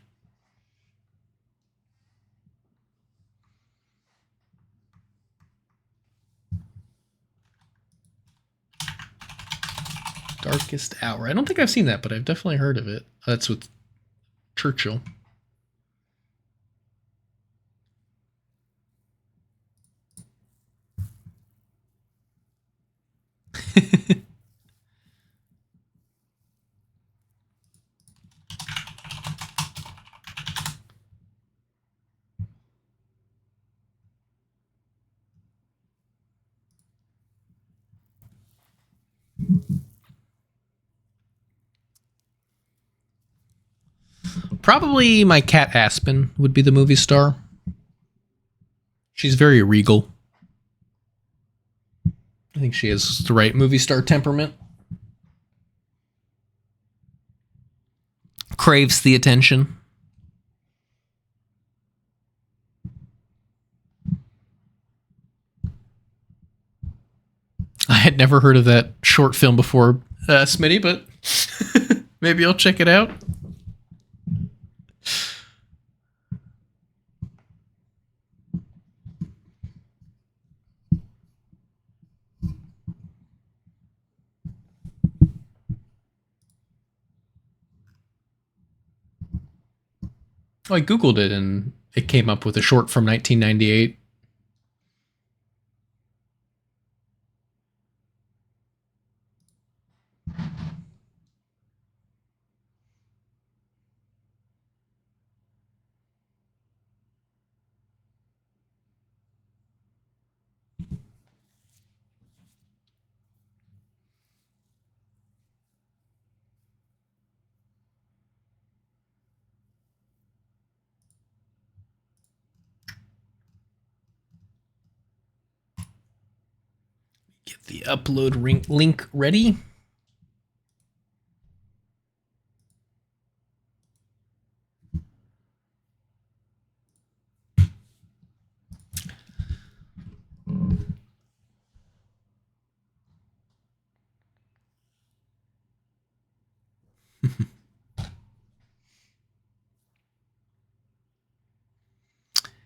Darkest Hour. I don't think I've seen that, but I've definitely heard of it. That's with Churchill. Probably my cat Aspen would be the movie star. She's very regal. I think she has the right movie star temperament. Craves the attention. I had never heard of that short film before, Smitty, but maybe I'll check it out. Oh, I Googled it and it came up with a short from 1998. Get the upload link ready.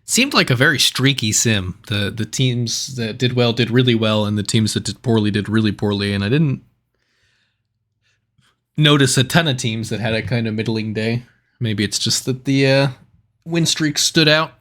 Seemed like a very streaky sim. The teams that did well did really well, and the teams that did really poorly. And I didn't notice a ton of teams that had a kind of middling day. Maybe it's just that the win streak stood out.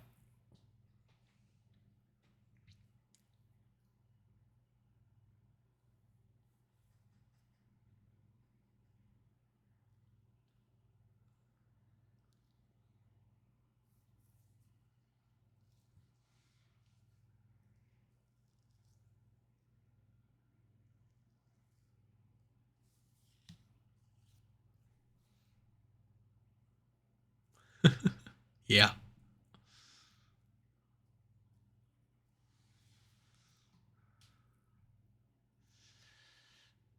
Yeah.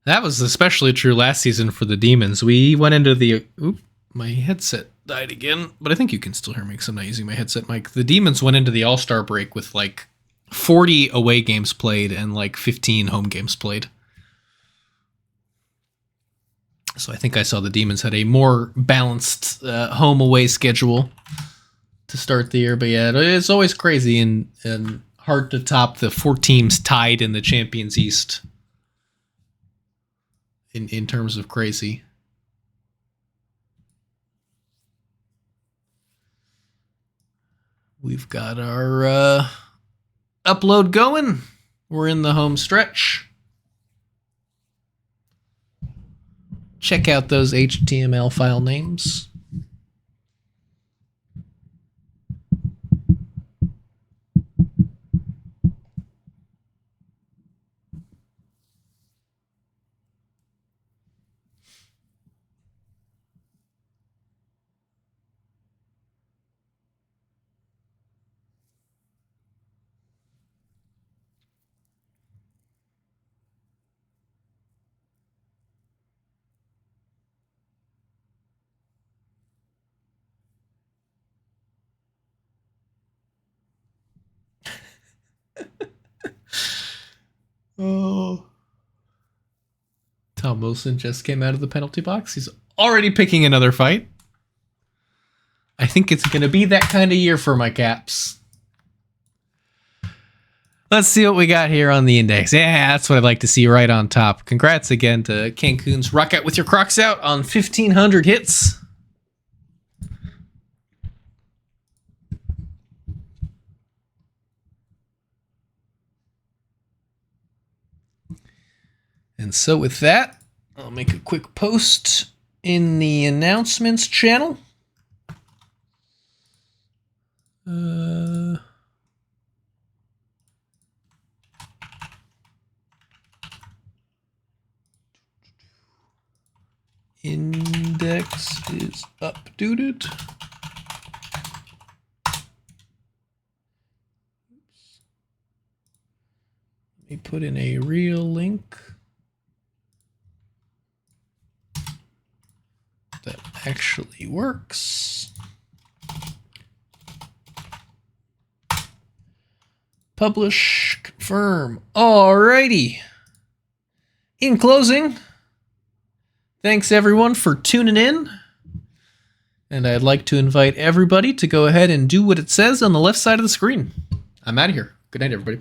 That was especially true last season for the Demons. We went into the... Oop, my headset died again, but I think you can still hear me because I'm not using my headset mic. The Demons went into the All-Star break with like 40 away games played and like 15 home games played. So I think I saw the Demons had a more balanced home-away schedule to start the year. But yeah, it's always crazy and hard to top the 4 teams tied in the Champions East in terms of crazy. We've got our upload going. We're in the home stretch. Check out those HTML file names. Oh. Tom Wilson just came out of the penalty box. He's already picking another fight. I think it's going to be that kind of year for my Caps. Let's see what we got here on the index. Yeah, that's what I'd like to see right on top. Congrats again to Cancun's Rock Out With Your Crocs Out on 1,500 hits. And so with that, I'll make a quick post in the announcements channel. Index is updated. Let me put in a real link that actually works. Publish, confirm. Alrighty. In closing, thanks everyone for tuning in. And I'd like to invite everybody to go ahead and do what it says on the left side of the screen. I'm out of here. Good night, everybody.